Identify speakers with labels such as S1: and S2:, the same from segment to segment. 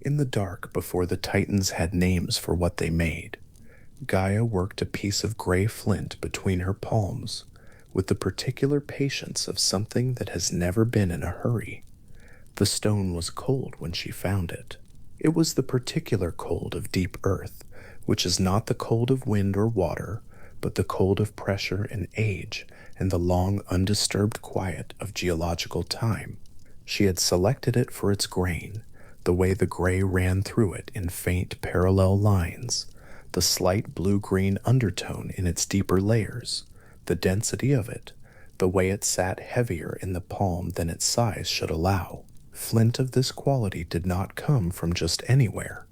S1: In the dark before the Titans had names for what they made, Gaia worked a piece of gray flint between her palms with the particular patience of something that has never been in a hurry. The stone was cold when she found it. It was the particular cold of deep earth, which is not the cold of wind or water, but the cold of pressure and age and the long undisturbed quiet of geological time. She had selected it for its grain, the way the gray ran through it in faint parallel lines, the slight blue-green undertone in its deeper layers, the density of it, the way it sat heavier in the palm than its size should allow. Flint of this quality did not come from just anywhere.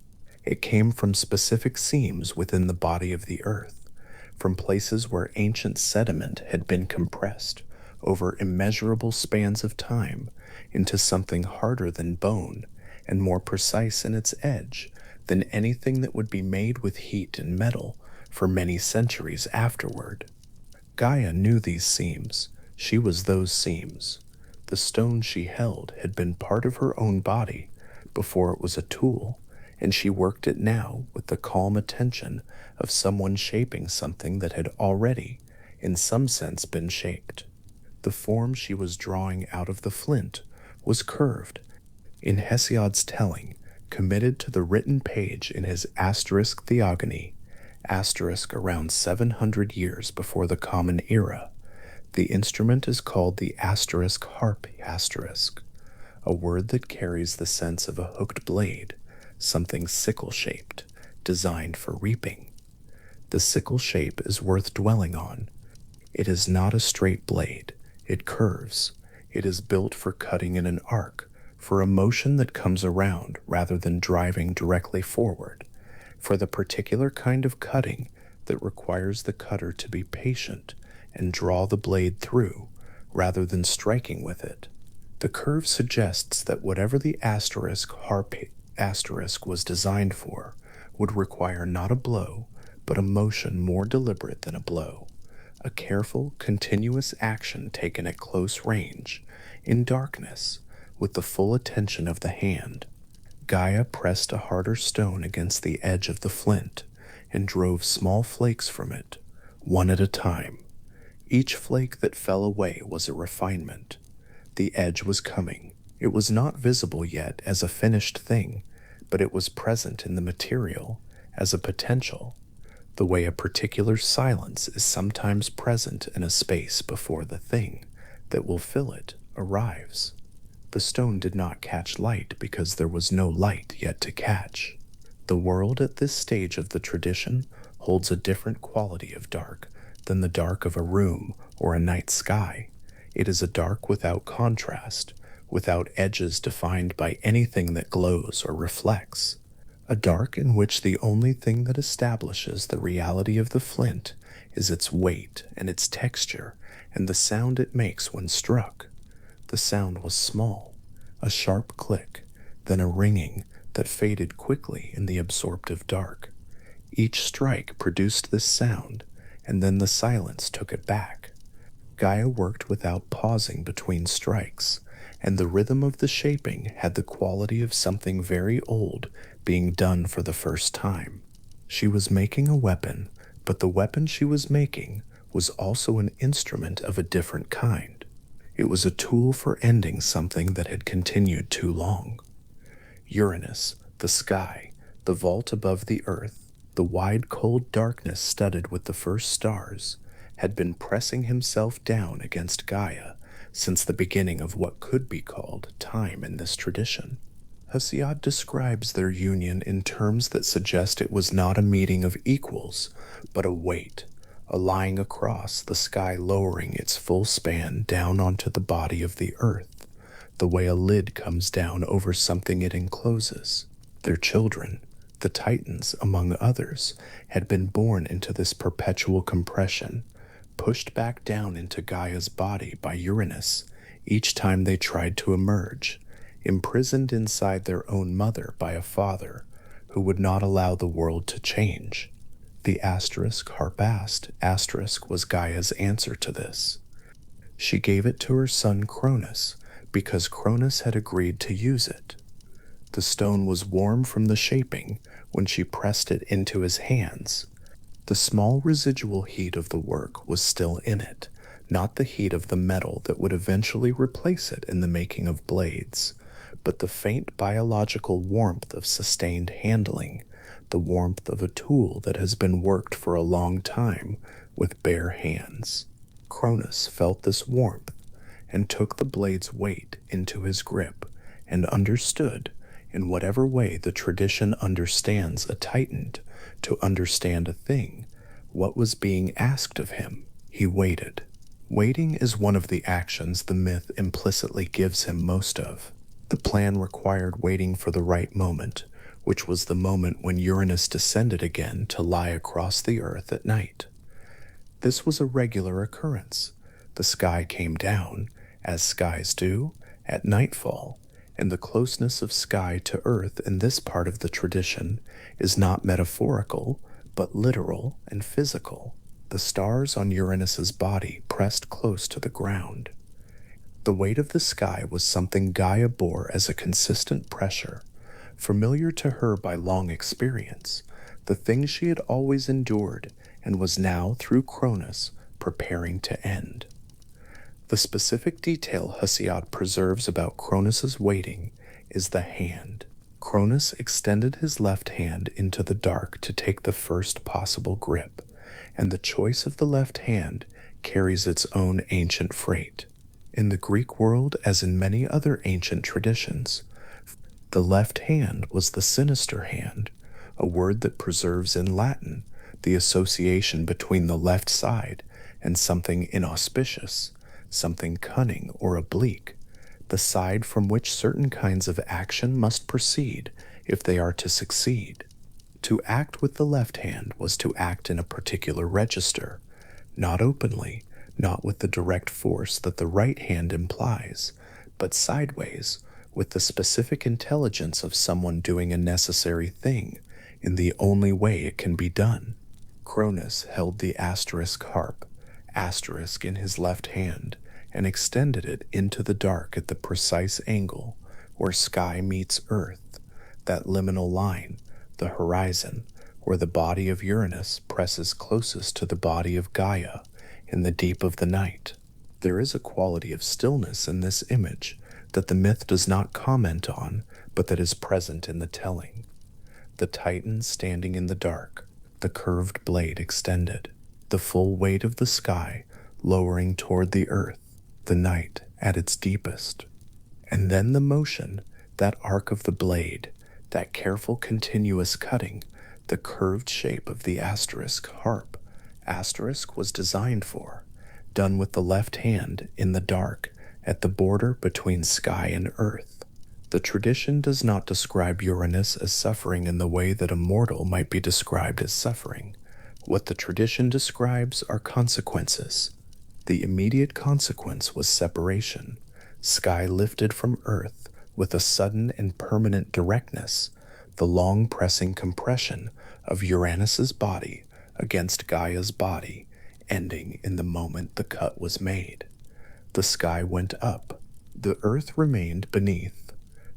S1: It came from specific seams within the body of the earth, from places where ancient sediment had been compressed over immeasurable spans of time into something harder than bone and more precise in its edge than anything that would be made with heat and metal for many centuries afterward. Gaia knew these seams. She was those seams. The stone she held had been part of her own body before it was a tool, and she worked it now with the calm attention of someone shaping something that had already, in some sense, been shaped. The form she was drawing out of the flint was curved, in Hesiod's telling, committed to the written page in his asterisk theogony, asterisk around 700 years before the Common Era. The instrument is called the asterisk harp asterisk, a word that carries the sense of a hooked blade, something sickle-shaped, designed for reaping. The sickle shape is worth dwelling on. It is not a straight blade. It curves. It is built for cutting in an arc, for a motion that comes around rather than driving directly forward, for the particular kind of cutting that requires the cutter to be patient and draw the blade through rather than striking with it. The curve suggests that whatever the asterisk harp asterisk was designed for would require not a blow, but a motion more deliberate than a blow, a careful, continuous action taken at close range, in darkness, with the full attention of the hand. Gaia pressed a harder stone against the edge of the flint and drove small flakes from it, one at a time. Each flake that fell away was a refinement. The edge was coming. It was not visible yet as a finished thing, but it was present in the material as a potential, the way a particular silence is sometimes present in a space before the thing that will fill it arrives. The stone did not catch light because there was no light yet to catch. The world at this stage of the tradition holds a different quality of dark than the dark of a room or a night sky. It is a dark without contrast, without edges defined by anything that glows or reflects. A dark in which the only thing that establishes the reality of the flint is its weight and its texture and the sound it makes when struck. The sound was small, a sharp click, then a ringing that faded quickly in the absorptive dark. Each strike produced this sound, and then the silence took it back. Gaia worked without pausing between strikes, and the rhythm of the shaping had the quality of something very old being done for the first time. She was making a weapon, but the weapon she was making was also an instrument of a different kind. It was a tool for ending something that had continued too long. Uranus, the sky, the vault above the earth, the wide cold darkness studded with the first stars, had been pressing himself down against Gaia since the beginning of what could be called time in this tradition. Hesiod describes their union in terms that suggest it was not a meeting of equals, but a weight, a lying across, the sky lowering its full span down onto the body of the earth, the way a lid comes down over something it encloses. Their children, the Titans, among others, had been born into this perpetual compression, pushed back down into Gaia's body by Uranus each time they tried to emerge, imprisoned inside their own mother by a father who would not allow the world to change. The asterisk harpast asterisk was Gaia's answer to this. She gave it to her son Cronus because Cronus had agreed to use it. The stone was warm from the shaping when she pressed it into his hands. The small residual heat of the work was still in it, not the heat of the metal that would eventually replace it in the making of blades, but the faint biological warmth of sustained handling, the warmth of a tool that has been worked for a long time with bare hands. Cronus felt this warmth and took the blade's weight into his grip and understood, in whatever way the tradition understands a titan to understand a thing, what was being asked of him. He waited. Waiting is one of the actions the myth implicitly gives him most of. The plan required waiting for the right moment, which was the moment when Uranus descended again to lie across the earth at night. This was a regular occurrence. The sky came down, as skies do, at nightfall, and the closeness of sky to earth in this part of the tradition is not metaphorical, but literal and physical. The stars on Uranus's body pressed close to the ground. The weight of the sky was something Gaia bore as a consistent pressure, familiar to her by long experience, the thing she had always endured and was now, through Cronus, preparing to end. The specific detail Hesiod preserves about Cronus's waiting is the hand. Cronus extended his left hand into the dark to take the first possible grip, and the choice of the left hand carries its own ancient freight. In the Greek world, as in many other ancient traditions, the left hand was the sinister hand, a word that preserves in Latin the association between the left side and something inauspicious, something cunning or oblique, the side from which certain kinds of action must proceed if they are to succeed. To act with the left hand was to act in a particular register, not openly, not with the direct force that the right hand implies, but sideways, with the specific intelligence of someone doing a necessary thing in the only way it can be done. Cronus held the asterisk harp, asterisk in his left hand, and extended it into the dark at the precise angle where sky meets earth, that liminal line, the horizon, where the body of Uranus presses closest to the body of Gaia in the deep of the night. There is a quality of stillness in this image that the myth does not comment on, but that is present in the telling. The Titan standing in the dark, the curved blade extended, the full weight of the sky lowering toward the earth, the night at its deepest. And then the motion, that arc of the blade, that careful continuous cutting, the curved shape of the asterisk harp. Asterisk was designed for, done with the left hand in the dark at the border between sky and earth. The tradition does not describe Uranus as suffering in the way that a mortal might be described as suffering. What the tradition describes are consequences. The immediate consequence was separation, sky lifted from earth with a sudden and permanent directness, the long pressing compression of Uranus's body against Gaia's body, ending in the moment the cut was made. The sky went up, the earth remained beneath.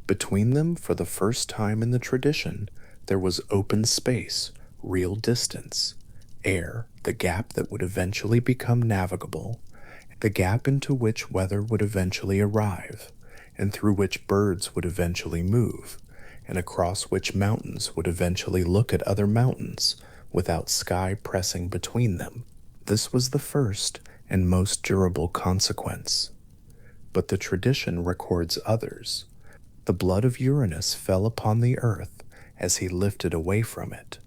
S1: Between them, for the first time in the tradition, there was open space, real distance, air, the gap that would eventually become navigable, the gap into which weather would eventually arrive, and through which birds would eventually move, and across which mountains would eventually look at other mountains without sky pressing between them. This was the first and most durable consequence. But the tradition records others. The blood of Uranus fell upon the earth as he lifted away from it.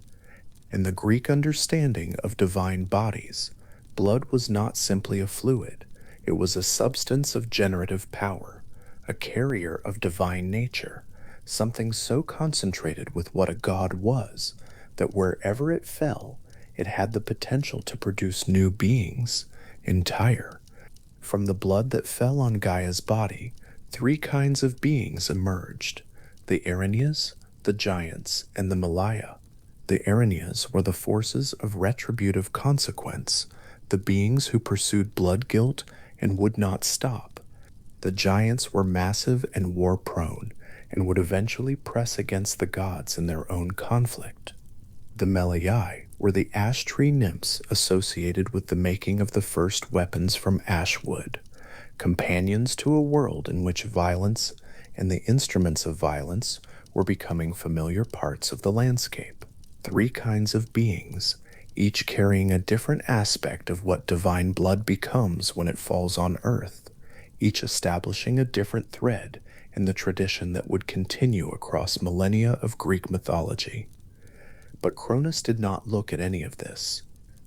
S1: In the Greek understanding of divine bodies, blood was not simply a fluid, it was a substance of generative power, a carrier of divine nature, something so concentrated with what a god was, that wherever it fell, it had the potential to produce new beings, entire. From the blood that fell on Gaia's body, 3 kinds of beings emerged: the Erinyes, the giants, and the Malaya. The Erinyes were the forces of retributive consequence, the beings who pursued blood guilt and would not stop. The giants were massive and war-prone, and would eventually press against the gods in their own conflict. The Meliai were the ash tree nymphs associated with the making of the first weapons from ash wood, companions to a world in which violence and the instruments of violence were becoming familiar parts of the landscape. Three kinds of beings, each carrying a different aspect of what divine blood becomes when it falls on earth, each establishing a different thread in the tradition that would continue across millennia of Greek mythology. But Cronus did not look at any of this.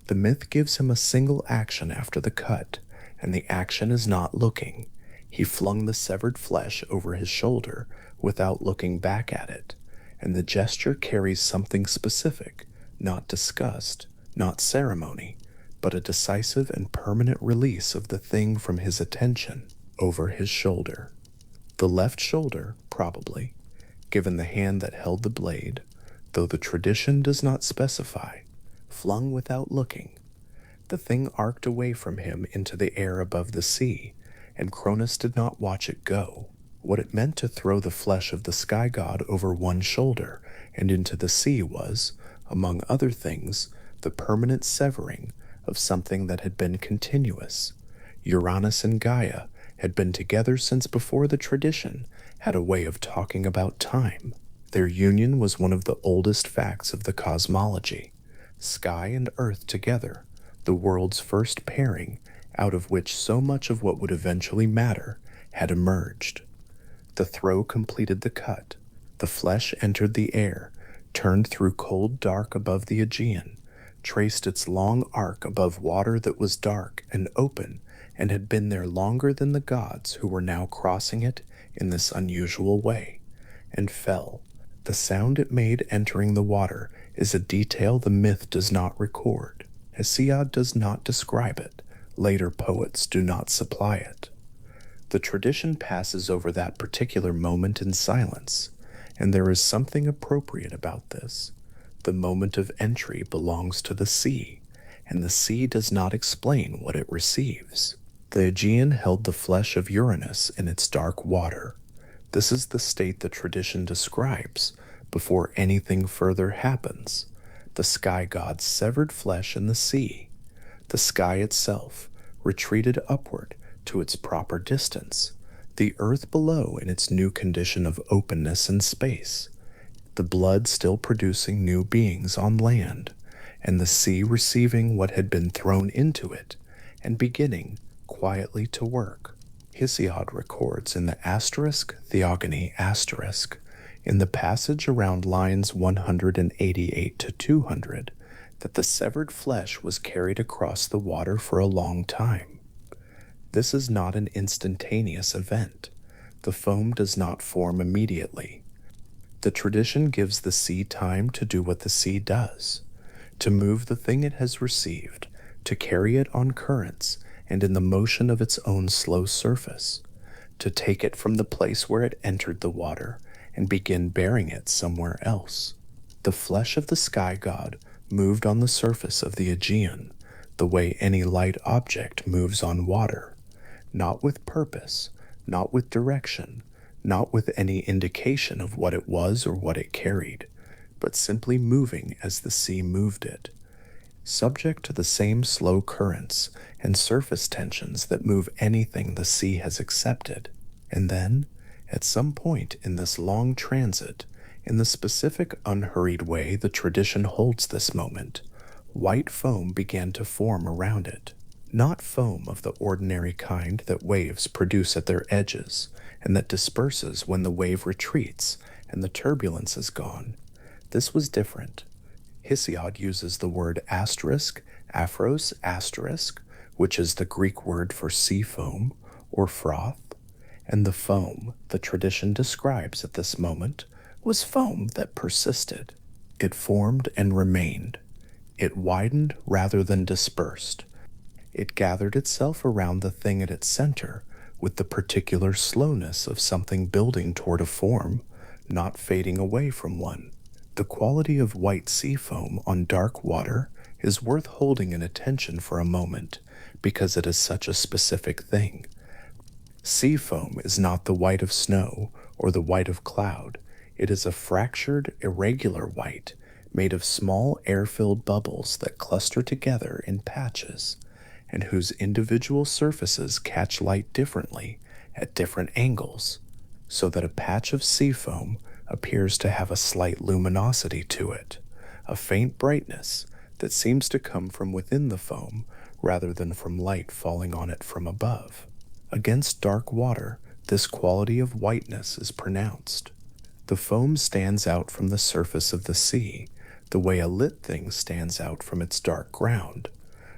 S1: The myth gives him a single action after the cut, and the action is not looking. He flung the severed flesh over his shoulder without looking back at it, and the gesture carries something specific, not disgust, not ceremony, but a decisive and permanent release of the thing from his attention over his shoulder. The left shoulder, probably, given the hand that held the blade, though the tradition does not specify, flung without looking. The thing arced away from him into the air above the sea, and Cronus did not watch it go. What it meant to throw the flesh of the sky god over one shoulder and into the sea was, among other things, the permanent severing of something that had been continuous. Uranus and Gaia had been together since before the tradition had a way of talking about time. Their union was one of the oldest facts of the cosmology. Sky and earth together, the world's first pairing, out of which so much of what would eventually matter had emerged. The throw completed the cut. The flesh entered the air, turned through cold dark above the Aegean, traced its long arc above water that was dark and open and had been there longer than the gods who were now crossing it in this unusual way, and fell. The sound it made entering the water is a detail the myth does not record. Hesiod does not describe it. Later poets do not supply it. The tradition passes over that particular moment in silence, and there is something appropriate about this. The moment of entry belongs to the sea, and the sea does not explain what it receives. The Aegean held the flesh of Uranus in its dark water. This is the state the tradition describes before anything further happens. The sky god's severed flesh in the sea. The sky itself retreated upward to its proper distance, the earth below in its new condition of openness and space, the blood still producing new beings on land, and the sea receiving what had been thrown into it and beginning quietly to work. Hesiod records in the Theogony in the passage around lines 188 to 200 that the severed flesh was carried across the water for a long time. This is not an instantaneous event. The foam does not form immediately. The tradition gives the sea time to do what the sea does, to move the thing it has received, to carry it on currents and in the motion of its own slow surface, to take it from the place where it entered the water and begin bearing it somewhere else. The flesh of the sky god moved on the surface of the Aegean, the way any light object moves on water, not with purpose, not with direction, not with any indication of what it was or what it carried, but simply moving as the sea moved it, subject to the same slow currents and surface tensions that move anything the sea has accepted. And then, at some point in this long transit, in the specific unhurried way the tradition holds this moment, white foam began to form around it. Not foam of the ordinary kind that waves produce at their edges, and that disperses when the wave retreats and the turbulence is gone. This was different. Hesiod uses the word aphros, which is the Greek word for sea foam or froth, and the foam the tradition describes at this moment was foam that persisted. It formed and remained. It widened rather than dispersed. It gathered itself around the thing at its center with the particular slowness of something building toward a form, not fading away from one. The quality of white sea foam on dark water is worth holding in attention for a moment because it is such a specific thing. Sea foam is not the white of snow or the white of cloud, it is a fractured, irregular white made of small air-filled bubbles that cluster together in patches and whose individual surfaces catch light differently at different angles, so that a patch of sea foam appears to have a slight luminosity to it, a faint brightness that seems to come from within the foam rather than from light falling on it from above. Against dark water, this quality of whiteness is pronounced. The foam stands out from the surface of the sea the way a lit thing stands out from its dark ground,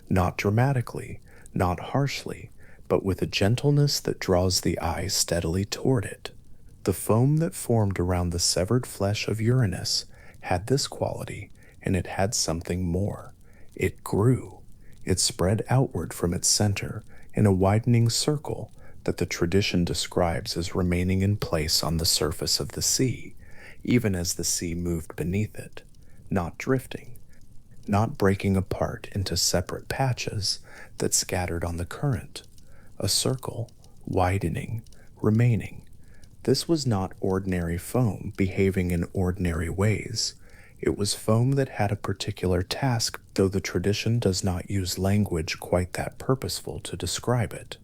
S1: not dramatically, not harshly, but with a gentleness that draws the eye steadily toward it. The foam that formed around the severed flesh of Uranus had this quality, and it had something more. It grew. It spread outward from its center in a widening circle that the tradition describes as remaining in place on the surface of the sea, even as the sea moved beneath it, not drifting, not breaking apart into separate patches that scattered on the current. A circle, widening, remaining. This was not ordinary foam behaving in ordinary ways. It was foam that had a particular task, though the tradition does not use language quite that purposeful to describe it.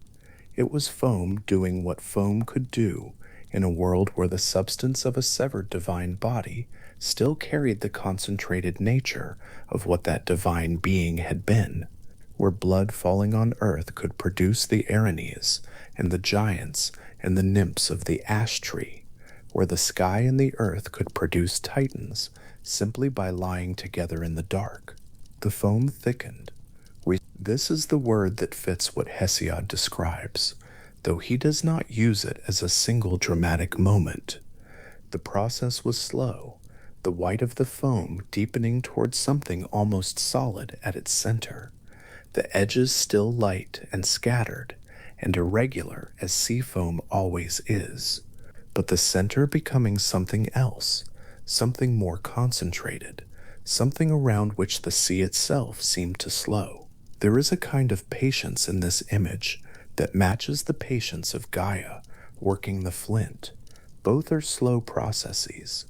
S1: It was foam doing what foam could do in a world where the substance of a severed divine body still carried the concentrated nature of what that divine being had been, where blood falling on earth could produce the Erinyes and the giants and the nymphs of the ash tree, where the sky and the earth could produce titans simply by lying together in the dark. The foam thickened. This is the word that fits what Hesiod describes, though he does not use it as a single dramatic moment. The process was slow, the white of the foam deepening towards something almost solid at its center, the edges still light and scattered and irregular as sea foam always is, but the center becoming something else, something more concentrated, something around which the sea itself seemed to slow. There is a kind of patience in this image that matches the patience of Gaia working the flint. Both are slow processes.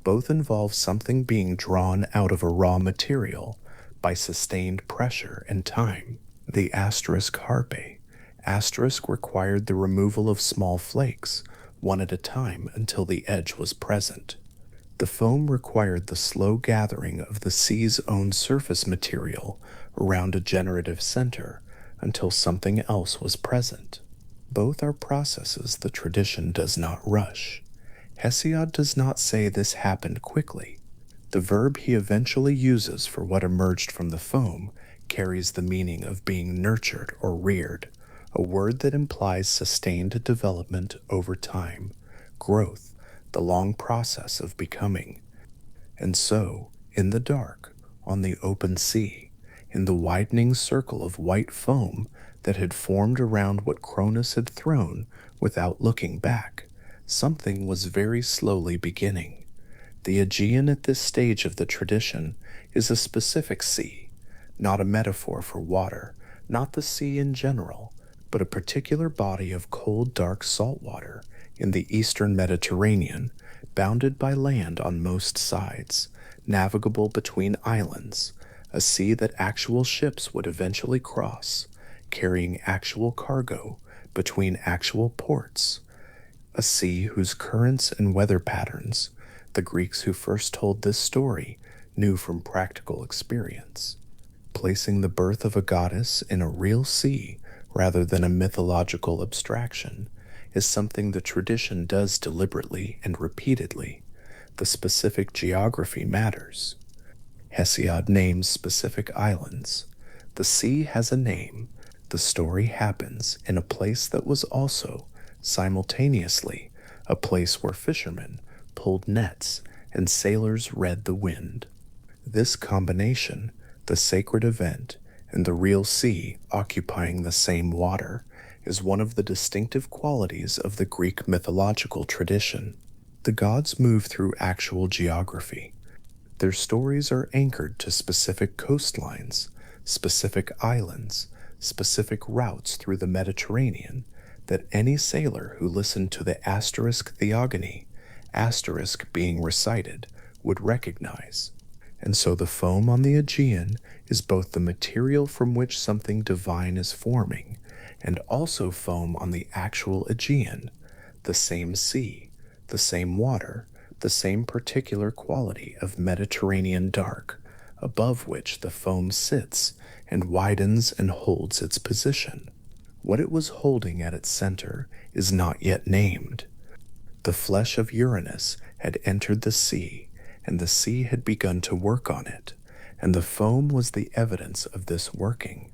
S1: Both involve something being drawn out of a raw material by sustained pressure and time. The asterisk harpe. Asterisk required the removal of small flakes, one at a time until the edge was present. The foam required the slow gathering of the sea's own surface material around a generative center until something else was present. Both are processes the tradition does not rush. Hesiod does not say this happened quickly. The verb he eventually uses for what emerged from the foam carries the meaning of being nurtured or reared, a word that implies sustained development over time, growth, the long process of becoming. And so, in the dark, on the open sea, in the widening circle of white foam that had formed around what Cronus had thrown without looking back, something was very slowly beginning. The Aegean at this stage of the tradition is a specific sea, not a metaphor for water, not the sea in general, but a particular body of cold, dark salt water in the eastern Mediterranean, bounded by land on most sides, navigable between islands, a sea that actual ships would eventually cross, carrying actual cargo between actual ports, a sea whose currents and weather patterns the Greeks who first told this story knew from practical experience. Placing the birth of a goddess in a real sea rather than a mythological abstraction is something the tradition does deliberately and repeatedly. The specific geography matters. Hesiod names specific islands. The sea has a name. The story happens in a place that was also, simultaneously, a place where fishermen pulled nets and sailors read the wind. This combination, the sacred event and the real sea occupying the same water, is one of the distinctive qualities of the Greek mythological tradition. The gods move through actual geography. Their stories are anchored to specific coastlines, specific islands, specific routes through the Mediterranean, that any sailor who listened to the asterisk theogony, asterisk being recited, would recognize. And so the foam on the Aegean is both the material from which something divine is forming, and also foam on the actual Aegean, the same sea, the same water, the same particular quality of Mediterranean dark, above which the foam sits and widens and holds its position. What it was holding at its center is not yet named. The flesh of Uranus had entered the sea, and the sea had begun to work on it, and the foam was the evidence of this working,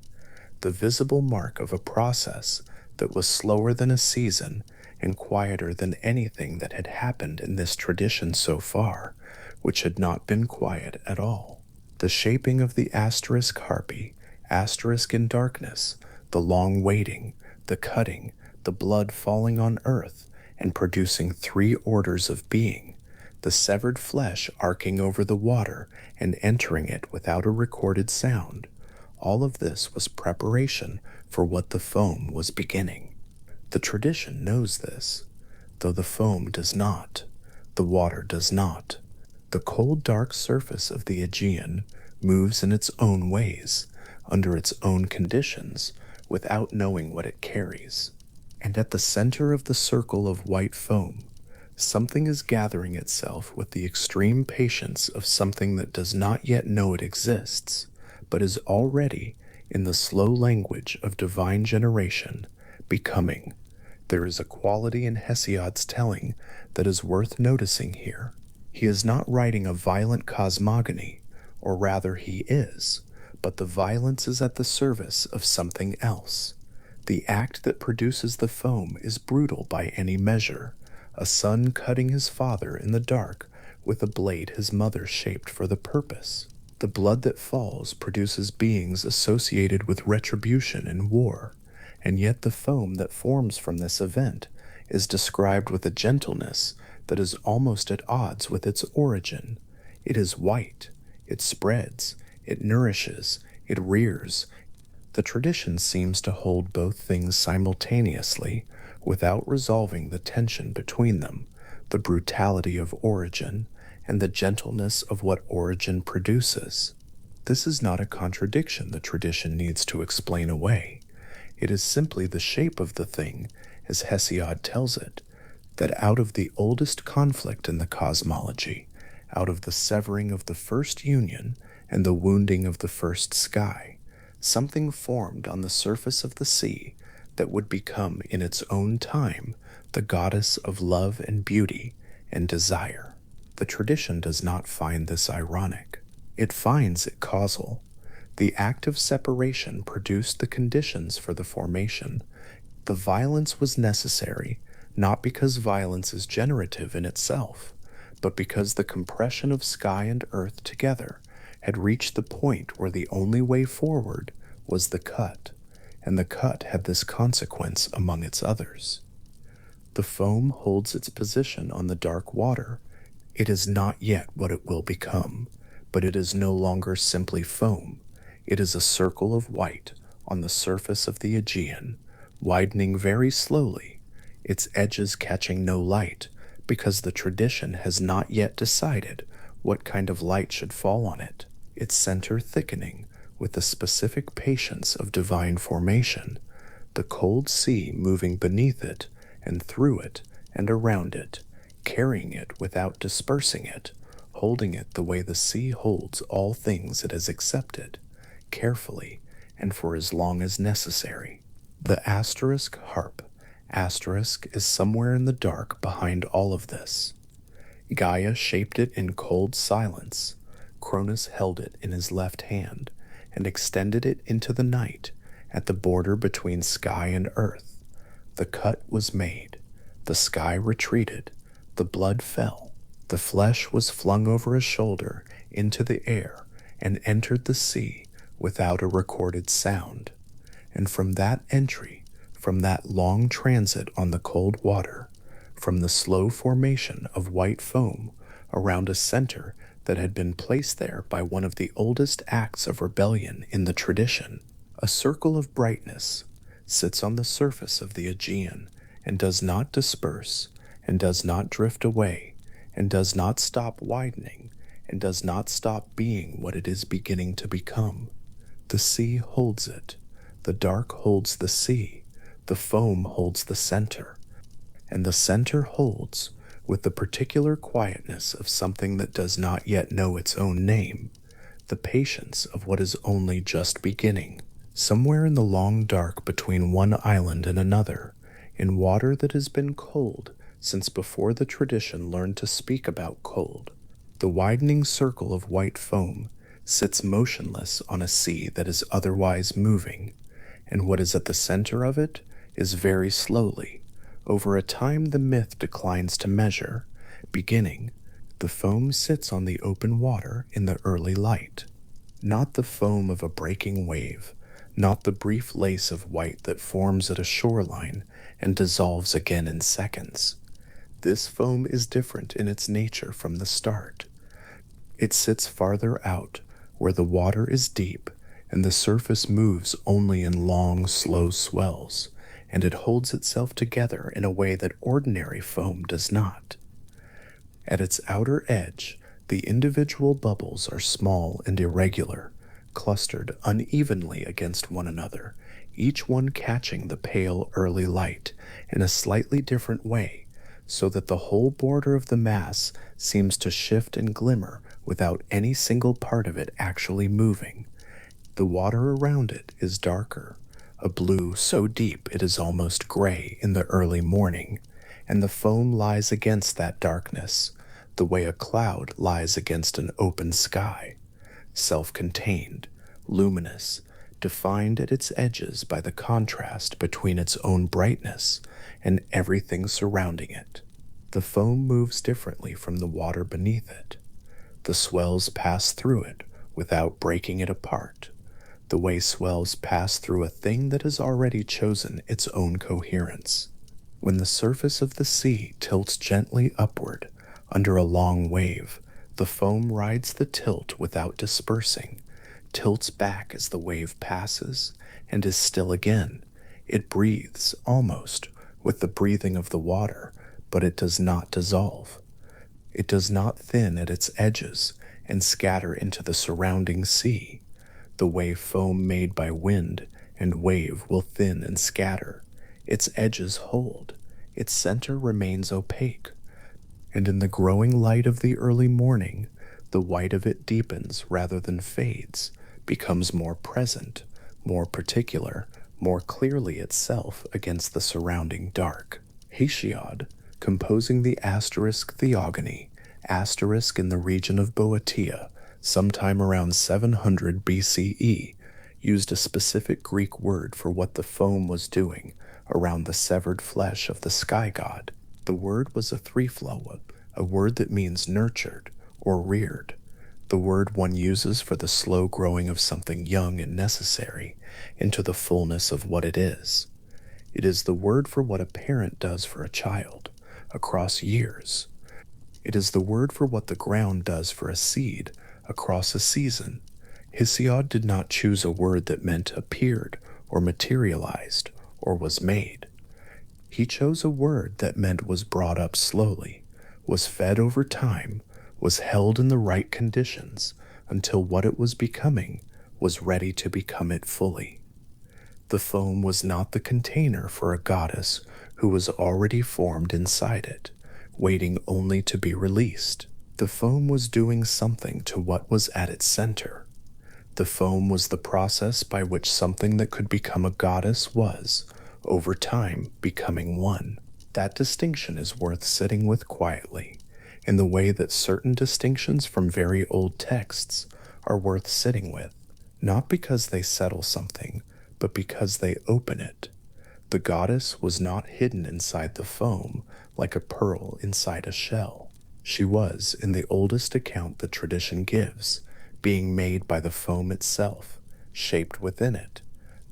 S1: the visible mark of a process that was slower than a season and quieter than anything that had happened in this tradition so far, which had not been quiet at all. The shaping of the asterisk harpy, asterisk in darkness, the long waiting, the cutting, the blood falling on earth and producing three orders of being, the severed flesh arcing over the water and entering it without a recorded sound. All of this was preparation for what the foam was beginning. The tradition knows this, though the foam does not. The water does not. The cold, dark surface of the Aegean moves in its own ways, under its own conditions, without knowing what it carries. And at the center of the circle of white foam, something is gathering itself with the extreme patience of something that does not yet know it exists, but is already, in the slow language of divine generation, becoming. There is a quality in Hesiod's telling that is worth noticing here. He is not writing a violent cosmogony, or rather he is, but the violence is at the service of something else. The act that produces the foam is brutal by any measure, a son cutting his father in the dark with a blade his mother shaped for the purpose. The blood that falls produces beings associated with retribution and war, and yet the foam that forms from this event is described with a gentleness that is almost at odds with its origin. It is white, it spreads, it nourishes, it rears. The tradition seems to hold both things simultaneously, without resolving the tension between them, the brutality of origin and the gentleness of what origin produces. This is not a contradiction the tradition needs to explain away. It is simply the shape of the thing, as Hesiod tells it, that out of the oldest conflict in the cosmology, out of the severing of the first union and the wounding of the first sky, something formed on the surface of the sea that would become in its own time the goddess of love and beauty and desire. The tradition does not find this ironic. It finds it causal. The act of separation produced the conditions for the formation. The violence was necessary, not because violence is generative in itself, but because the compression of sky and earth together had reached the point where the only way forward was the cut, and the cut had this consequence among its others. The foam holds its position on the dark water. It is not yet what it will become, but it is no longer simply foam. It is a circle of white on the surface of the Aegean, widening very slowly, its edges catching no light, because the tradition has not yet decided what kind of light should fall on it, its center thickening with the specific patience of divine formation, the cold sea moving beneath it and through it and around it, carrying it without dispersing it, holding it the way the sea holds all things it has accepted, carefully and for as long as necessary. The asterisk harp, asterisk, is somewhere in the dark behind all of this. Gaia shaped it in cold silence. Cronus held it in his left hand and extended it into the night at the border between sky and earth. The cut was made. The sky retreated. The blood fell. The flesh was flung over a shoulder into the air and entered the sea without a recorded sound. And from that entry, from that long transit on the cold water, from the slow formation of white foam around a center that had been placed there by one of the oldest acts of rebellion in the tradition, a circle of brightness, sits on the surface of the Aegean and does not disperse, and does not drift away, and does not stop widening, and does not stop being what it is beginning to become. The sea holds it, the dark holds the sea, the foam holds the center, and the center holds, with the particular quietness of something that does not yet know its own name, the patience of what is only just beginning. Somewhere in the long dark between one island and another, in water that has been cold since before the tradition learned to speak about cold, the widening circle of white foam sits motionless on a sea that is otherwise moving, and what is at the center of it is very slowly, over a time the myth declines to measure, beginning. The foam sits on the open water in the early light, not the foam of a breaking wave, not the brief lace of white that forms at a shoreline and dissolves again in seconds. This foam is different in its nature from the start. It sits farther out, where the water is deep, and the surface moves only in long, slow swells, and it holds itself together in a way that ordinary foam does not. At its outer edge, the individual bubbles are small and irregular, clustered unevenly against one another, each one catching the pale early light in a slightly different way, so that the whole border of the mass seems to shift and glimmer without any single part of it actually moving. The water around it is darker, a blue so deep it is almost gray in the early morning, and the foam lies against that darkness, the way a cloud lies against an open sky, self-contained, luminous, defined at its edges by the contrast between its own brightness and everything surrounding it. The foam moves differently from the water beneath it. The swells pass through it without breaking it apart, the way swells pass through a thing that has already chosen its own coherence. When the surface of the sea tilts gently upward under a long wave, the foam rides the tilt without dispersing, tilts back as the wave passes, and is still again. It breathes, almost, with the breathing of the water, but it does not dissolve. It does not thin at its edges and scatter into the surrounding sea, the way foam made by wind and wave will thin and scatter. Its edges hold, its center remains opaque, and in the growing light of the early morning, the white of it deepens rather than fades, becomes more present, more particular, more clearly itself against the surrounding dark. Hesiod, composing the asterisk Theogony, asterisk in the region of Boeotia, sometime around 700 BCE, used a specific Greek word for what the foam was doing around the severed flesh of the sky god. The word was a threefloa, a word that means nurtured or reared, the word one uses for the slow growing of something young and necessary into the fullness of what it is. It is the word for what a parent does for a child, across years. It is the word for what the ground does for a seed, across a season. Hesiod did not choose a word that meant appeared, or materialized, or was made. He chose a word that meant was brought up slowly, was fed over time, was held in the right conditions until what it was becoming was ready to become it fully. The foam was not the container for a goddess who was already formed inside it, waiting only to be released. The foam was doing something to what was at its center. The foam was the process by which something that could become a goddess was, over time, becoming one. That distinction is worth sitting with quietly, in the way that certain distinctions from very old texts are worth sitting with, not because they settle something, but because they open it. The goddess was not hidden inside the foam like a pearl inside a shell. She was, in the oldest account the tradition gives, being made by the foam itself, shaped within it,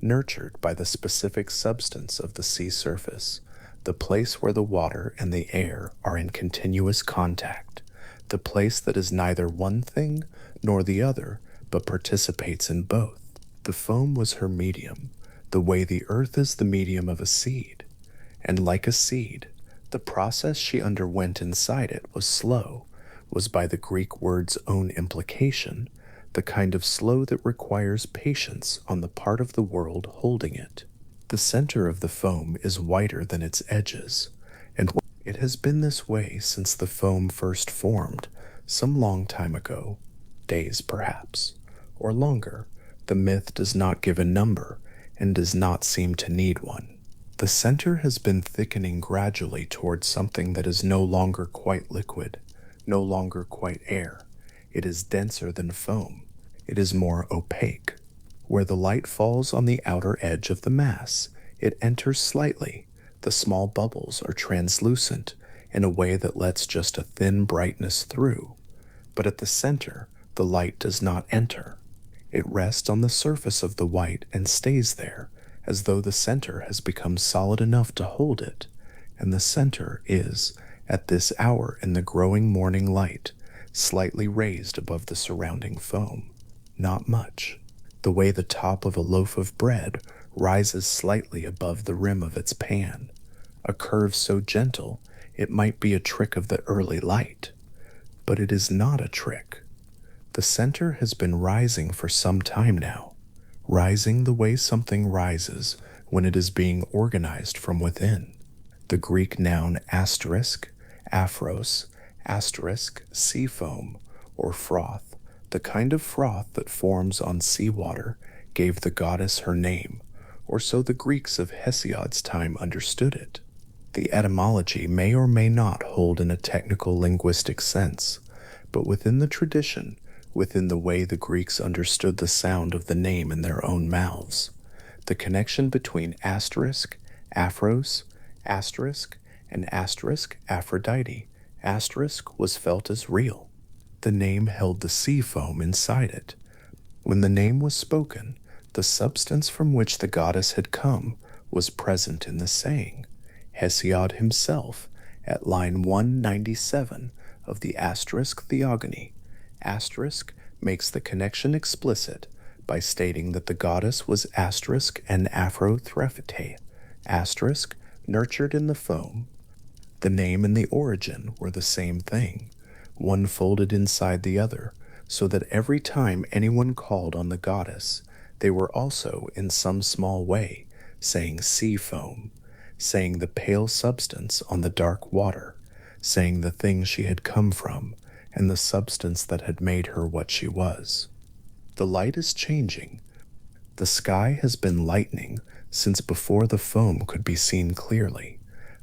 S1: nurtured by the specific substance of the sea surface, the place where the water and the air are in continuous contact, the place that is neither one thing nor the other, but participates in both. The foam was her medium, the way the earth is the medium of a seed, and like a seed, the process she underwent inside it was slow, was by the Greek word's own implication, the kind of slow that requires patience on the part of the world holding it. The center of the foam is wider than its edges, and it has been this way since the foam first formed, some long time ago, days perhaps, or longer. The myth does not give a number and does not seem to need one. The center has been thickening gradually towards something that is no longer quite liquid, no longer quite air. It is denser than foam. It is more opaque. Where the light falls on the outer edge of the mass, it enters slightly. The small bubbles are translucent in a way that lets just a thin brightness through. But at the center, the light does not enter. It rests on the surface of the white and stays there, as though the center has become solid enough to hold it, and the center is, at this hour in the growing morning light, slightly raised above the surrounding foam. Not much. The way the top of a loaf of bread rises slightly above the rim of its pan, a curve so gentle it might be a trick of the early light. But it is not a trick. The center has been rising for some time now, rising the way something rises when it is being organized from within. The Greek noun asterisk, aphros, asterisk, sea foam, or froth, the kind of froth that forms on seawater, gave the goddess her name, or so the Greeks of Hesiod's time understood it. The etymology may or may not hold in a technical linguistic sense, but within the tradition, within the way the Greeks understood the sound of the name in their own mouths, the connection between asterisk, aphros, asterisk, and asterisk, Aphrodite, asterisk was felt as real. The name held the sea foam inside it. When the name was spoken, the substance from which the goddess had come was present in the saying. Hesiod himself, at line 197 of the asterisk Theogony, asterisk makes the connection explicit by stating that the goddess was asterisk and Aphrodite, asterisk nurtured in the foam. The name and the origin were the same thing, one folded inside the other, so that every time anyone called on the goddess, they were also, in some small way, saying sea foam, saying the pale substance on the dark water, saying the thing she had come from, and the substance that had made her what she was. The light is changing. The sky has been lightening since before the foam could be seen clearly,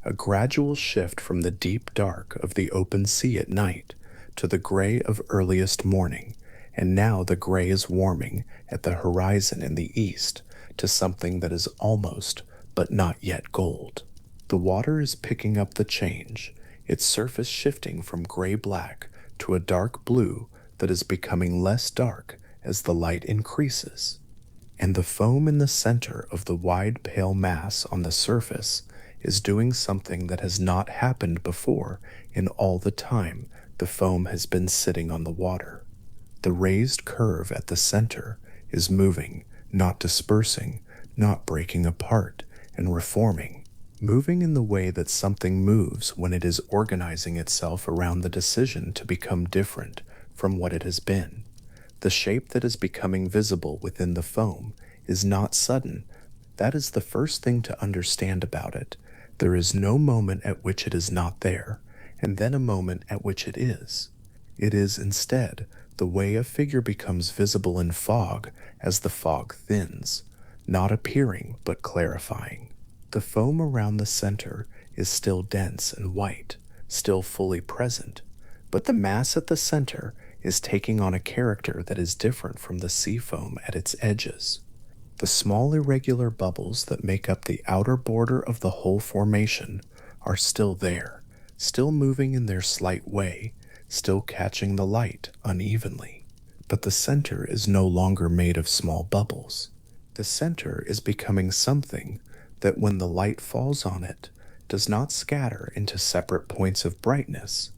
S1: a gradual shift from the deep dark of the open sea at night to the gray of earliest morning, and now the gray is warming at the horizon in the east to something that is almost but not yet gold. The water is picking up the change, its surface shifting from gray-black to a dark blue that is becoming less dark as the light increases, and the foam in the center of the wide pale mass on the surface is doing something that has not happened before in all the time the foam has been sitting on the water. The raised curve at the center is moving, not dispersing, not breaking apart and reforming, moving in the way that something moves when it is organizing itself around the decision to become different from what it has been. The shape that is becoming visible within the foam is not sudden. That is the first thing to understand about it. There is no moment at which it is not there, and then a moment at which it is. It is instead the way a figure becomes visible in fog as the fog thins, not appearing but clarifying. The foam around the center is still dense and white, still fully present, but the mass at the center is taking on a character that is different from the sea foam at its edges. The small irregular bubbles that make up the outer border of the whole formation are still there, still moving in their slight way, still catching the light unevenly. But the center is no longer made of small bubbles. The center is becoming something that when the light falls on it, does not scatter into separate points of brightness,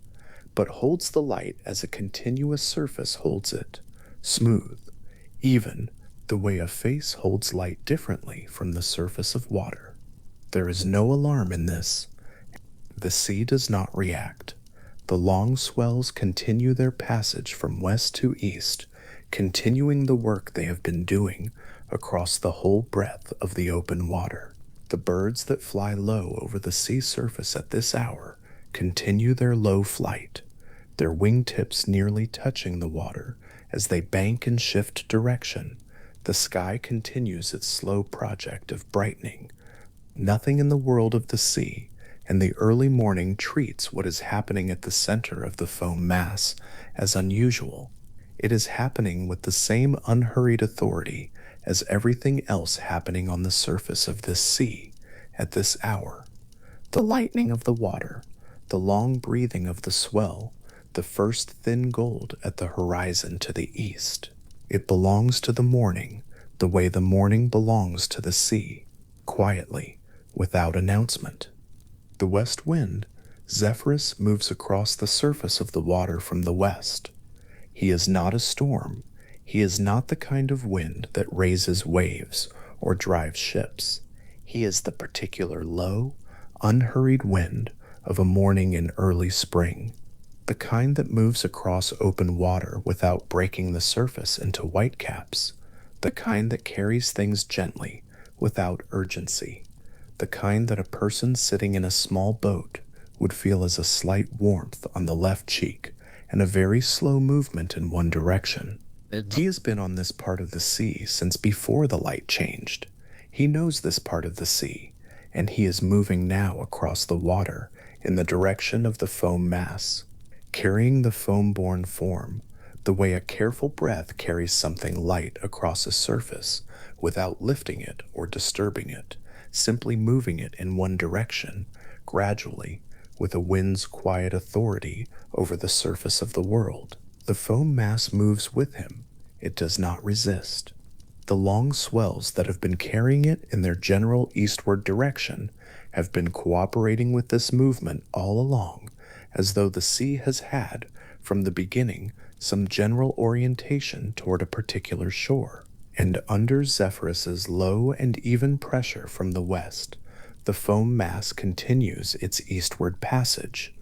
S1: but holds the light as a continuous surface holds it, smooth, even, the way a face holds light differently from the surface of water. There is no alarm in this. The sea does not react. The long swells continue their passage from west to east, continuing the work they have been doing across the whole breadth of the open water. The birds that fly low over the sea surface at this hour continue their low flight, their wingtips nearly touching the water as they bank and shift direction. The sky continues its slow project of brightening. Nothing in the world of the sea and the early morning treats what is happening at the center of the foam mass as unusual. It is happening with the same unhurried authority as everything else happening on the surface of this sea at this hour. The lightning of the water, the long breathing of the swell, the first thin gold at the horizon to the east. It belongs to the morning, the way the morning belongs to the sea, quietly, without announcement. The west wind, Zephyrus, moves across the surface of the water from the west. He is not a storm. He is not the kind of wind that raises waves or drives ships. He is the particular low, unhurried wind of a morning in early spring, the kind that moves across open water without breaking the surface into whitecaps, the kind that carries things gently without urgency, the kind that a person sitting in a small boat would feel as a slight warmth on the left cheek and a very slow movement in one direction. He has been on this part of the sea since before the light changed. He knows this part of the sea, and he is moving now across the water in the direction of the foam mass, carrying the foam-borne form, the way a careful breath carries something light across a surface without lifting it or disturbing it, simply moving it in one direction, gradually, with a wind's quiet authority over the surface of the world. The foam mass moves with him. It does not resist. The long swells that have been carrying it in their general eastward direction have been cooperating with this movement all along, as though the sea has had, from the beginning, some general orientation toward a particular shore. And under Zephyrus's low and even pressure from the west, the foam mass continues its eastward passage,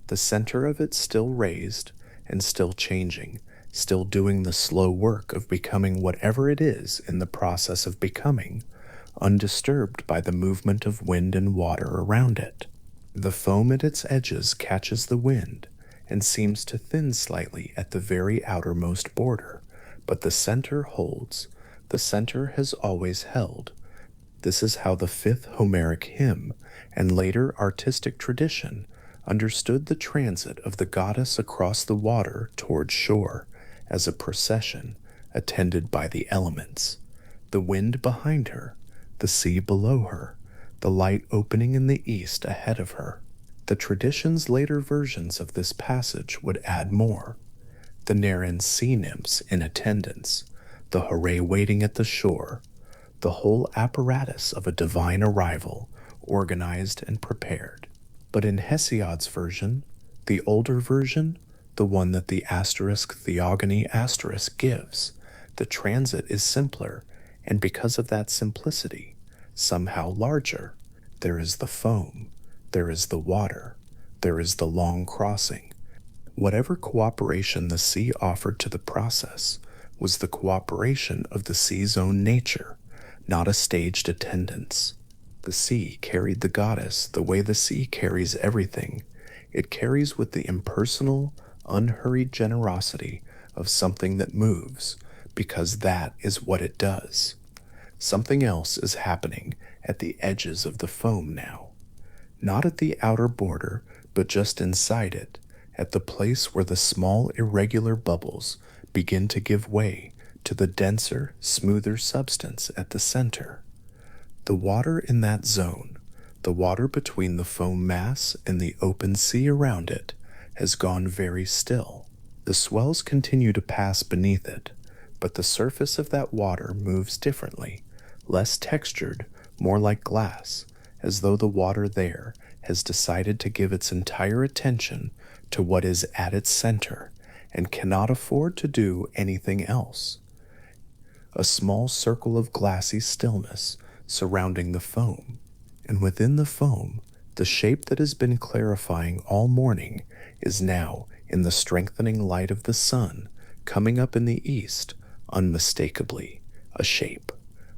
S1: the center of it still raised and still changing, still doing the slow work of becoming whatever it is in the process of becoming, undisturbed by the movement of wind and water around it. The foam at its edges catches the wind and seems to thin slightly at the very outermost border, but the center holds. The center has always held. This is how the fifth Homeric hymn and later artistic tradition understood the transit of the goddess across the water toward shore as a procession attended by the elements, the wind behind her, the sea below her, the light opening in the east ahead of her. The tradition's later versions of this passage would add more. The Nerean sea nymphs in attendance, the hooray waiting at the shore, the whole apparatus of a divine arrival, organized and prepared. But in Hesiod's version, the older version, the one that the asterisk theogony asterisk gives, the transit is simpler, and because of that simplicity, somehow larger. There is the foam, there is the water, there is the long crossing. Whatever cooperation the sea offered to the process was the cooperation of the sea's own nature, not a staged attendance. The sea carried the goddess the way the sea carries everything. It carries with the impersonal, unhurried generosity of something that moves, because that is what it does. Something else is happening at the edges of the foam now. Not at the outer border, but just inside it, at the place where the small irregular bubbles begin to give way to the denser, smoother substance at the center. The water in that zone, the water between the foam mass and the open sea around it, has gone very still. The swells continue to pass beneath it, but the surface of that water moves differently, less textured, more like glass, as though the water there has decided to give its entire attention to what is at its center and cannot afford to do anything else. a small circle of glassy stillness surrounding the foam, and within the foam, the shape that has been clarifying all morning is now, in the strengthening light of the sun, coming up in the east, unmistakably a shape,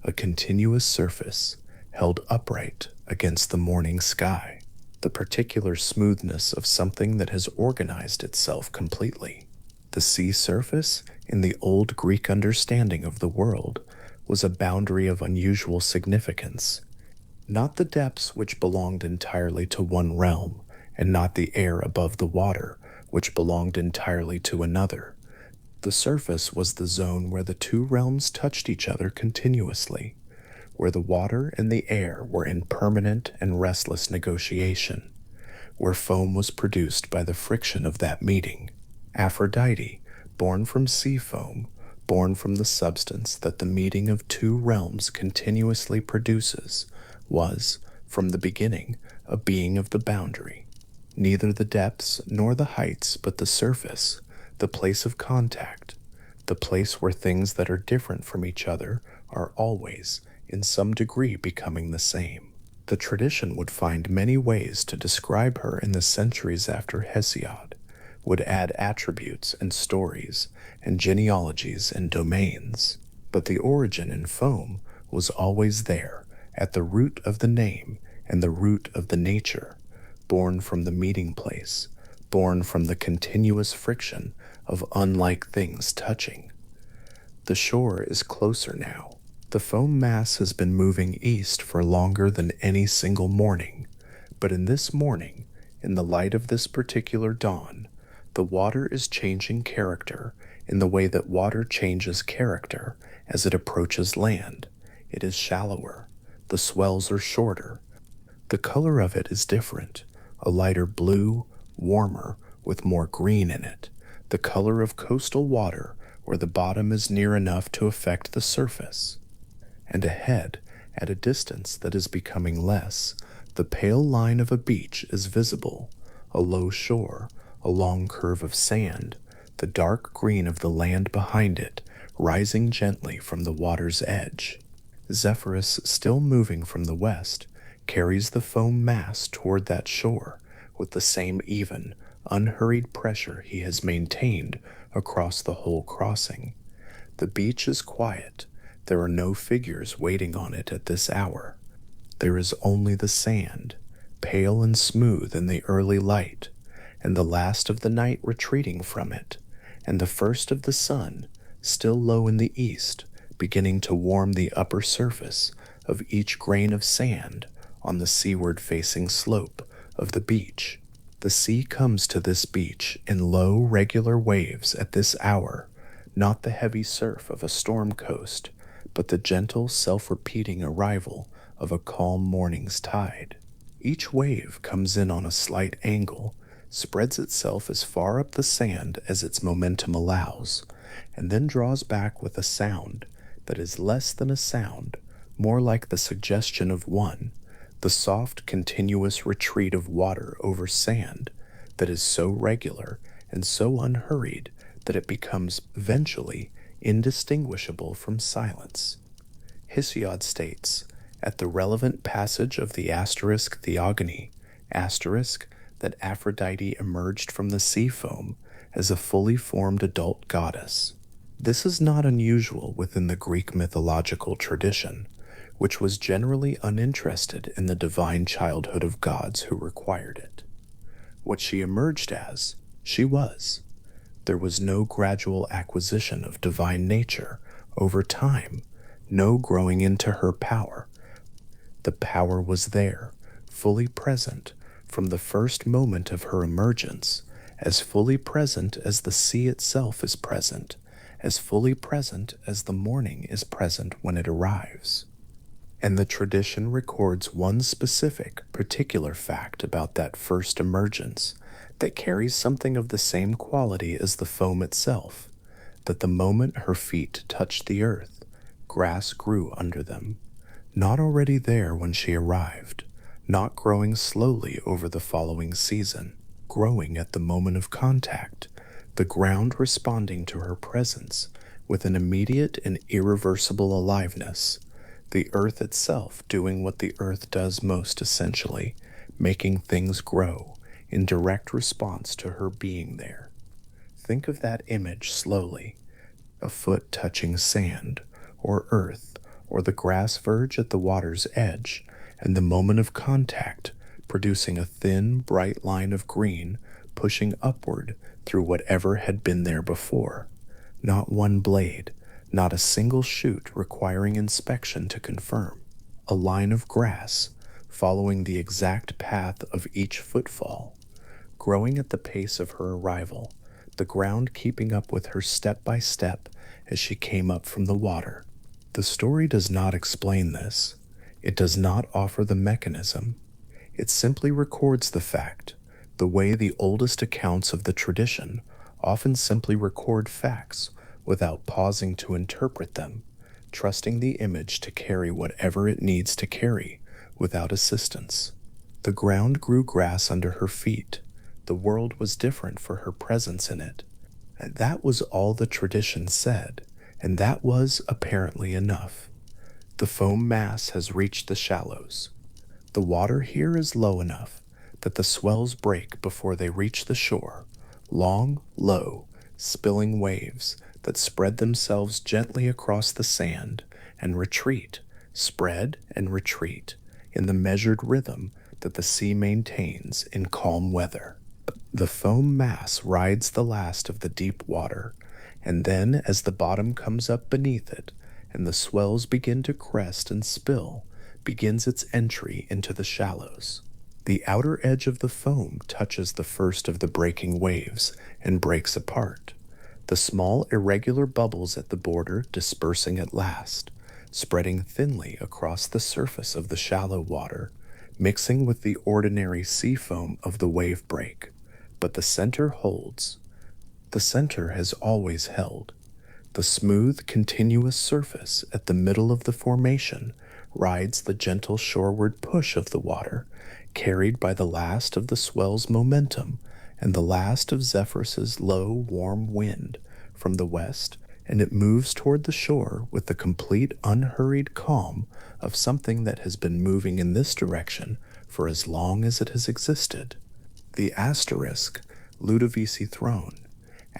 S1: a continuous surface, held upright against the morning sky, the particular smoothness of something that has organized itself completely. The sea surface, in the old Greek understanding of the world, was a boundary of unusual significance, not the depths which belonged entirely to one realm, and not the air above the water, which belonged entirely to another. The surface was the zone where the two realms touched each other continuously, where the water and the air were in permanent and restless negotiation, where foam was produced by the friction of that meeting. Aphrodite, born from sea foam, born from the substance that the meeting of two realms continuously produces, was, from the beginning, a being of the boundary. Neither the depths nor the heights, but the surface, the place of contact, the place where things that are different from each other are always, in some degree, becoming the same. The tradition would find many ways to describe her in the centuries after Hesiod, would add attributes and stories and genealogies and domains, but the origin in foam was always there, at the root of the name and the root of the nature, born from the meeting place, born from the continuous friction of unlike things touching. The shore is closer now. The foam mass has been moving east for longer than any single morning, but in this morning, in the light of this particular dawn, the water is changing character in the way that water changes character as it approaches land. It is shallower. The swells are shorter. The color of it is different, a lighter blue, warmer, with more green in it, the color of coastal water where the bottom is near enough to affect the surface. And ahead, at a distance that is becoming less, the pale line of a beach is visible, a low shore, a long curve of sand, the dark green of the land behind it, rising gently from the water's edge. Zephyrus, still moving from the west, carries the foam mass toward that shore with the same even, unhurried pressure he has maintained across the whole crossing. The beach is quiet. There are no figures waiting on it at this hour. There is only the sand, pale and smooth in the early light, and the last of the night retreating from it, and the first of the sun, still low in the east, beginning to warm the upper surface of each grain of sand on the seaward-facing slope of the beach. The sea comes to this beach in low, regular waves at this hour, not the heavy surf of a storm coast, but the gentle, self-repeating arrival of a calm morning's tide. Each wave comes in on a slight angle, spreads itself as far up the sand as its momentum allows, and then draws back with a sound that is less than a sound, more like the suggestion of one, the soft, continuous retreat of water over sand that is so regular and so unhurried that it becomes eventually indistinguishable from silence. Hesiod states, at the relevant passage of the asterisk theogony, asterisk, that Aphrodite emerged from the sea foam as a fully formed adult goddess. This is not unusual within the Greek mythological tradition, which was generally uninterested in the divine childhood of gods who required it. What she emerged as, she was. There was no gradual acquisition of divine nature over time, no growing into her power. The power was there, fully present, from the first moment of her emergence, as fully present as the sea itself is present, as fully present as the morning is present when it arrives. And the tradition records one specific, particular fact about that first emergence that carries something of the same quality as the foam itself, that the moment her feet touched the earth, grass grew under them, not already there when she arrived, not growing slowly over the following season, growing at the moment of contact, the ground responding to her presence with an immediate and irreversible aliveness, the earth itself doing what the earth does most essentially, making things grow in direct response to her being there. Think of that image slowly, a foot touching sand, or earth, or the grass verge at the water's edge, and the moment of contact producing a thin, bright line of green pushing upward through whatever had been there before. Not one blade, not a single shoot requiring inspection to confirm. A line of grass, following the exact path of each footfall, growing at the pace of her arrival, the ground keeping up with her step by step as she came up from the water. The story does not explain this. It does not offer the mechanism. It simply records the fact, the way the oldest accounts of the tradition often simply record facts without pausing to interpret them, trusting the image to carry whatever it needs to carry without assistance. The ground grew grass under her feet. The world was different for her presence in it. And that was all the tradition said, and that was apparently enough. The foam mass has reached the shallows. The water here is low enough that the swells break before they reach the shore, long, low, spilling waves that spread themselves gently across the sand and retreat, spread and retreat in the measured rhythm that the sea maintains in calm weather. The foam mass rides the last of the deep water, and then as the bottom comes up beneath it and the swells begin to crest and spill, begins its entry into the shallows. The outer edge of the foam touches the first of the breaking waves and breaks apart, the small irregular bubbles at the border dispersing at last, spreading thinly across the surface of the shallow water, mixing with the ordinary sea foam of the wave break. But the center holds. The center has always held. The smooth, continuous surface at the middle of the formation rides the gentle shoreward push of the water, carried by the last of the swell's momentum and the last of Zephyrus's low, warm wind from the west, and it moves toward the shore with the complete, unhurried calm of something that has been moving in this direction for as long as it has existed. The asterisk, Ludovisi throne.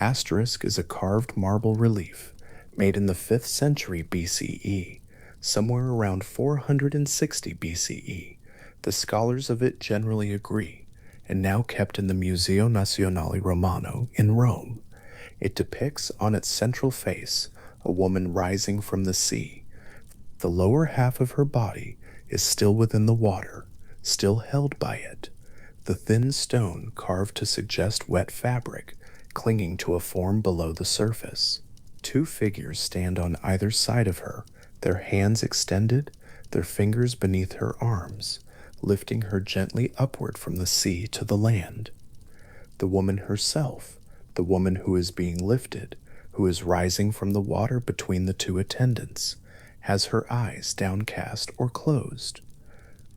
S1: Asterisk is a carved marble relief made in the 5th century BCE, somewhere around 460 BCE. The scholars of it generally agree, and now kept in the Museo Nazionale Romano in Rome. It depicts on its central face a woman rising from the sea. The lower half of her body is still within the water, still held by it. The thin stone carved to suggest wet fabric, clinging to a form below the surface. 2 figures stand on either side of her, their hands extended, their fingers beneath her arms, lifting her gently upward from the sea to the land. The woman herself, the woman who is being lifted, who is rising from the water between the 2 attendants, has her eyes downcast or closed.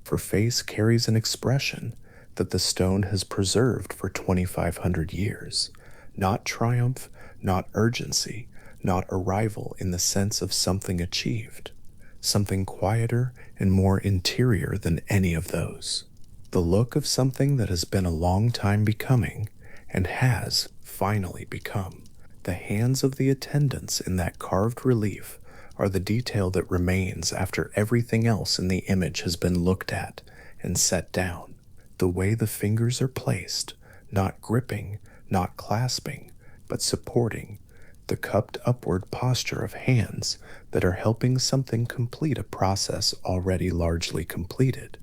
S1: Her face carries an expression that the stone has preserved for 2,500 years, not triumph, not urgency, not arrival in the sense of something achieved, something quieter and more interior than any of those. The look of something that has been a long time becoming, and has finally become. The hands of the attendants in that carved relief are the detail that remains after everything else in the image has been looked at and set down. The way the fingers are placed, not gripping, not clasping, but supporting, the cupped upward posture of hands that are helping something complete a process already largely completed,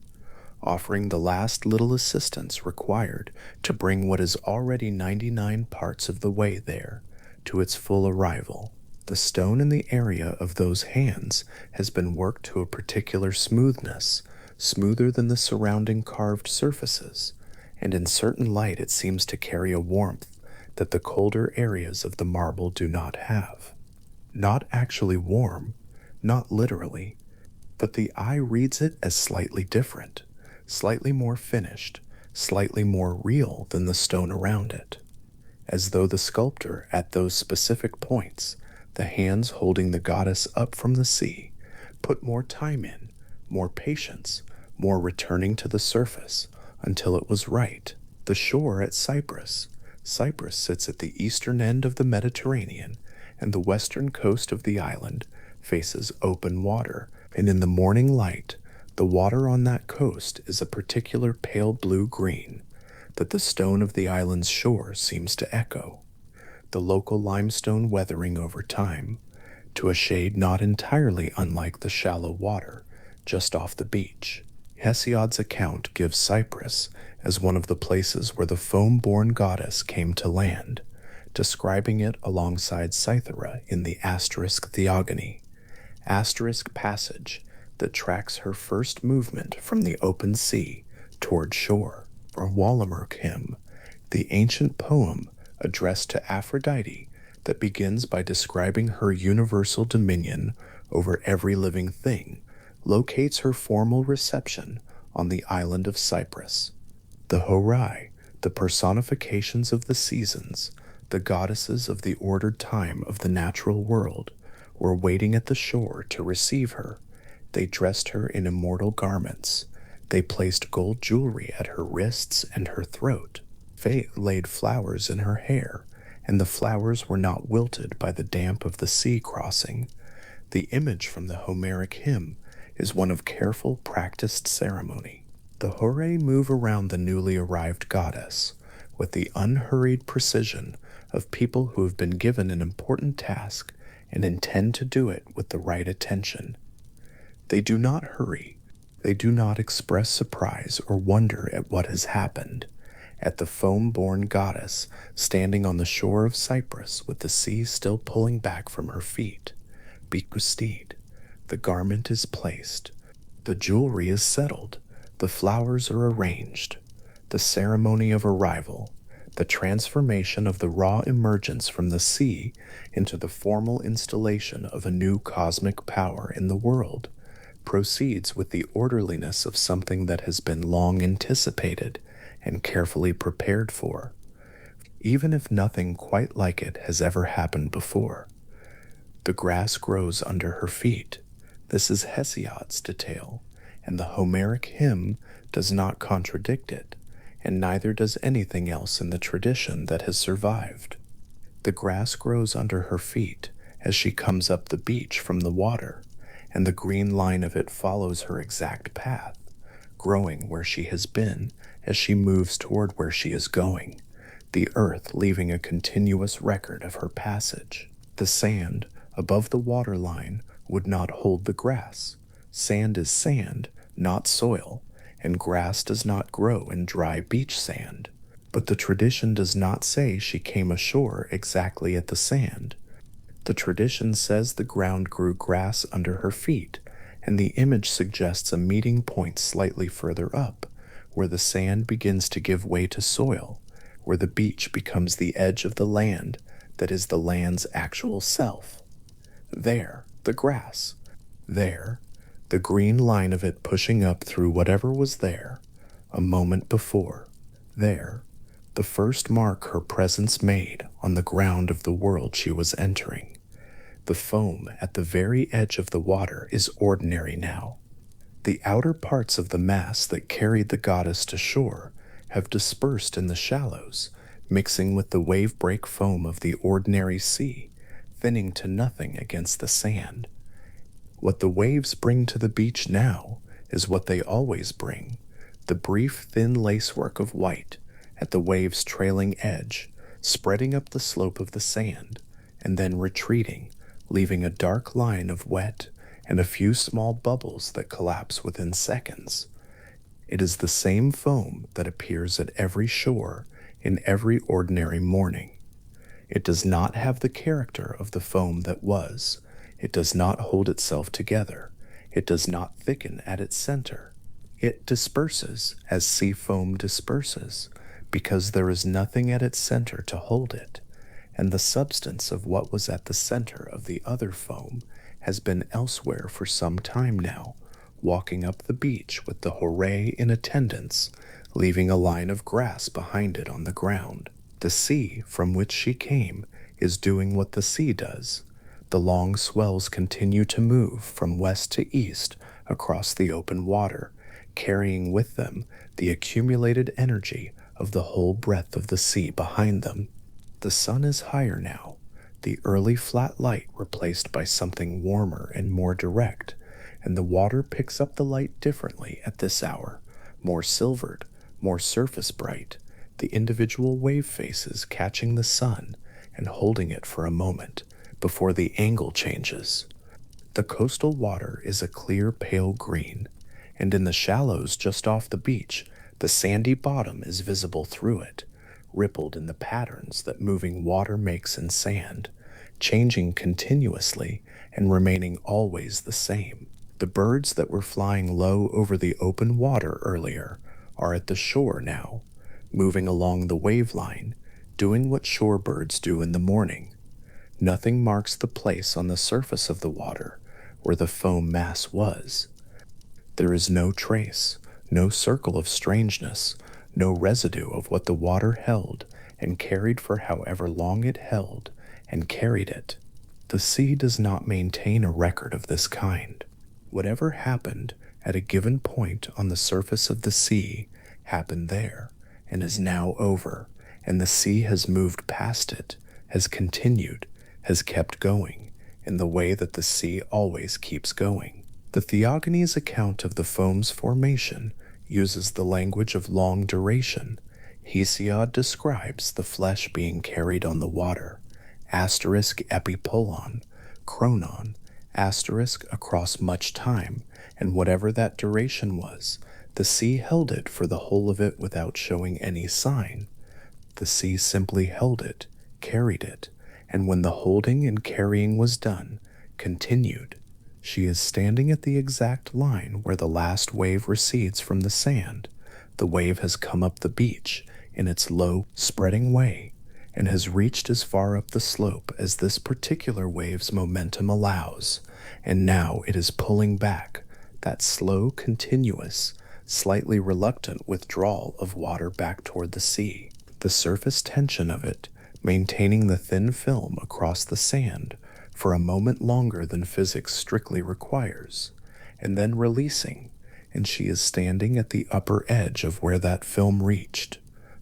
S1: offering the last little assistance required to bring what is already 99 parts of the way there to its full arrival. The stone in the area of those hands has been worked to a particular smoothness, smoother than the surrounding carved surfaces, and in certain light it seems to carry a warmth that the colder areas of the marble do not have. Not actually warm, not literally, but the eye reads it as slightly different, slightly more finished, slightly more real than the stone around it, as though the sculptor at those specific points The hands holding the goddess up from the sea put more time in, more patience, more returning to the surface until it was right. The shore at Cyprus. Cyprus sits at the eastern end of the Mediterranean, and the western coast of the island faces open water, and in the morning light, the water on that coast is a particular pale blue-green that the stone of the island's shore seems to echo, the local limestone weathering over time to a shade not entirely unlike the shallow water just off the beach. Hesiod's account gives Cyprus as one of the places where the foam-born goddess came to land, describing it alongside Cythera in the asterisk theogony, asterisk passage that tracks her first movement from the open sea toward shore, or Wallenberg hymn, the ancient poem addressed to Aphrodite that begins by describing her universal dominion over every living thing, locates her formal reception on the island of Cyprus. The Horai, the personifications of the seasons, the goddesses of the ordered time of the natural world, were waiting at the shore to receive her. They dressed her in immortal garments. They placed gold jewelry at her wrists and her throat. Fate laid flowers in her hair, and the flowers were not wilted by the damp of the sea crossing. The image from the Homeric hymn is one of careful, practiced ceremony. The Horai move around the newly arrived goddess with the unhurried precision of people who have been given an important task and intend to do it with the right attention. They do not hurry. They do not express surprise or wonder at what has happened, at the foam-born goddess standing on the shore of Cyprus with the sea still pulling back from her feet. Bikustid. The garment is placed. The jewelry is settled. The flowers are arranged. The ceremony of arrival, the transformation of the raw emergence from the sea into the formal installation of a new cosmic power in the world, proceeds with the orderliness of something that has been long anticipated and carefully prepared for, even if nothing quite like it has ever happened before. The grass grows under her feet. This is Hesiod's detail, and the Homeric hymn does not contradict it, and neither does anything else in the tradition that has survived. The grass grows under her feet as she comes up the beach from the water, and the green line of it follows her exact path, growing where she has been as she moves toward where she is going, the earth leaving a continuous record of her passage. The sand above the water line would not hold the grass. Sand is sand, not soil, and grass does not grow in dry beach sand. But the tradition does not say she came ashore exactly at the sand. The tradition says the ground grew grass under her feet, and the image suggests a meeting point slightly further up, where the sand begins to give way to soil, where the beach becomes the edge of the land that is the land's actual self. There, the grass. There, the green line of it pushing up through whatever was there a moment before. There, the first mark her presence made on the ground of the world she was entering. The foam at the very edge of the water is ordinary now. The outer parts of the mass that carried the goddess to shore have dispersed in the shallows, mixing with the wave-break foam of the ordinary sea, thinning to nothing against the sand. What the waves bring to the beach now is what they always bring, the brief thin lacework of white at the wave's trailing edge, spreading up the slope of the sand, and then retreating, leaving a dark line of wet and a few small bubbles that collapse within seconds. It is the same foam that appears at every shore in every ordinary morning. It does not have the character of the foam that was. It does not hold itself together. It does not thicken at its center. It disperses as sea foam disperses, because there is nothing at its center to hold it, and the substance of what was at the center of the other foam has been elsewhere for some time now, walking up the beach with the Horai in attendance, leaving a line of grass behind it on the ground. The sea from which she came is doing what the sea does, The long swells continue to move from west to east across the open water, carrying with them the accumulated energy of the whole breadth of the sea behind them. The sun is higher now, the early flat light replaced by something warmer and more direct, and the water picks up the light differently at this hour, more silvered, more surface bright, the individual wave faces catching the sun and holding it for a moment before the angle changes. The coastal water is a clear pale green, and in the shallows just off the beach, the sandy bottom is visible through it, rippled in the patterns that moving water makes in sand, changing continuously and remaining always the same. The birds that were flying low over the open water earlier are at the shore now, moving along the wave line, doing what shorebirds do in the morning. Nothing marks the place on the surface of the water where the foam mass was. There is no trace, no circle of strangeness, no residue of what the water held and carried for however long it held and carried it. The sea does not maintain a record of this kind. Whatever happened at a given point on the surface of the sea happened there and is now over, and the sea has moved past it, has continued, has kept going, in the way that the sea always keeps going. The Theogony's account of the foam's formation uses the language of long duration. Hesiod describes the flesh being carried on the water, asterisk epipolon, chronon, asterisk across much time, and whatever that duration was, the sea held it for the whole of it without showing any sign. The sea simply held it, carried it, and when the holding and carrying was done, continued. She is standing at the exact line where the last wave recedes from the sand. The wave has come up the beach in its low, spreading way, and has reached as far up the slope as this particular wave's momentum allows, and now it is pulling back, that slow, continuous, slightly reluctant withdrawal of water back toward the sea. The surface tension of it, maintaining the thin film across the sand for a moment longer than physics strictly requires, and then releasing, and she is standing at the upper edge of where that film reached.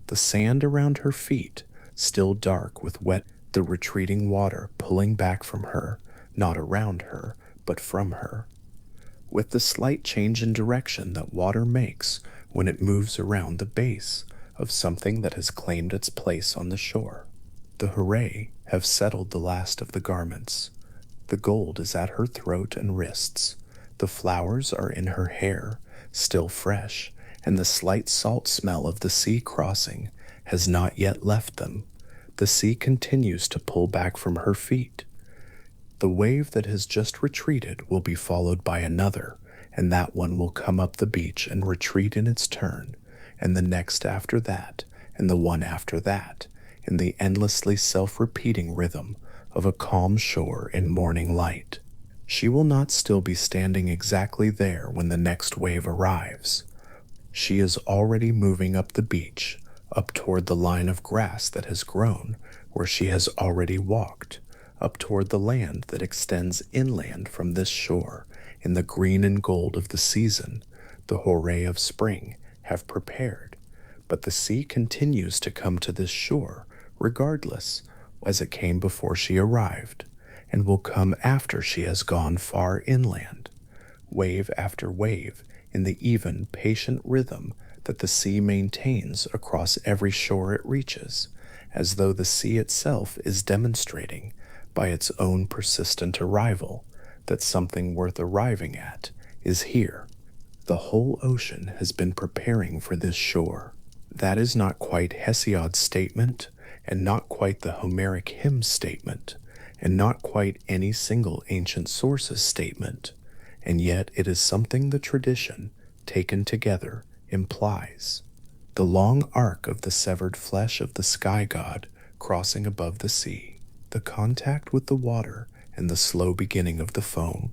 S1: The sand around her feet, still dark with wet, the retreating water pulling back from her, not around her, but from her. With the slight change in direction that water makes when it moves around the base of something that has claimed its place on the shore. The hooray have settled the last of the garments. The gold is at her throat and wrists. The flowers are in her hair, still fresh, and the slight salt smell of the sea crossing has not yet left them. The sea continues to pull back from her feet. The wave that has just retreated will be followed by another, and that one will come up the beach and retreat in its turn, and the next after that, and the one after that, in the endlessly self-repeating rhythm of a calm shore in morning light. She will not still be standing exactly there when the next wave arrives. She is already moving up the beach, up toward the line of grass that has grown where she has already walked, up toward the land that extends inland from this shore in the green and gold of the season, the hooray of spring, have prepared. But the sea continues to come to this shore regardless, as it came before she arrived, and will come after she has gone far inland, wave after wave, in the even, patient rhythm that the sea maintains across every shore it reaches, as though the sea itself is demonstrating, by its own persistent arrival, that something worth arriving at is here. The whole ocean has been preparing for this shore. That is not quite Hesiod's statement, and not quite the Homeric hymn statement, and not quite any single ancient source's statement, and yet it is something the tradition, taken together, implies. The long arc of the severed flesh of the sky god crossing above the sea, the contact with the water and the slow beginning of the foam,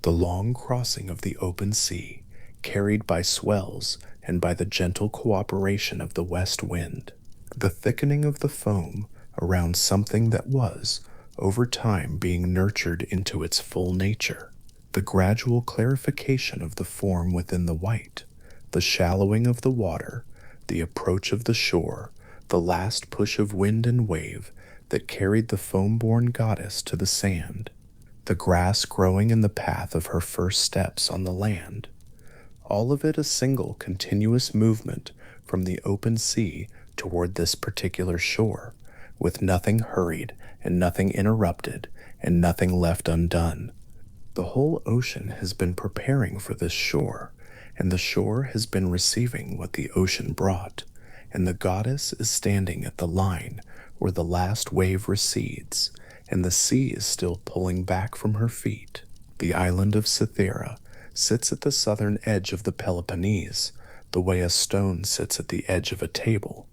S1: the long crossing of the open sea, carried by swells and by the gentle cooperation of the west wind, the thickening of the foam around something that was, over time being nurtured into its full nature. The gradual clarification of the form within the white, the shallowing of the water, the approach of the shore, the last push of wind and wave that carried the foam-born goddess to the sand, the grass growing in the path of her first steps on the land, all of it a single continuous movement from the open sea toward this particular shore, with nothing hurried and nothing interrupted and nothing left undone. The whole ocean has been preparing for this shore, and the shore has been receiving what the ocean brought, and the goddess is standing at the line where the last wave recedes, and the sea is still pulling back from her feet. The island of Cythera sits at the southern edge of the Peloponnese, the way a stone sits at the edge of a table,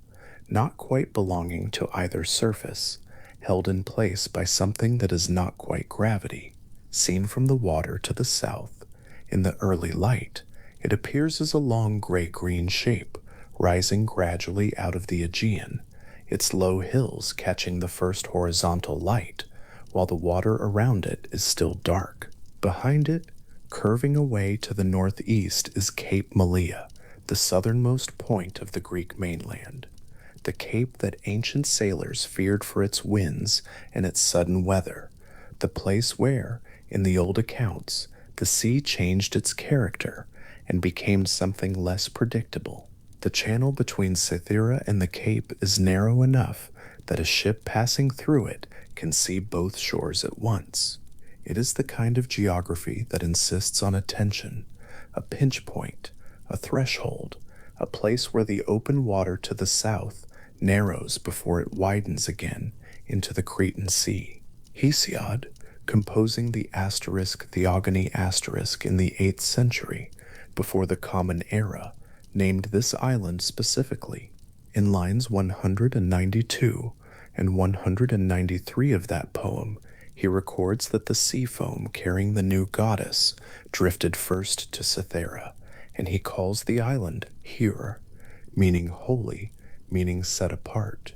S1: not quite belonging to either surface, held in place by something that is not quite gravity. Seen from the water to the south, in the early light, it appears as a long gray-green shape, rising gradually out of the Aegean, its low hills catching the first horizontal light, while the water around it is still dark. Behind it, curving away to the northeast, is Cape Malea, the southernmost point of the Greek mainland, the cape that ancient sailors feared for its winds and its sudden weather, the place where, in the old accounts, the sea changed its character and became something less predictable. The channel between Cythera and the cape is narrow enough that a ship passing through it can see both shores at once. It is the kind of geography that insists on attention, a pinch point, a threshold, a place where the open water to the south narrows before it widens again into the Cretan Sea. Hesiod, composing the Theogony in the 8th century, before the Common Era, named this island specifically. In lines 192 and 193 of that poem, he records that the sea foam carrying the new goddess drifted first to Cythera, and he calls the island Hyr, meaning holy, meaning set apart.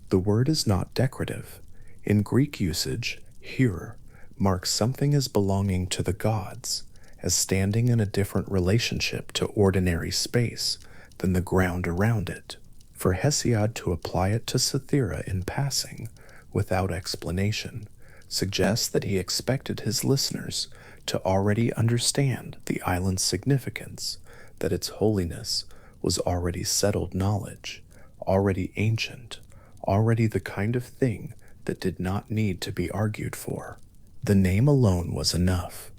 S1: The word is not decorative. In Greek usage, Hyr marks something as belonging to the gods, as standing in a different relationship to ordinary space than the ground around it. For Hesiod to apply it to Cythera in passing, without explanation, suggests that he expected his listeners to already understand the island's significance, that its holiness was already settled knowledge, already ancient, already the kind of thing that did not need to be argued for. The name alone was enough.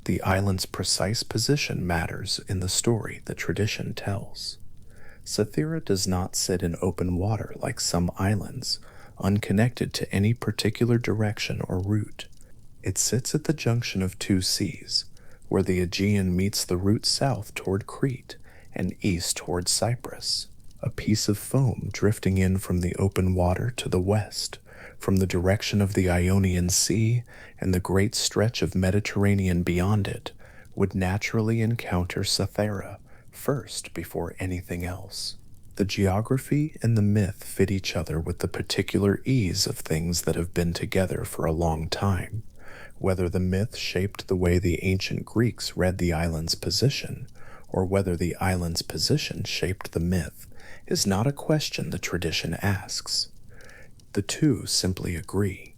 S1: The island's precise position matters in the story that tradition tells. Cythera does not sit in open water like some islands, unconnected to any particular direction or route. It sits at the junction of two seas, where the Aegean meets the route south toward Crete and east toward Cyprus, a piece of foam drifting in from the open water to the west, from the direction of the Ionian Sea and the great stretch of Mediterranean beyond it, would naturally encounter Cythera first before anything else. The geography and the myth fit each other with the particular ease of things that have been together for a long time. Whether the myth shaped the way the ancient Greeks read the island's position, or whether the island's position shaped the myth, is not a question the tradition asks. The two simply agree.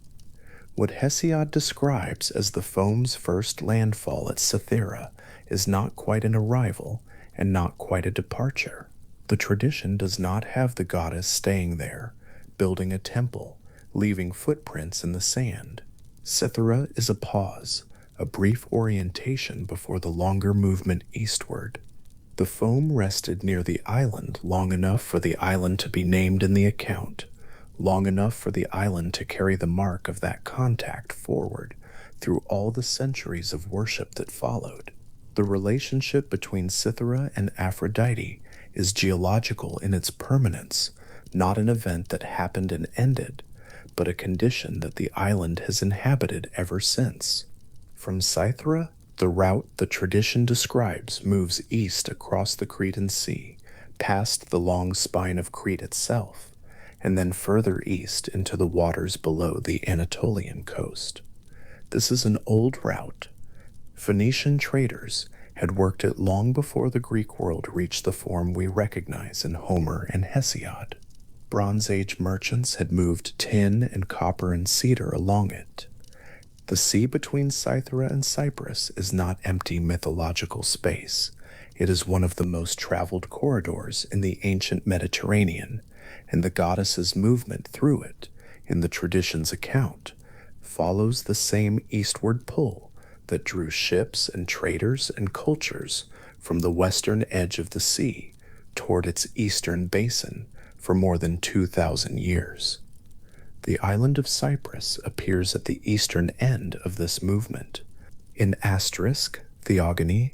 S1: What Hesiod describes as the foam's first landfall at Cythera is not quite an arrival and not quite a departure. The tradition does not have the goddess staying there, building a temple, leaving footprints in the sand. Cythera is a pause, a brief orientation before the longer movement eastward. The foam rested near the island long enough for the island to be named in the account, long enough for the island to carry the mark of that contact forward through all the centuries of worship that followed. The relationship between Cythera and Aphrodite is geological in its permanence, not an event that happened and ended, but a condition that the island has inhabited ever since. From Cythera, the route the tradition describes moves east across the Cretan Sea, past the long spine of Crete itself, and then further east into the waters below the Anatolian coast. This is an old route. Phoenician traders had worked it long before the Greek world reached the form we recognize in Homer and Hesiod. Bronze Age merchants had moved tin and copper and cedar along it. The sea between Cythera and Cyprus is not empty mythological space. It is one of the most traveled corridors in the ancient Mediterranean, and the goddess's movement through it, in the tradition's account, follows the same eastward pull that drew ships and traders and cultures from the western edge of the sea toward its eastern basin for more than 2,000 years. The island of Cyprus appears at the eastern end of this movement. In Theogony,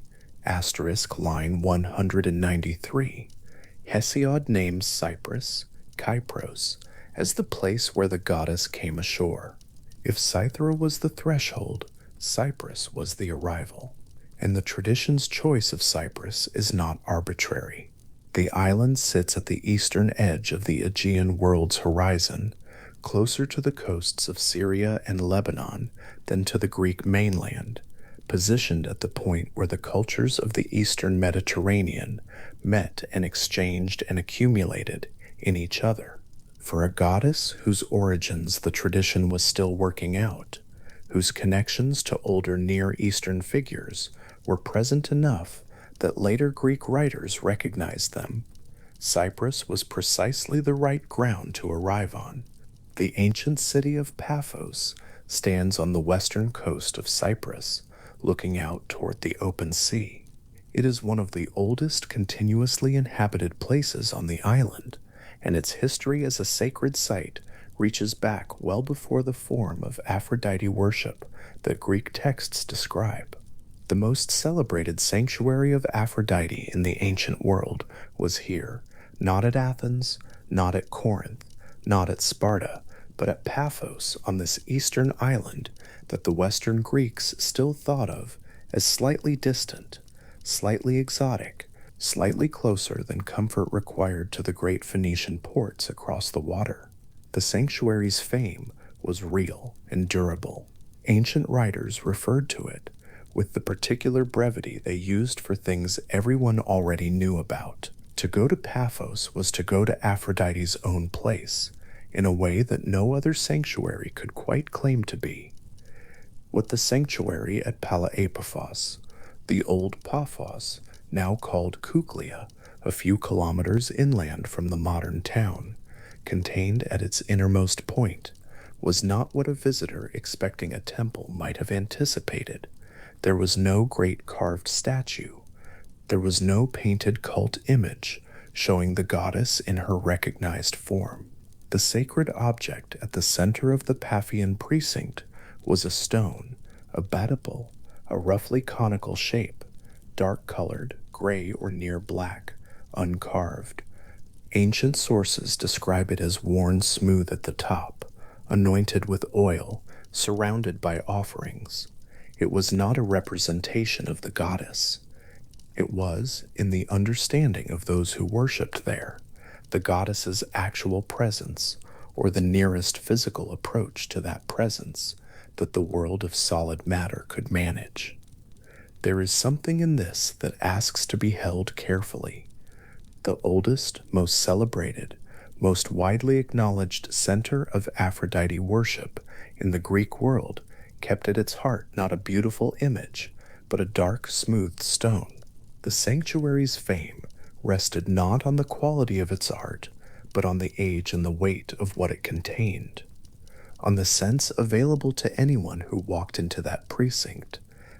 S1: line 193, Hesiod names Cyprus, Kypros, as the place where the goddess came ashore. If Cythera was the threshold, Cyprus was the arrival. And the tradition's choice of Cyprus is not arbitrary. The island sits at the eastern edge of the Aegean world's horizon, closer to the coasts of Syria and Lebanon than to the Greek mainland, positioned at the point where the cultures of the eastern Mediterranean met and exchanged and accumulated in each other. For a goddess whose origins the tradition was still working out, whose connections to older Near Eastern figures were present enough that later Greek writers recognized them, Cyprus was precisely the right ground to arrive on. The ancient city of Paphos stands on the western coast of Cyprus, looking out toward the open sea. It is one of the oldest continuously inhabited places on the island, and its history as a sacred site reaches back well before the form of Aphrodite worship that Greek texts describe. The most celebrated sanctuary of Aphrodite in the ancient world was here, not at Athens, not at Corinth, not at Sparta, but at Paphos on this eastern island that the Western Greeks still thought of as slightly distant, slightly exotic, slightly closer than comfort required to the great Phoenician ports across the water. The sanctuary's fame was real and durable. Ancient writers referred to it with the particular brevity they used for things everyone already knew about. To go to Paphos was to go to Aphrodite's own place, in a way that no other sanctuary could quite claim to be. What the sanctuary at Palaepaphos, the old Paphos, now called Kuklia, a few kilometers inland from the modern town, contained at its innermost point, was not what a visitor expecting a temple might have anticipated. There was no great carved statue. There was no painted cult image showing the goddess in her recognized form. The sacred object at the center of the Paphian precinct was a stone, a batiple, a roughly conical shape, dark-colored, gray or near black, uncarved. Ancient sources describe it as worn smooth at the top, anointed with oil, surrounded by offerings. It was not a representation of the goddess. It was, in the understanding of those who worshipped there, the goddess's actual presence, or the nearest physical approach to that presence that the world of solid matter could manage. There is something in this that asks to be held carefully. The oldest, most celebrated, most widely acknowledged center of Aphrodite worship in the Greek world kept at its heart not a beautiful image, but a dark, smooth stone. The sanctuary's fame rested not on the quality of its art, but on the age and the weight of what it contained, on the sense available to anyone who walked into that precinct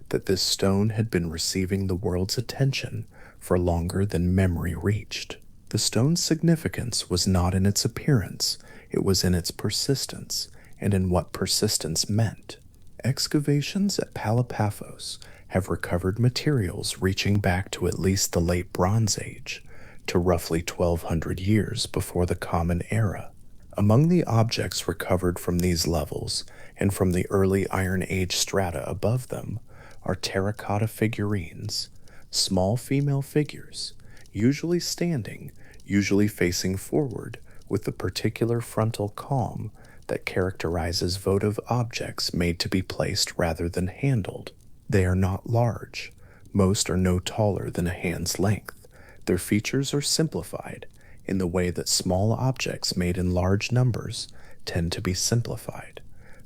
S1: that this stone had been receiving the world's attention for longer than memory reached. The stone's significance was not in its appearance, it was in its persistence, and in what persistence meant. Excavations at Palaepaphos have recovered materials reaching back to at least the late Bronze Age, to roughly 1,200 years before the Common Era. Among the objects recovered from these levels, and from the early Iron Age strata above them, are terracotta figurines, small female figures, usually standing, usually facing forward, with the particular frontal calm that characterizes votive objects made to be placed rather than handled. They are not large. Most are no taller than a hand's length. Their features are simplified in the way that small objects made in large numbers tend to be simplified,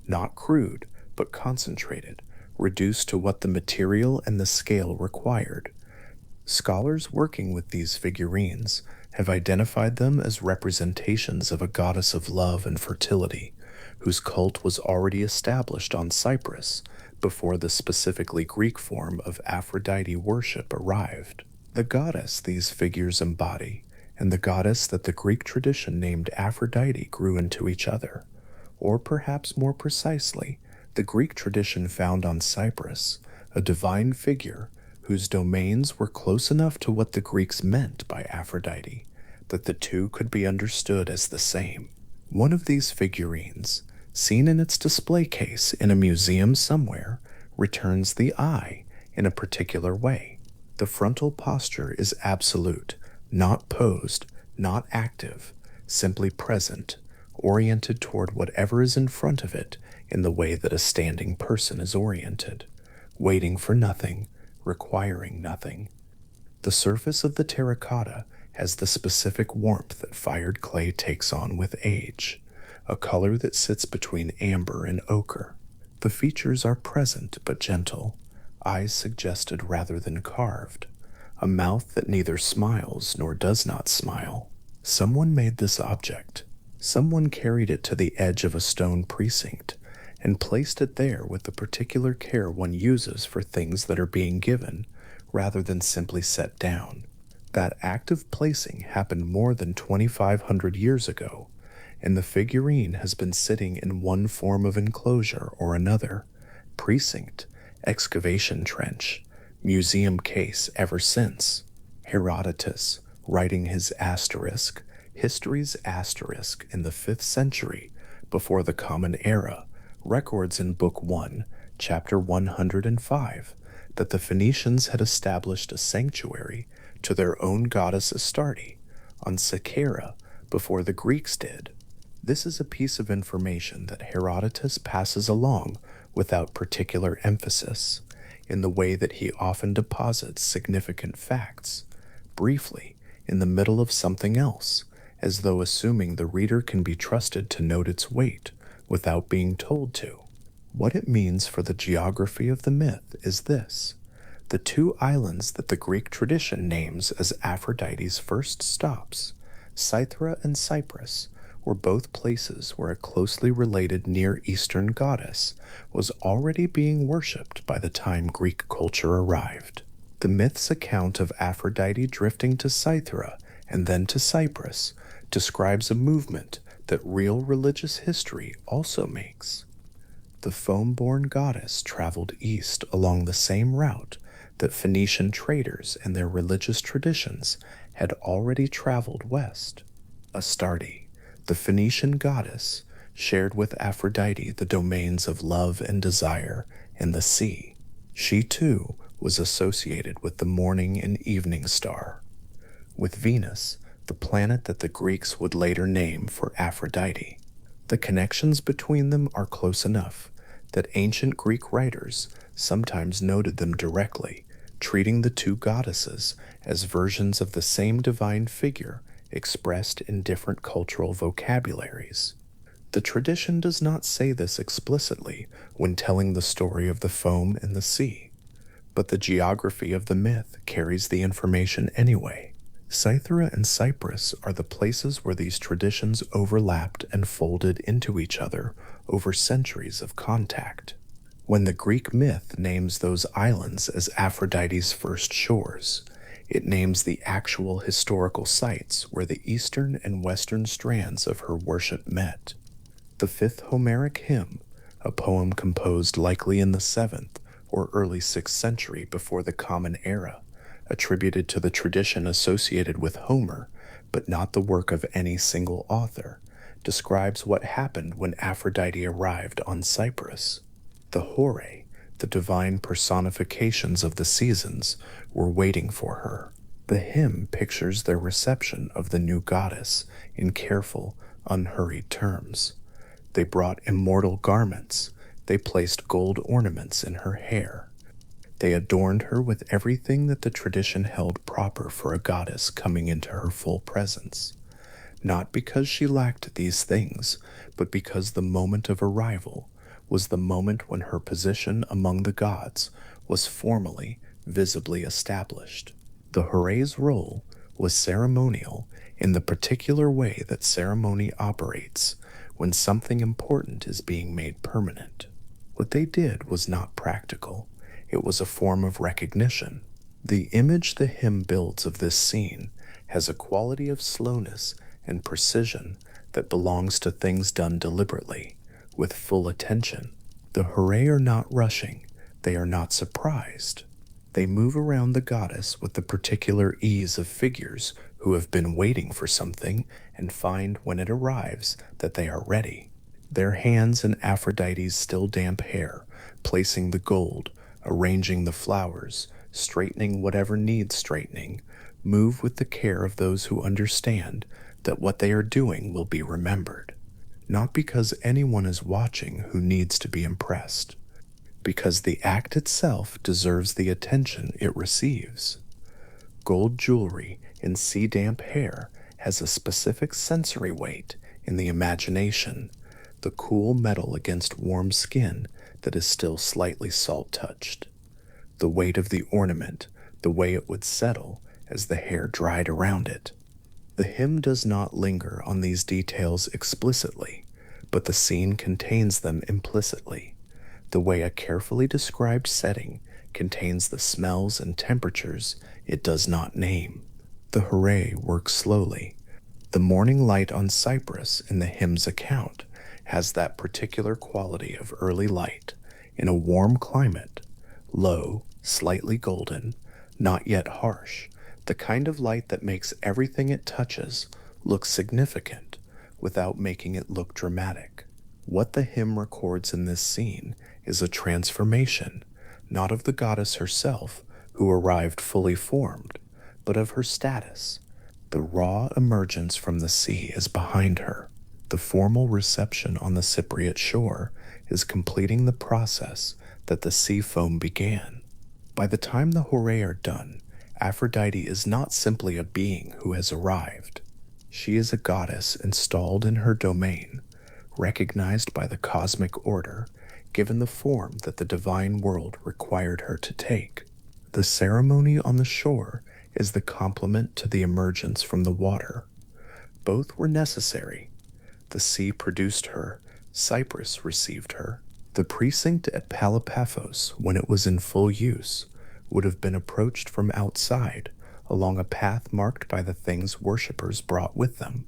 S1: not crude, but concentrated, reduced to what the material and the scale required. Scholars working with these figurines have identified them as representations of a goddess of love and fertility, whose cult was already established on Cyprus before the specifically Greek form of Aphrodite worship arrived. The goddess these figures embody, and the goddess that the Greek tradition named Aphrodite grew into each other, or perhaps more precisely, the Greek tradition found on Cyprus, a divine figure whose domains were close enough to what the Greeks meant by Aphrodite that the two could be understood as the same. One of these figurines, seen in its display case in a museum somewhere, returns the eye in a particular way. The frontal posture is absolute, not posed, not active, simply present, oriented toward whatever is in front of it in the way that a standing person is oriented, waiting for nothing, requiring nothing. The surface of the terracotta has the specific warmth that fired clay takes on with age, a color that sits between amber and ochre. The features are present but gentle, eyes suggested rather than carved, a mouth that neither smiles nor does not smile. Someone made this object. Someone carried it to the edge of a stone precinct and placed it there with the particular care one uses for things that are being given, rather than simply set down. That act of placing happened more than 2,500 years ago, and the figurine has been sitting in one form of enclosure or another, precinct, excavation trench, museum case ever since. Herodotus, writing his asterisk, History's asterisk in the 5th century before the Common Era, records in Book 1, Chapter 105, that the Phoenicians had established a sanctuary to their own goddess Astarte on Cythera before the Greeks did. This is a piece of information that Herodotus passes along without particular emphasis, in the way that he often deposits significant facts, briefly, in the middle of something else, as though assuming the reader can be trusted to note its weight without being told to. What it means for the geography of the myth is this. The two islands that the Greek tradition names as Aphrodite's first stops, Cythera and Cyprus, were both places where a closely related Near Eastern goddess was already being worshipped by the time Greek culture arrived. The myth's account of Aphrodite drifting to Cythera and then to Cyprus describes a movement that real religious history also makes. The foam-born goddess traveled east along the same route that Phoenician traders and their religious traditions had already traveled west. Astarte, the Phoenician goddess, shared with Aphrodite the domains of love and desire and the sea. She, too, was associated with the morning and evening star. With Venus, the planet that the Greeks would later name for Aphrodite. The connections between them are close enough that ancient Greek writers sometimes noted them directly, treating the two goddesses as versions of the same divine figure expressed in different cultural vocabularies. The tradition does not say this explicitly when telling the story of the foam and the sea, but the geography of the myth carries the information anyway. Cythera and Cyprus are the places where these traditions overlapped and folded into each other over centuries of contact. When the Greek myth names those islands as Aphrodite's first shores, it names the actual historical sites where the eastern and western strands of her worship met. The 5th Homeric hymn, a poem composed likely in the 7th or early 6th century before the Common Era, attributed to the tradition associated with Homer, but not the work of any single author, describes what happened when Aphrodite arrived on Cyprus. The Horae, the divine personifications of the seasons, were waiting for her. The hymn pictures their reception of the new goddess in careful, unhurried terms. They brought immortal garments. They placed gold ornaments in her hair. They adorned her with everything that the tradition held proper for a goddess coming into her full presence, not because she lacked these things, but because the moment of arrival was the moment when her position among the gods was formally, visibly established. The Hore's role was ceremonial in the particular way that ceremony operates when something important is being made permanent. What they did was not practical. It was a form of recognition. The image the hymn builds of this scene has a quality of slowness and precision that belongs to things done deliberately, with full attention. The Hore are not rushing. They are not surprised. They move around the goddess with the particular ease of figures who have been waiting for something and find when it arrives that they are ready. Their hands in Aphrodite's still damp hair, placing the gold, arranging the flowers, straightening whatever needs straightening, move with the care of those who understand that what they are doing will be remembered, not because anyone is watching who needs to be impressed, because the act itself deserves the attention it receives. Gold jewelry in sea damp hair has a specific sensory weight in the imagination, the cool metal against warm skin that is still slightly salt-touched, the weight of the ornament, the way it would settle as the hair dried around it. The hymn does not linger on these details explicitly, but the scene contains them implicitly, the way a carefully described setting contains the smells and temperatures it does not name. The Hore works slowly. The morning light on Cyprus in the hymn's account has that particular quality of early light in a warm climate, low, slightly golden, not yet harsh, the kind of light that makes everything it touches look significant without making it look dramatic. What the hymn records in this scene is a transformation, not of the goddess herself, who arrived fully formed, but of her status. The raw emergence from the sea is behind her. The formal reception on the Cypriot shore is completing the process that the sea foam began. By the time the Hore are done, Aphrodite is not simply a being who has arrived. She is a goddess installed in her domain, recognized by the cosmic order, given the form that the divine world required her to take. The ceremony on the shore is the complement to the emergence from the water. Both were necessary. The sea produced her, Cyprus received her. The precinct at Paphos, when it was in full use, would have been approached from outside, along a path marked by the things worshippers brought with them.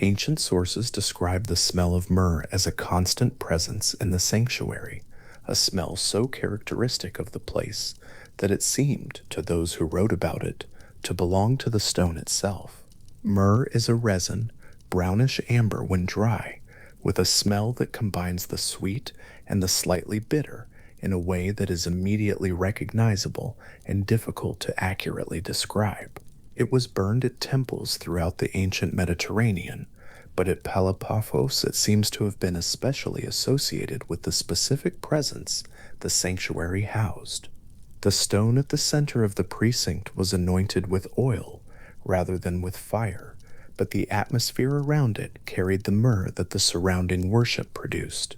S1: Ancient sources describe the smell of myrrh as a constant presence in the sanctuary, a smell so characteristic of the place that it seemed, to those who wrote about it, to belong to the stone itself. Myrrh is a resin, brownish amber when dry, with a smell that combines the sweet and the slightly bitter in a way that is immediately recognizable and difficult to accurately describe. It was burned at temples throughout the ancient Mediterranean, but at Paphos it seems to have been especially associated with the specific presence the sanctuary housed. The stone at the center of the precinct was anointed with oil rather than with fire, but the atmosphere around it carried the myrrh that the surrounding worship produced,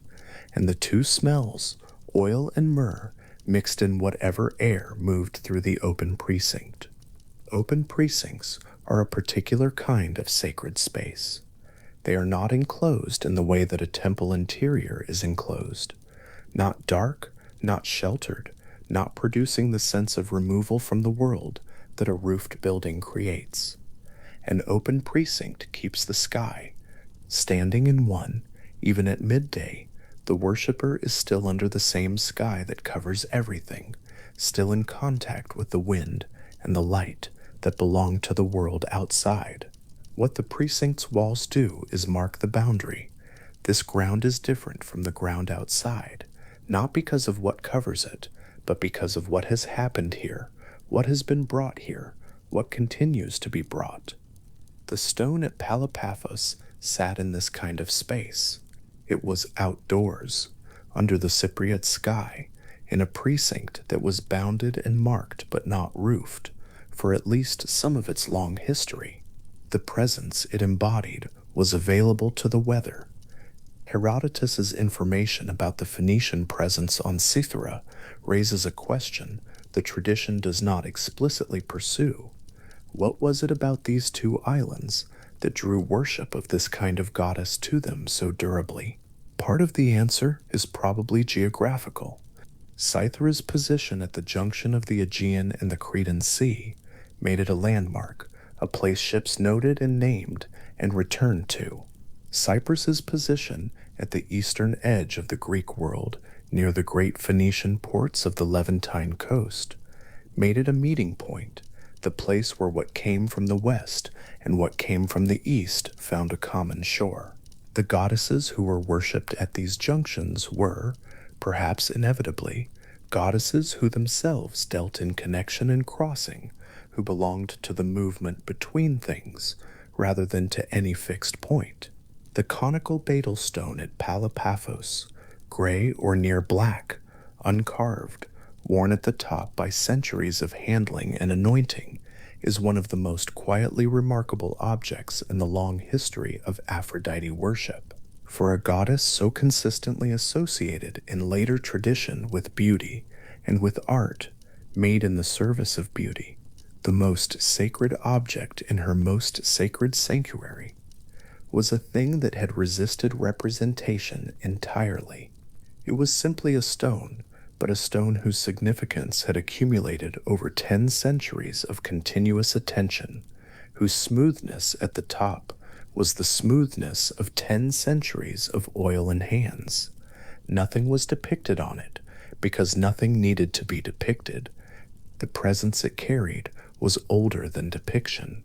S1: and the two smells, oil and myrrh, mixed in whatever air moved through the open precinct. Open precincts are a particular kind of sacred space. They are not enclosed in the way that a temple interior is enclosed, not dark, not sheltered, not producing the sense of removal from the world that a roofed building creates. An open precinct keeps the sky. Standing in one, even at midday, the worshipper is still under the same sky that covers everything, still in contact with the wind and the light that belong to the world outside. What the precinct's walls do is mark the boundary. This ground is different from the ground outside, not because of what covers it, but because of what has happened here, what has been brought here, what continues to be brought. The stone at Palapaphos sat in this kind of space. It was outdoors, under the Cypriot sky, in a precinct that was bounded and marked but not roofed, for at least some of its long history. The presence it embodied was available to the weather. Herodotus's information about the Phoenician presence on Cythera raises a question the tradition does not explicitly pursue. What was it about these two islands that drew worship of this kind of goddess to them so durably? Part of the answer is probably geographical. Cythera's position at the junction of the Aegean and the Cretan Sea made it a landmark, a place ships noted and named and returned to. Cyprus's position at the eastern edge of the Greek world, near the great Phoenician ports of the Levantine coast, made it a meeting point, the place where what came from the west and what came from the east found a common shore. The goddesses who were worshipped at these junctions were, perhaps inevitably, goddesses who themselves dealt in connection and crossing, who belonged to the movement between things rather than to any fixed point. The conical betel stone at Palapaphos, gray or near black, uncarved, worn at the top by centuries of handling and anointing, is one of the most quietly remarkable objects in the long history of Aphrodite worship. For a goddess so consistently associated in later tradition with beauty and with art made in the service of beauty, the most sacred object in her most sacred sanctuary, was a thing that had resisted representation entirely. It was simply a stone, but a stone whose significance had accumulated over 10 centuries of continuous attention, whose smoothness at the top was the smoothness of 10 centuries of oil and hands. Nothing was depicted on it, because nothing needed to be depicted. The presence it carried was older than depiction.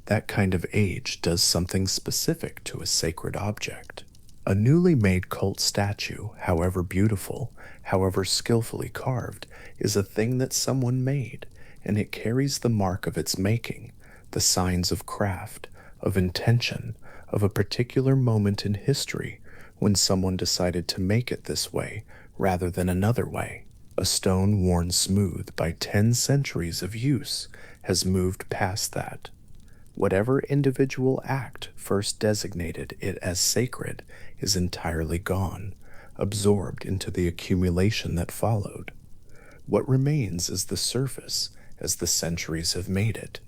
S1: That kind of age does something specific to a sacred object. A newly made cult statue, however beautiful, however skillfully carved, is a thing that someone made, and it carries the mark of its making, the signs of craft, of intention, of a particular moment in history when someone decided to make it this way rather than another way. A stone worn smooth by 10 centuries of use has moved past that. Whatever individual act first designated it as sacred is entirely gone, absorbed into the accumulation that followed. What remains is the surface as the centuries have made it,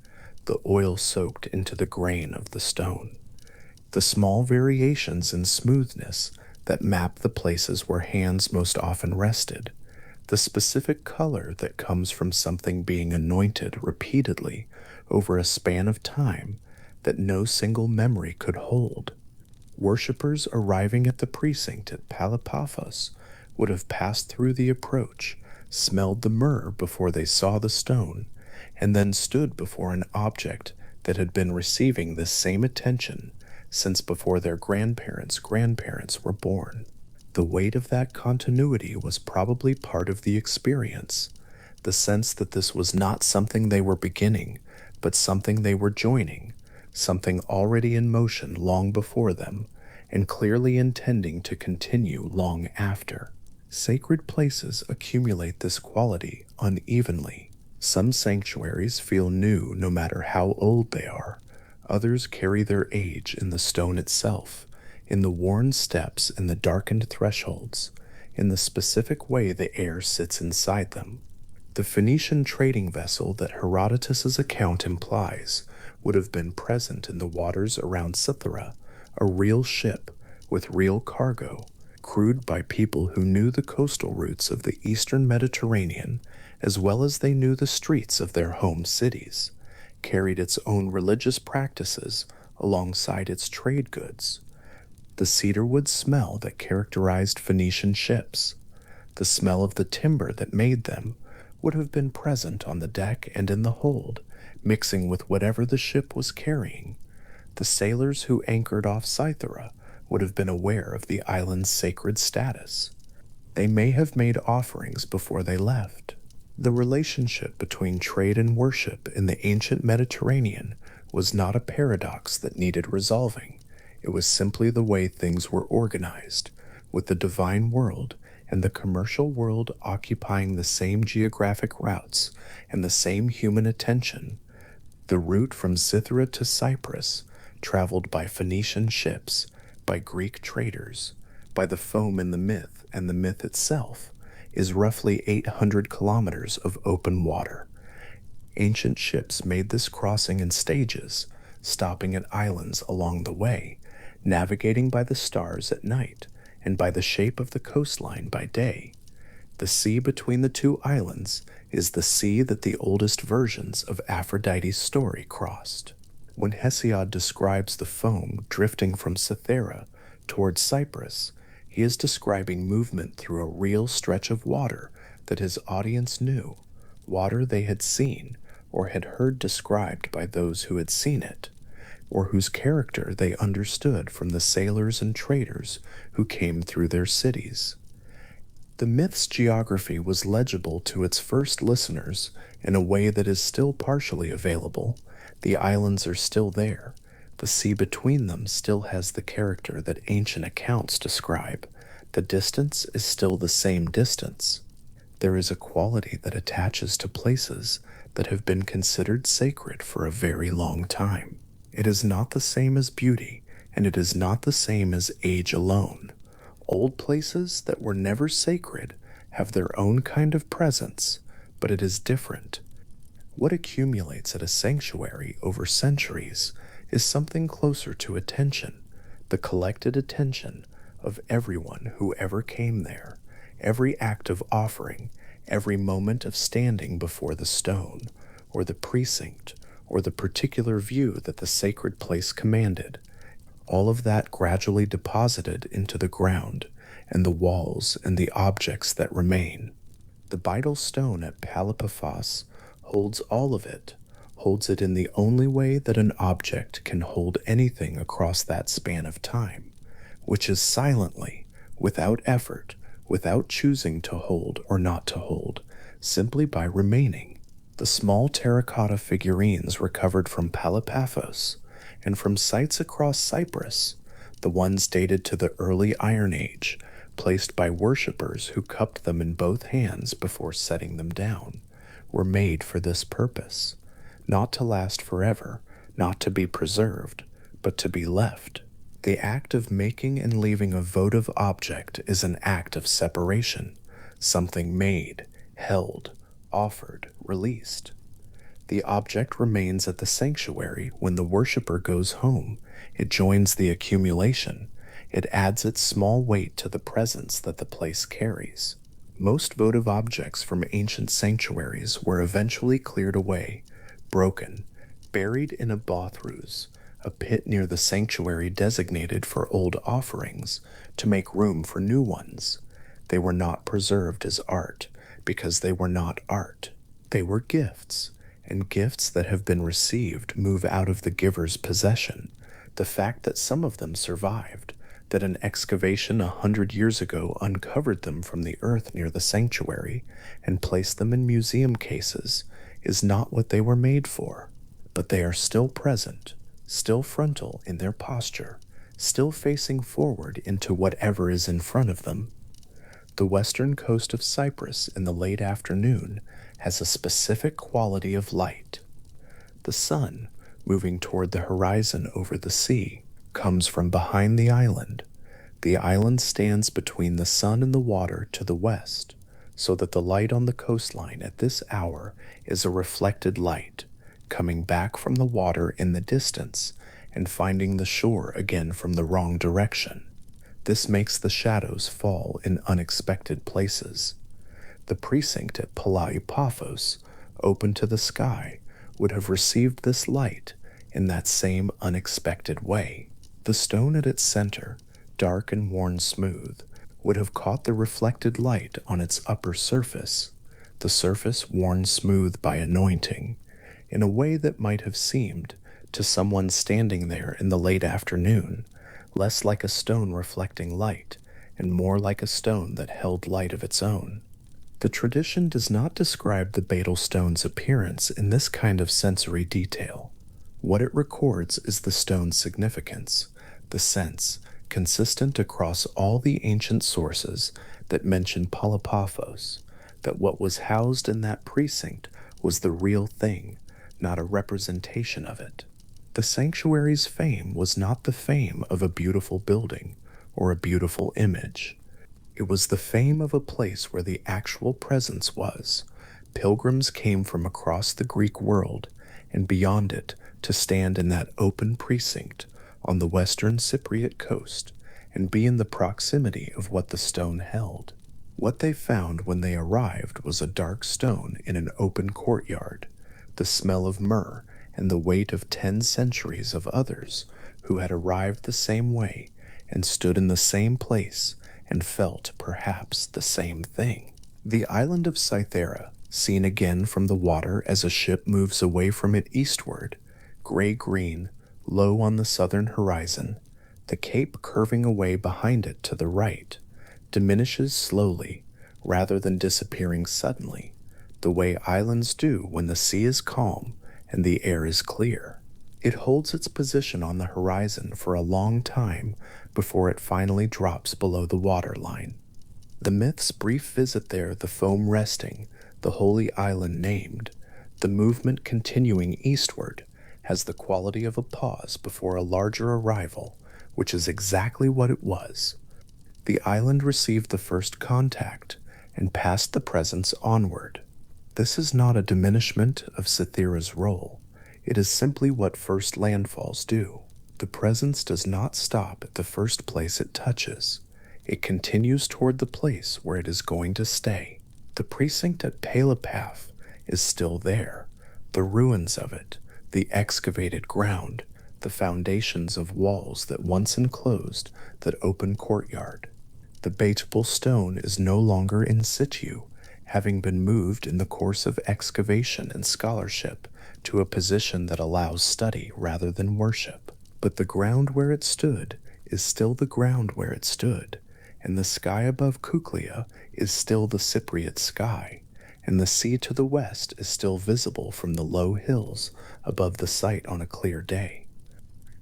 S1: the oil soaked into the grain of the stone. The small variations in smoothness that map the places where hands most often rested, the specific color that comes from something being anointed repeatedly over a span of time that no single memory could hold. Worshippers arriving at the precinct at Palapaphos would have passed through the approach, smelled the myrrh before they saw the stone, and then stood before an object that had been receiving this same attention since before their grandparents' grandparents were born. The weight of that continuity was probably part of the experience, the sense that this was not something they were beginning, but something they were joining, something already in motion long before them, and clearly intending to continue long after. Sacred places accumulate this quality unevenly. Some sanctuaries feel new no matter how old they are. Others carry their age in the stone itself, in the worn steps and the darkened thresholds, in the specific way the air sits inside them. The Phoenician trading vessel that Herodotus's account implies would have been present in the waters around Cythera, a real ship with real cargo, crewed by people who knew the coastal routes of the eastern Mediterranean as well as they knew the streets of their home cities, carried its own religious practices alongside its trade goods. The cedarwood smell that characterized Phoenician ships, the smell of the timber that made them, would have been present on the deck and in the hold, mixing with whatever the ship was carrying. The sailors who anchored off Cythera would have been aware of the island's sacred status. They may have made offerings before they left. The relationship between trade and worship in the ancient Mediterranean was not a paradox that needed resolving. It was simply the way things were organized, with the divine world and the commercial world occupying the same geographic routes and the same human attention. The route from Cythera to Cyprus, traveled by Phoenician ships, by Greek traders, by the foam in the myth and the myth itself, is roughly 800 kilometers of open water. Ancient ships made this crossing in stages, stopping at islands along the way, navigating by the stars at night and by the shape of the coastline by day. The sea between the two islands is the sea that the oldest versions of Aphrodite's story crossed. When Hesiod describes the foam drifting from Cythera towards Cyprus, he is describing movement through a real stretch of water that his audience knew, water they had seen or had heard described by those who had seen it, or whose character they understood from the sailors and traders who came through their cities. The myth's geography was legible to its first listeners in a way that is still partially available. The islands are still there. The sea between them still has the character that ancient accounts describe. The distance is still the same distance. There is a quality that attaches to places that have been considered sacred for a very long time. It is not the same as beauty, and it is not the same as age alone. Old places that were never sacred have their own kind of presence, but it is different. What accumulates at a sanctuary over centuries is something closer to attention, the collected attention of everyone who ever came there, every act of offering, every moment of standing before the stone, or the precinct, or the particular view that the sacred place commanded. All of that gradually deposited into the ground and the walls and the objects that remain. The Beidel stone at Palapaphos holds all of it, holds it in the only way that an object can hold anything across that span of time, which is silently, without effort, without choosing to hold or not to hold, simply by remaining. The small terracotta figurines recovered from Palapaphos and from sites across Cyprus, the ones dated to the early Iron Age, placed by worshippers who cupped them in both hands before setting them down, were made for this purpose, not to last forever, not to be preserved, but to be left. The act of making and leaving a votive object is an act of separation, something made, held, offered, released. The object remains at the sanctuary when the worshipper goes home. It joins the accumulation. It adds its small weight to the presence that the place carries. Most votive objects from ancient sanctuaries were eventually cleared away, broken, buried in a bothrus, a pit near the sanctuary designated for old offerings, to make room for new ones. They were not preserved as art, because they were not art. They were gifts, and gifts that have been received move out of the giver's possession. The fact that some of them survived, that an excavation 100 years ago uncovered them from the earth near the sanctuary and placed them in museum cases, is not what they were made for. But they are still present, still frontal in their posture, still facing forward into whatever is in front of them. The western coast of Cyprus in the late afternoon has a specific quality of light. The sun, moving toward the horizon over the sea, comes from behind the island. The island stands between the sun and the water to the west, so that the light on the coastline at this hour is a reflected light, coming back from the water in the distance and finding the shore again from the wrong direction. This makes the shadows fall in unexpected places. The precinct at Palaiopaphos, open to the sky, would have received this light in that same unexpected way. The stone at its center, dark and worn smooth, would have caught the reflected light on its upper surface, the surface worn smooth by anointing, in a way that might have seemed, to someone standing there in the late afternoon, less like a stone reflecting light, and more like a stone that held light of its own. The tradition does not describe the betel stone's appearance in this kind of sensory detail. What it records is the stone's significance, the sense, consistent across all the ancient sources that mention Polypaphos, that what was housed in that precinct was the real thing, not a representation of it. The sanctuary's fame was not the fame of a beautiful building or a beautiful image. It was the fame of a place where the actual presence was. Pilgrims came from across the Greek world and beyond it to stand in that open precinct on the western Cypriot coast and be in the proximity of what the stone held. What they found when they arrived was a dark stone in an open courtyard, the smell of myrrh and the weight of 10 centuries of others who had arrived the same way and stood in the same place and felt perhaps the same thing. The island of Cythera, seen again from the water as a ship moves away from it eastward, gray-green, low on the southern horizon, the cape curving away behind it to the right, diminishes slowly rather than disappearing suddenly, the way islands do when the sea is calm and the air is clear. It holds its position on the horizon for a long time before it finally drops below the waterline. The myth's brief visit there, the foam resting, the holy island named, the movement continuing eastward, has the quality of a pause before a larger arrival, which is exactly what it was. The island received the first contact and passed the presence onward. This is not a diminishment of Cythera's role. It is simply what first landfalls do. The presence does not stop at the first place it touches. It continues toward the place where it is going to stay. The precinct at Polypaphos is still there. The ruins of it, the excavated ground, the foundations of walls that once enclosed that open courtyard. The betel stone is no longer in situ, having been moved in the course of excavation and scholarship to a position that allows study rather than worship. But the ground where it stood is still the ground where it stood, and the sky above Kuklia is still the Cypriot sky, and the sea to the west is still visible from the low hills above the site on a clear day.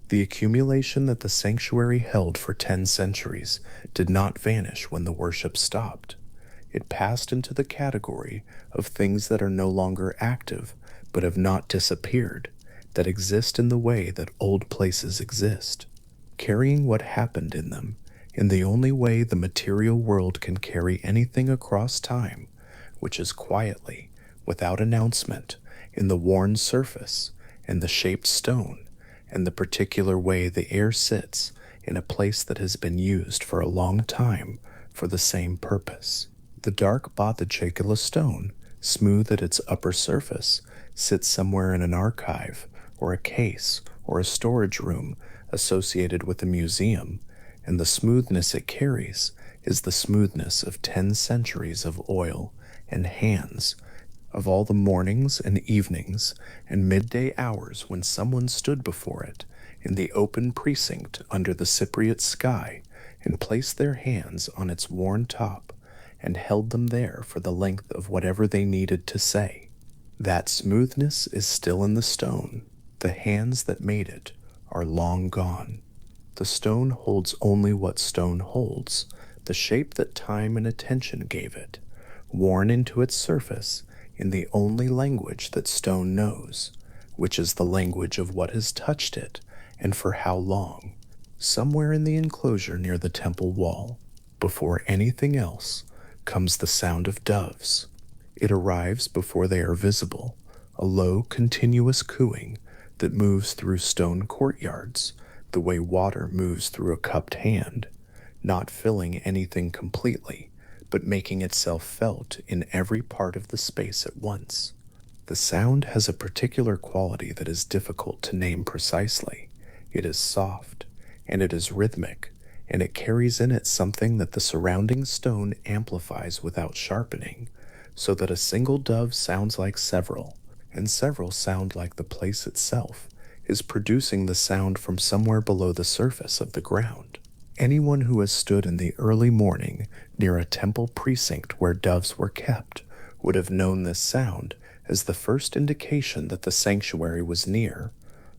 S1: The accumulation that the sanctuary held for 10 centuries did not vanish when the worship stopped. It passed into the category of things that are no longer active but have not disappeared, that exist in the way that old places exist, carrying what happened in them in the only way the material world can carry anything across time, which is quietly, without announcement, in the worn surface and the shaped stone and the particular way the air sits in a place that has been used for a long time for the same purpose. The dark Botticelli stone, smooth at its upper surface, sits somewhere in an archive or a case or a storage room associated with a museum, and the smoothness it carries is the smoothness of 10 centuries of oil and hands, of all the mornings and evenings and midday hours when someone stood before it in the open precinct under the Cypriot sky and placed their hands on its worn top and held them there for the length of whatever they needed to say. That smoothness is still in the stone. The hands that made it are long gone. The stone holds only what stone holds, the shape that time and attention gave it, worn into its surface in the only language that stone knows, which is the language of what has touched it and for how long. Somewhere in the enclosure near the temple wall, before anything else, comes the sound of doves. It arrives before they are visible, a low, continuous cooing that moves through stone courtyards, the way water moves through a cupped hand, not filling anything completely, but making itself felt in every part of the space at once. The sound has a particular quality that is difficult to name precisely. It is soft, and it is rhythmic, and it carries in it something that the surrounding stone amplifies without sharpening, so that a single dove sounds like several, and several sound like the place itself is producing the sound from somewhere below the surface of the ground. Anyone who has stood in the early morning near a temple precinct where doves were kept would have known this sound as the first indication that the sanctuary was near,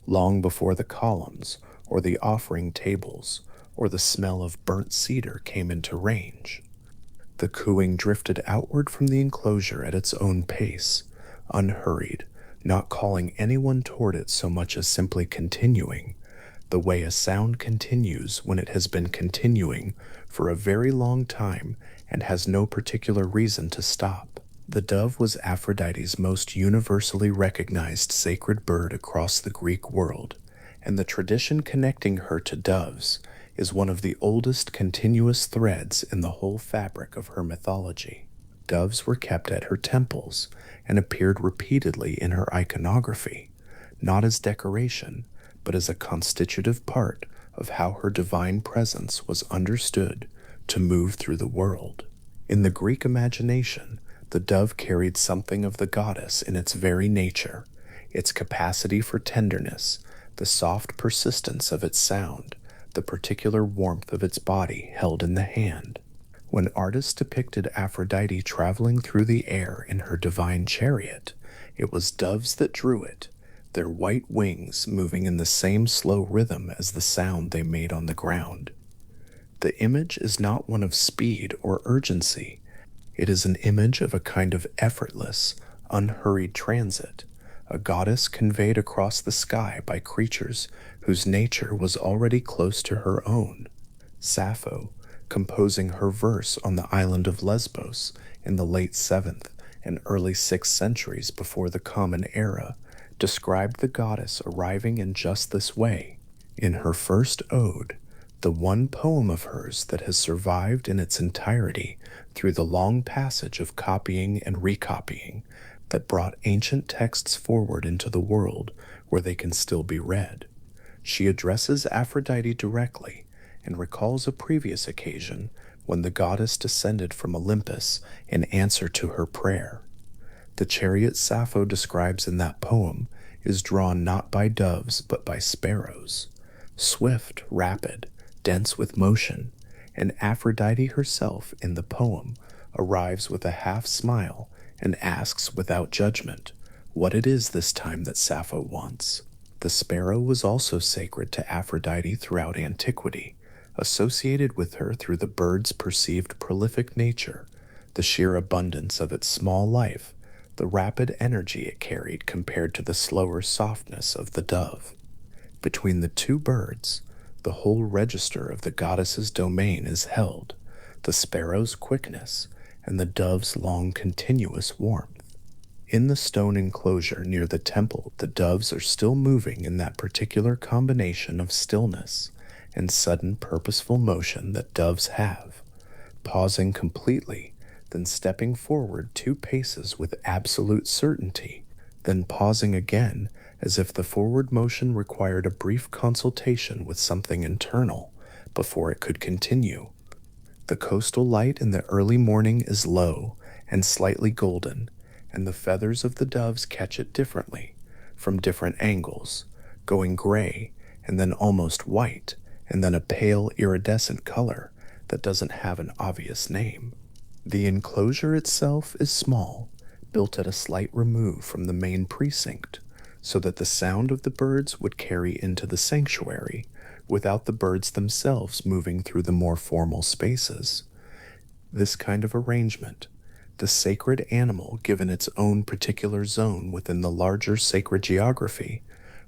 S1: long before the columns or the offering tables or the smell of burnt cedar came into range. The cooing drifted outward from the enclosure at its own pace, unhurried, not calling anyone toward it so much as simply continuing, the way a sound continues when it has been continuing for a very long time and has no particular reason to stop. The dove was Aphrodite's most universally recognized sacred bird across the Greek world, and the tradition connecting her to doves is one of the oldest continuous threads in the whole fabric of her mythology. Doves were kept at her temples and appeared repeatedly in her iconography, not as decoration, but as a constitutive part of how her divine presence was understood to move through the world. In the Greek imagination, the dove carried something of the goddess in its very nature, its capacity for tenderness, the soft persistence of its sound, the particular warmth of its body held in the hand. When artists depicted Aphrodite traveling through the air in her divine chariot, it was doves that drew it, their white wings moving in the same slow rhythm as the sound they made on the ground. The image is not one of speed or urgency. It is an image of a kind of effortless, unhurried transit, a goddess conveyed across the sky by creatures whose nature was already close to her own. Sappho, composing her verse on the island of Lesbos in the late 7th and early 6th centuries before the Common Era, described the goddess arriving in just this way. In her first ode, the one poem of hers that has survived in its entirety through the long passage of copying and recopying that brought ancient texts forward into the world where they can still be read, she addresses Aphrodite directly and recalls a previous occasion when the goddess descended from Olympus in answer to her prayer. The chariot Sappho describes in that poem is drawn not by doves but by sparrows, swift, rapid, dense with motion, and Aphrodite herself in the poem arrives with a half smile and asks without judgment what it is this time that Sappho wants. The sparrow was also sacred to Aphrodite throughout antiquity, associated with her through the bird's perceived prolific nature, the sheer abundance of its small life, the rapid energy it carried compared to the slower softness of the dove. Between the two birds, the whole register of the goddess's domain is held, the sparrow's quickness and the dove's long continuous warmth. In the stone enclosure near the temple, the doves are still moving in that particular combination of stillness and sudden purposeful motion that doves have, pausing completely, then stepping forward 2 paces with absolute certainty, then pausing again as if the forward motion required a brief consultation with something internal before it could continue. The coastal light in the early morning is low and slightly golden, and the feathers of the doves catch it differently, from different angles, going gray and then almost white, and then a pale iridescent color that doesn't have an obvious name. The enclosure itself is small, built at a slight remove from the main precinct, so that the sound of the birds would carry into the sanctuary without the birds themselves moving through the more formal spaces. This kind of arrangement, the sacred animal given its own particular zone within the larger sacred geography,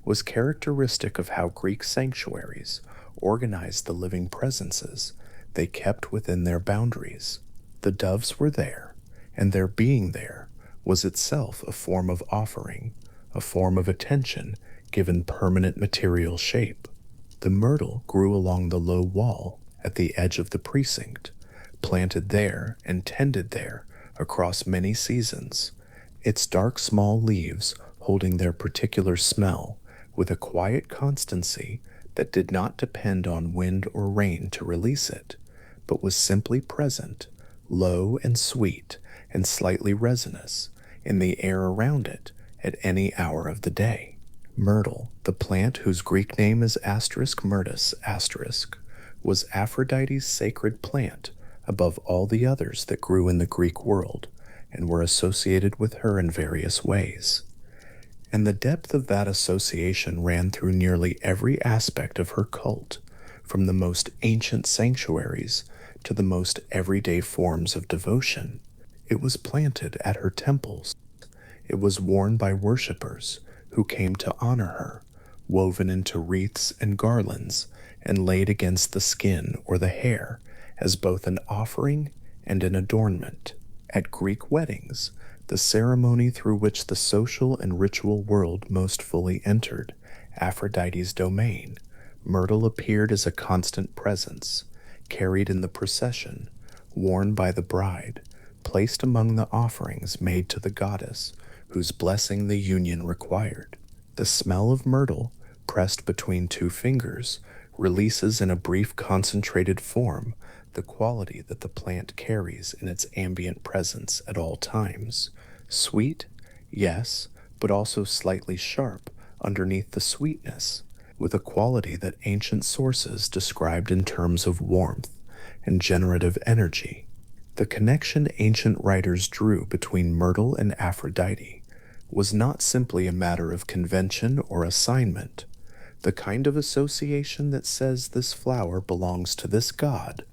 S1: was characteristic of how Greek sanctuaries organized the living presences they kept within their boundaries. The doves were there, and their being there was itself a form of offering, a form of attention given permanent material shape. The myrtle grew along the low wall at the edge of the precinct, planted there and tended there across many seasons, its dark small leaves holding their particular smell with a quiet constancy that did not depend on wind or rain to release it, but was simply present, low and sweet and slightly resinous, in the air around it at any hour of the day. Myrtle, the plant whose Greek name is *myrtus*, was Aphrodite's sacred plant above all the others that grew in the Greek world and were associated with her in various ways. And the depth of that association ran through nearly every aspect of her cult, from the most ancient sanctuaries to the most everyday forms of devotion. It was planted at her temples. It was worn by worshippers who came to honor her, woven into wreaths and garlands, and laid against the skin or the hair as both an offering and an adornment. At Greek weddings, the ceremony through which the social and ritual world most fully entered Aphrodite's domain, myrtle appeared as a constant presence, carried in the procession, worn by the bride, placed among the offerings made to the goddess, whose blessing the union required. The smell of myrtle, pressed between two fingers, releases in a brief concentrated form the quality that the plant carries in its ambient presence at all times. Sweet, yes, but also slightly sharp underneath the sweetness, with a quality that ancient sources described in terms of warmth and generative energy. The connection ancient writers drew between myrtle and Aphrodite was not simply a matter of convention or assignment, the kind of association that says this flower belongs to this god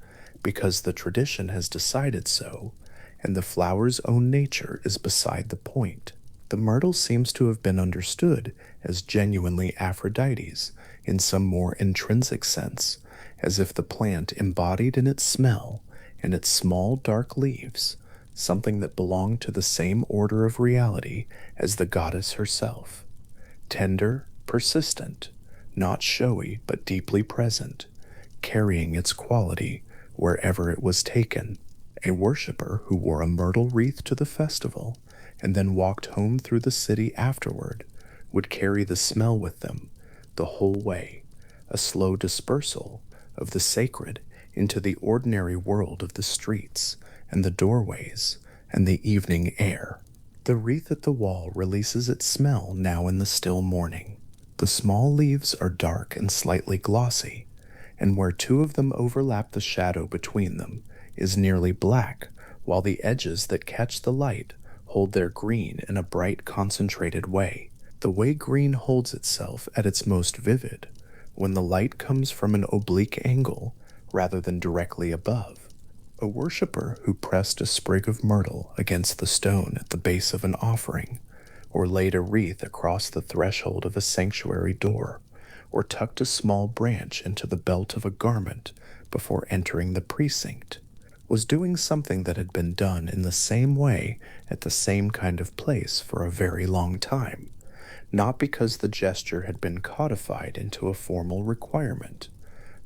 S1: because the tradition has decided so, and the flower's own nature is beside the point. The myrtle seems to have been understood as genuinely Aphrodite's in some more intrinsic sense, as if the plant embodied in its smell and its small dark leaves something that belonged to the same order of reality as the goddess herself. Tender, persistent, not showy but deeply present, carrying its quality wherever it was taken. A worshipper who wore a myrtle wreath to the festival and then walked home through the city afterward would carry the smell with them the whole way, a slow dispersal of the sacred into the ordinary world of the streets and the doorways and the evening air. The wreath at the wall releases its smell now in the still morning. The small leaves are dark and slightly glossy, and where two of them overlap, the shadow between them is nearly black, while the edges that catch the light hold their green in a bright, concentrated way. The way green holds itself at its most vivid when the light comes from an oblique angle rather than directly above. A worshipper who pressed a sprig of myrtle against the stone at the base of an offering, or laid a wreath across the threshold of a sanctuary door, or tucked a small branch into the belt of a garment before entering the precinct, was doing something that had been done in the same way at the same kind of place for a very long time, not because the gesture had been codified into a formal requirement,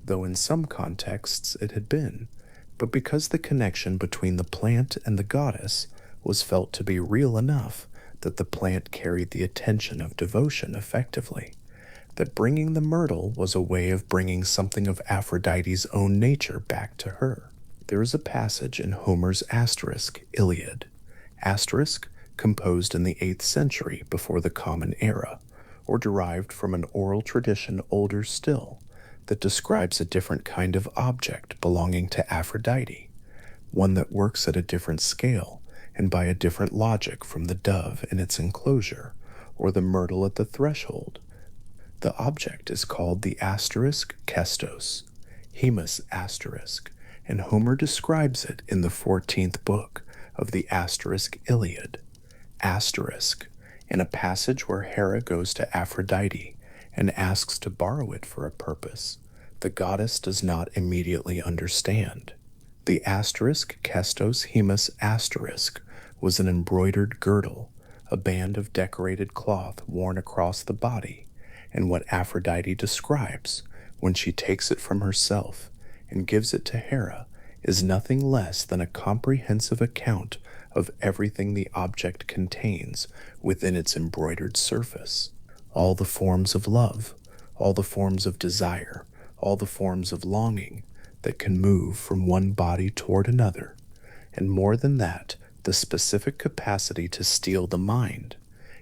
S1: though in some contexts it had been, but because the connection between the plant and the goddess was felt to be real enough that the plant carried the attention of devotion effectively, that bringing the myrtle was a way of bringing something of Aphrodite's own nature back to her. There is a passage in Homer's Iliad, composed in the 8th century before the Common Era, or derived from an oral tradition older still, that describes a different kind of object belonging to Aphrodite, one that works at a different scale and by a different logic from the dove in its enclosure, or the myrtle at the threshold. The object is called the Kestos, Hemus asterisk, and Homer describes it in the 14th book of the Iliad. In a passage where Hera goes to Aphrodite and asks to borrow it for a purpose, the goddess does not immediately understand. The Kestos Hemus was an embroidered girdle, a band of decorated cloth worn across the body, and what Aphrodite describes when she takes it from herself and gives it to Hera is nothing less than a comprehensive account of everything the object contains within its embroidered surface. All the forms of love, all the forms of desire, all the forms of longing that can move from one body toward another, and more than that, the specific capacity to steal the mind,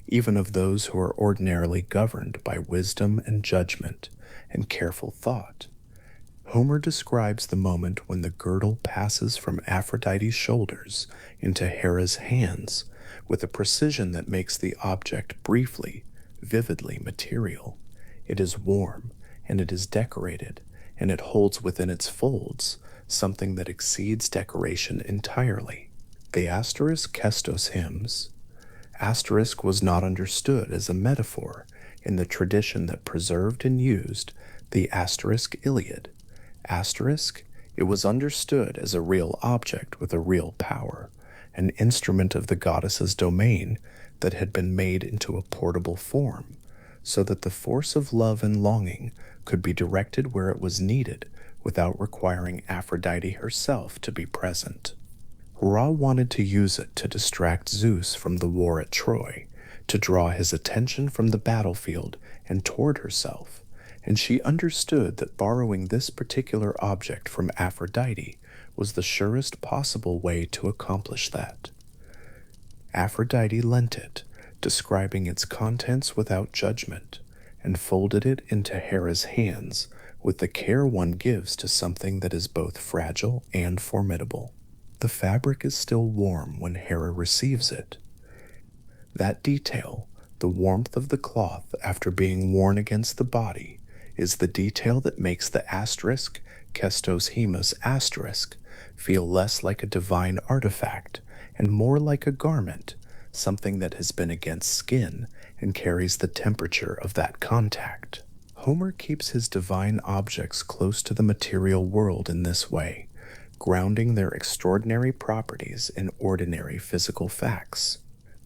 S1: even of those who are ordinarily governed by wisdom and judgment and careful thought. Homer describes the moment when the girdle passes from Aphrodite's shoulders into Hera's hands with a precision that makes the object briefly, vividly material. It is warm, and it is decorated, and it holds within its folds something that exceeds decoration entirely. The asterisk Kestos hymns. Asterisk was not understood as a metaphor in the tradition that preserved and used the asterisk Iliad. Asterisk, it was understood as a real object with a real power, an instrument of the goddess's domain that had been made into a portable form, so that the force of love and longing could be directed where it was needed without requiring Aphrodite herself to be present. Ra wanted to use it to distract Zeus from the war at Troy, to draw his attention from the battlefield and toward herself, and she understood that borrowing this particular object from Aphrodite was the surest possible way to accomplish that. Aphrodite lent it, describing its contents without judgment, and folded it into Hera's hands with the care one gives to something that is both fragile and formidable. The fabric is still warm when Hera receives it. That detail, the warmth of the cloth after being worn against the body, is the detail that makes the asterisk Kestos Hemus asterisk feel less like a divine artifact and more like a garment, something that has been against skin and carries the temperature of that contact. Homer keeps his divine objects close to the material world in this way, grounding their extraordinary properties in ordinary physical facts.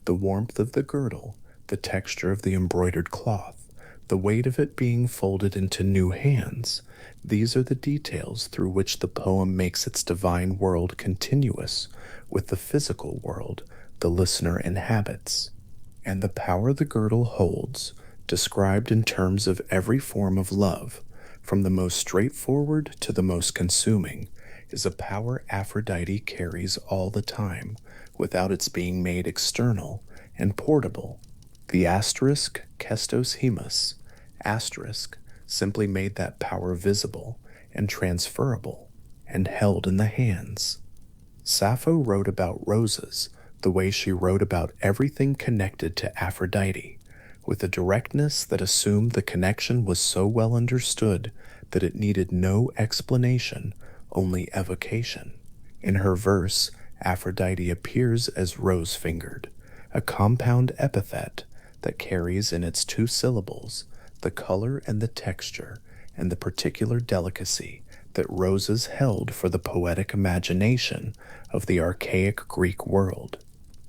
S1: The warmth of the girdle, the texture of the embroidered cloth, the weight of it being folded into new hands, these are the details through which the poem makes its divine world continuous with the physical world the listener inhabits. And the power the girdle holds, described in terms of every form of love, from the most straightforward to the most consuming, is a power Aphrodite carries all the time, without its being made external and portable. The asterisk Kestos Hemus asterisk simply made that power visible and transferable and held in the hands. Sappho wrote about roses the way she wrote about everything connected to Aphrodite, with a directness that assumed the connection was so well understood that it needed no explanation, only evocation. In her verse, Aphrodite appears as rose-fingered, a compound epithet that carries in its two syllables the color and the texture and the particular delicacy that roses held for the poetic imagination of the archaic Greek world.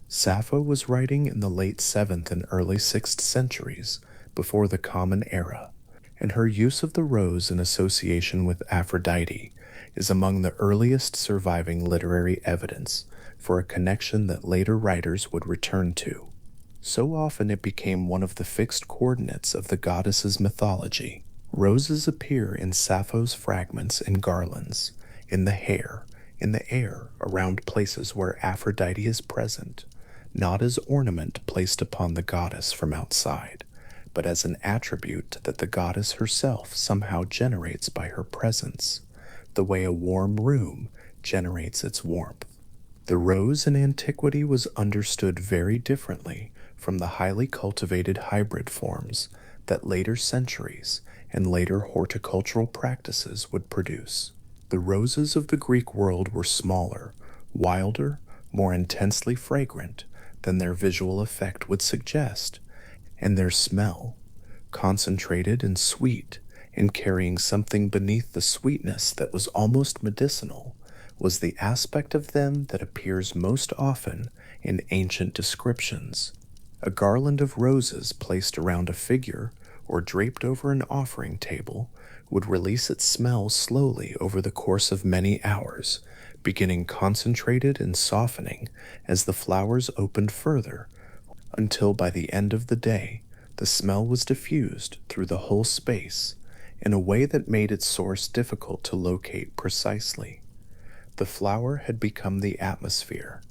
S1: Sappho was writing in the late 7th and early 6th centuries, before the Common Era, and her use of the rose in association with Aphrodite is among the earliest surviving literary evidence for a connection that later writers would return to. So often it became one of the fixed coordinates of the goddess's mythology. Roses appear in Sappho's fragments in garlands, in the hair, in the air around places where Aphrodite is present, not as ornament placed upon the goddess from outside, but as an attribute that the goddess herself somehow generates by her presence, the way a warm room generates its warmth. The rose in antiquity was understood very differently from the highly cultivated hybrid forms that later centuries and later horticultural practices would produce. The roses of the Greek world were smaller, wilder, more intensely fragrant than their visual effect would suggest, and their smell, concentrated and sweet, and carrying something beneath the sweetness that was almost medicinal, was the aspect of them that appears most often in ancient descriptions. A garland of roses placed around a figure or draped over an offering table would release its smell slowly over the course of many hours, beginning concentrated and softening as the flowers opened further, until by the end of the day the smell was diffused through the whole space in a way that made its source difficult to locate precisely. The flower had become the atmosphere,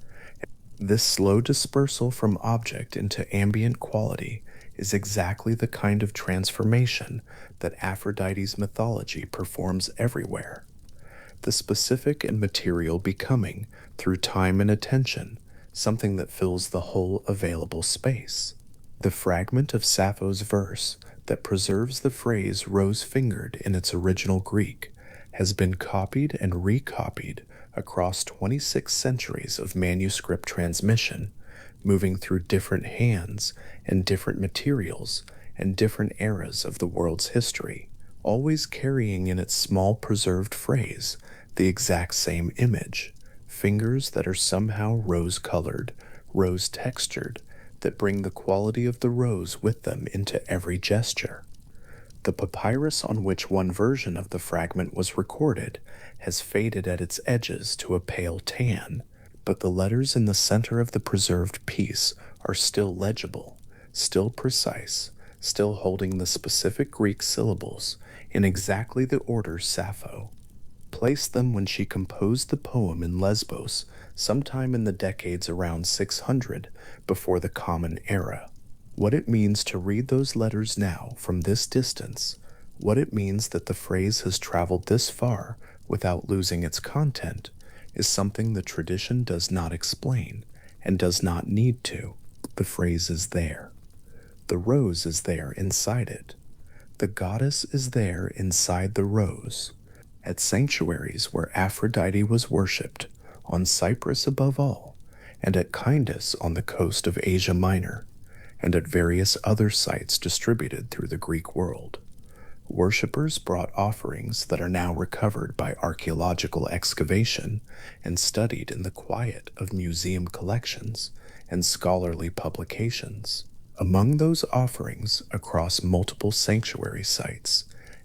S1: This slow dispersal from object into ambient quality is exactly the kind of transformation that Aphrodite's mythology performs everywhere. The specific and material becoming, through time and attention, something that fills the whole available space. The fragment of Sappho's verse that preserves the phrase rose-fingered in its original Greek has been copied and recopied across 26 centuries of manuscript transmission, moving through different hands and different materials and different eras of the world's history, always carrying in its small preserved phrase the exact same image, fingers that are somehow rose-colored, rose-textured, that bring the quality of the rose with them into every gesture. The papyrus on which one version of the fragment was recorded has faded at its edges to a pale tan, but the letters in the center of the preserved piece are still legible, still precise, still holding the specific Greek syllables in exactly the order Sappho placed them when she composed the poem in Lesbos sometime in the decades around 600 before the Common Era. What it means to read those letters now from this distance, what it means that the phrase has traveled this far without losing its content, is something the tradition does not explain and does not need to. The phrase is there. The rose is there inside it. The goddess is there inside the rose. At sanctuaries where Aphrodite was worshipped, on Cyprus above all, and at Cyndas on the coast of Asia Minor, and at various other sites distributed through the Greek world. Worshippers brought offerings that are now recovered by archaeological excavation and studied in the quiet of museum collections and scholarly publications. Among those offerings across multiple sanctuary sites,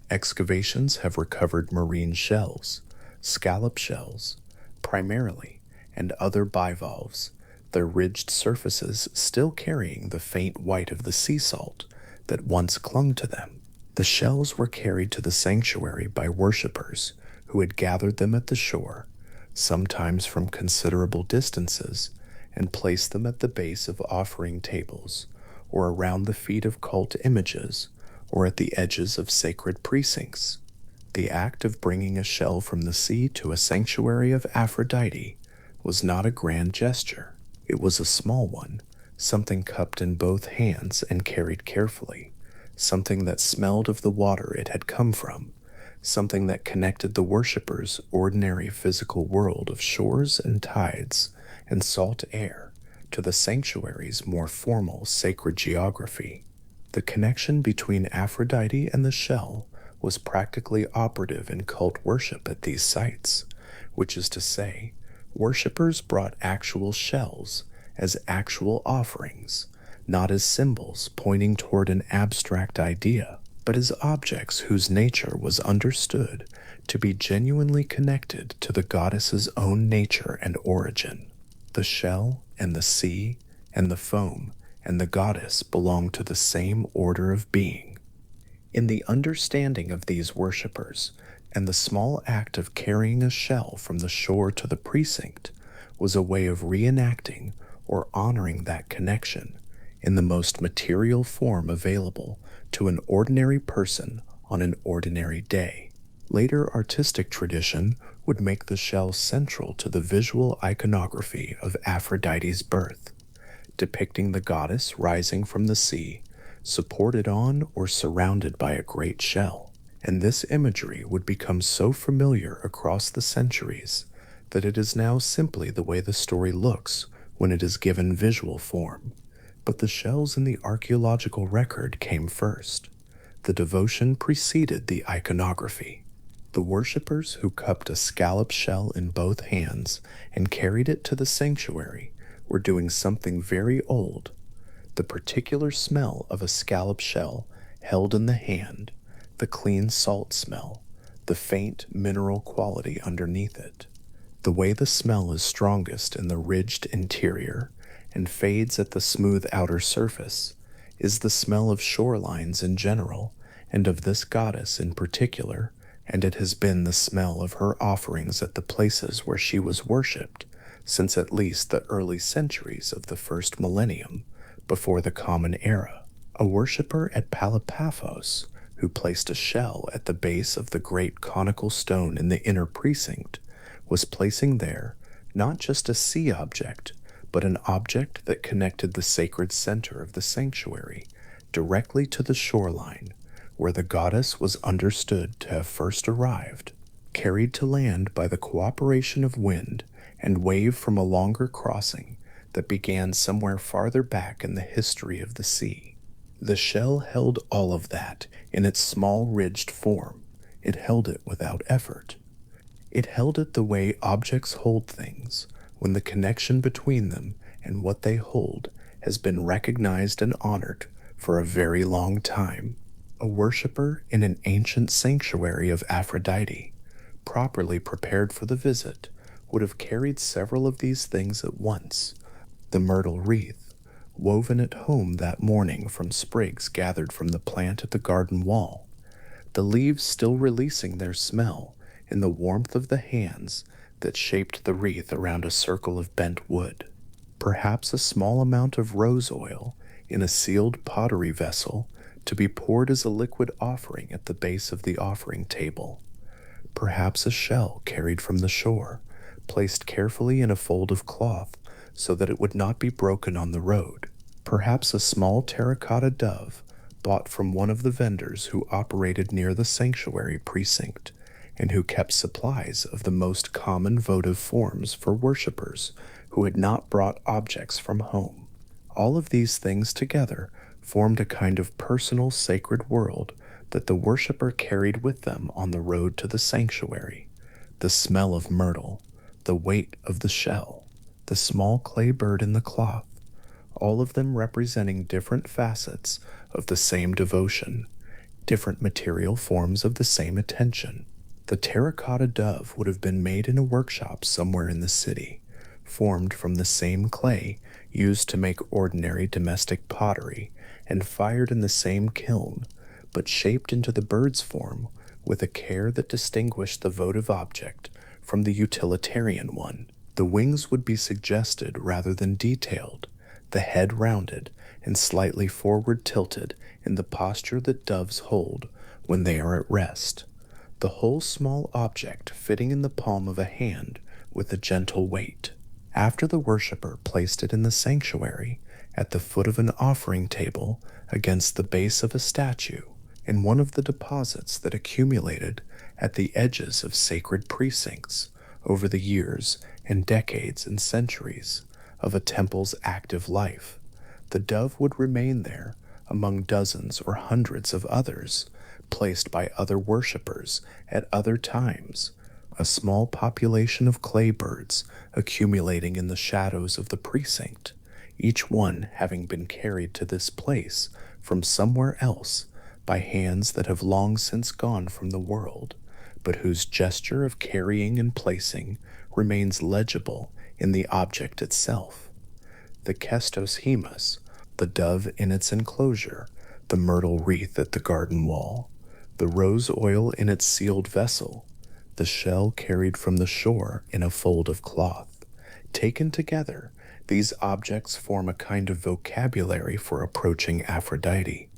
S1: excavations have recovered marine shells, scallop shells, primarily, and other bivalves, their ridged surfaces still carrying the faint white of the sea salt that once clung to them. The shells were carried to the sanctuary by worshippers who had gathered them at the shore, sometimes from considerable distances, and placed them at the base of offering tables, or around the feet of cult images, or at the edges of sacred precincts. The act of bringing a shell from the sea to a sanctuary of Aphrodite was not a grand gesture. It was a small one, something cupped in both hands and carried carefully, something that smelled of the water it had come from, something that connected the worshipper's ordinary physical world of shores and tides and salt air to the sanctuary's more formal sacred geography. The connection between Aphrodite and the shell was practically operative in cult worship at these sites, which is to say, worshippers brought actual shells as actual offerings, not as symbols pointing toward an abstract idea, but as objects whose nature was understood to be genuinely connected to the goddess's own nature and origin. The shell and the sea and the foam and the goddess belong to the same order of being. In the understanding of these worshippers, and the small act of carrying a shell from the shore to the precinct was a way of reenacting or honoring that connection in the most material form available to an ordinary person on an ordinary day. Later artistic tradition would make the shell central to the visual iconography of Aphrodite's birth, depicting the goddess rising from the sea, supported on or surrounded by a great shell. And this imagery would become so familiar across the centuries that it is now simply the way the story looks when it is given visual form. But the shells in the archaeological record came first. The devotion preceded the iconography. The worshippers who cupped a scallop shell in both hands and carried it to the sanctuary were doing something very old. The particular smell of a scallop shell held in the hand, the clean salt smell, the faint mineral quality underneath it. The way the smell is strongest in the ridged interior and fades at the smooth outer surface is the smell of shorelines in general and of this goddess in particular, and it has been the smell of her offerings at the places where she was worshipped since at least the early centuries of the first millennium before the Common Era. A worshipper at Palapaphos, who placed a shell at the base of the great conical stone in the inner precinct, was placing there not just a sea object, but an object that connected the sacred center of the sanctuary directly to the shoreline, where the goddess was understood to have first arrived, carried to land by the cooperation of wind and wave from a longer crossing that began somewhere farther back in the history of the sea. The shell held all of that in its small ridged form. It held it without effort. It held it the way objects hold things, when the connection between them and what they hold has been recognized and honored for a very long time. A worshipper in an ancient sanctuary of Aphrodite, properly prepared for the visit, would have carried several of these things at once. The myrtle wreath, woven at home that morning from sprigs gathered from the plant at the garden wall, the leaves still releasing their smell in the warmth of the hands that shaped the wreath around a circle of bent wood. Perhaps a small amount of rose oil in a sealed pottery vessel to be poured as a liquid offering at the base of the offering table. Perhaps a shell carried from the shore, placed carefully in a fold of cloth so that it would not be broken on the road. Perhaps a small terracotta dove bought from one of the vendors who operated near the sanctuary precinct and who kept supplies of the most common votive forms for worshippers who had not brought objects from home. All of these things together formed a kind of personal sacred world that the worshipper carried with them on the road to the sanctuary. The smell of myrtle, the weight of the shell, the small clay bird in the cloth, all of them representing different facets of the same devotion, different material forms of the same attention. The terracotta dove would have been made in a workshop somewhere in the city, formed from the same clay used to make ordinary domestic pottery, and fired in the same kiln, but shaped into the bird's form with a care that distinguished the votive object from the utilitarian one. The wings would be suggested rather than detailed, the head rounded and slightly forward tilted in the posture that doves hold when they are at rest, the whole small object fitting in the palm of a hand with a gentle weight. After the worshipper placed it in the sanctuary, at the foot of an offering table, against the base of a statue, in one of the deposits that accumulated at the edges of sacred precincts over the years and decades and centuries of a temple's active life, the dove would remain there among dozens or hundreds of others, placed by other worshippers at other times, a small population of clay birds accumulating in the shadows of the precinct, each one having been carried to this place from somewhere else by hands that have long since gone from the world, but whose gesture of carrying and placing remains legible in the object itself. The kestos hemus, the dove in its enclosure, the myrtle wreath at the garden wall, the rose oil in its sealed vessel, the shell carried from the shore in a fold of cloth. Taken together, these objects form a kind of vocabulary for approaching Aphrodite,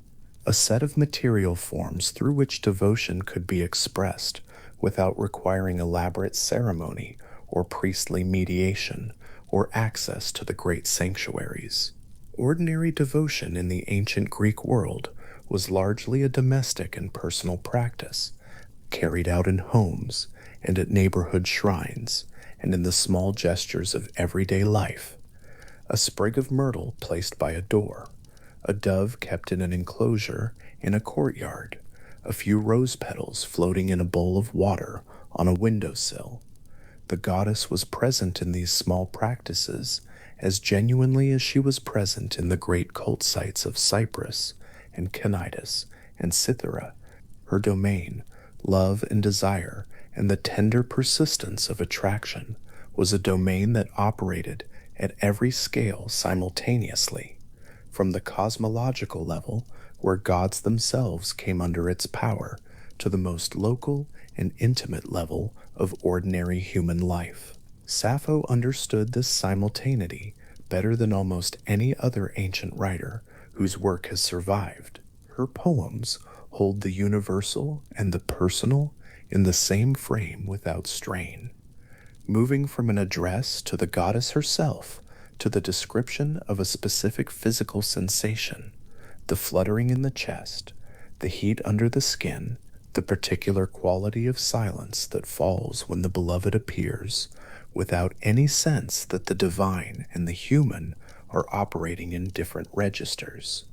S1: a set of material forms through which devotion could be expressed without requiring elaborate ceremony or priestly mediation or access to the great sanctuaries. Ordinary devotion in the ancient Greek world was largely a domestic and personal practice, carried out in homes and at neighborhood shrines and in the small gestures of everyday life. A sprig of myrtle placed by a door, a dove kept in an enclosure in a courtyard, a few rose petals floating in a bowl of water on a windowsill. The goddess was present in these small practices as genuinely as she was present in the great cult sites of Cyprus and Cnidus and Cythera. Her domain, love and desire, and the tender persistence of attraction was a domain that operated at every scale simultaneously, from the cosmological level, where gods themselves came under its power, to the most local and intimate level of ordinary human life. Sappho understood this simultaneity better than almost any other ancient writer whose work has survived. Her poems hold the universal and the personal in the same frame without strain, moving from an address to the goddess herself to the description of a specific physical sensation, the fluttering in the chest, the heat under the skin, the particular quality of silence that falls when the beloved appears, without any sense that the divine and the human are operating in different registers.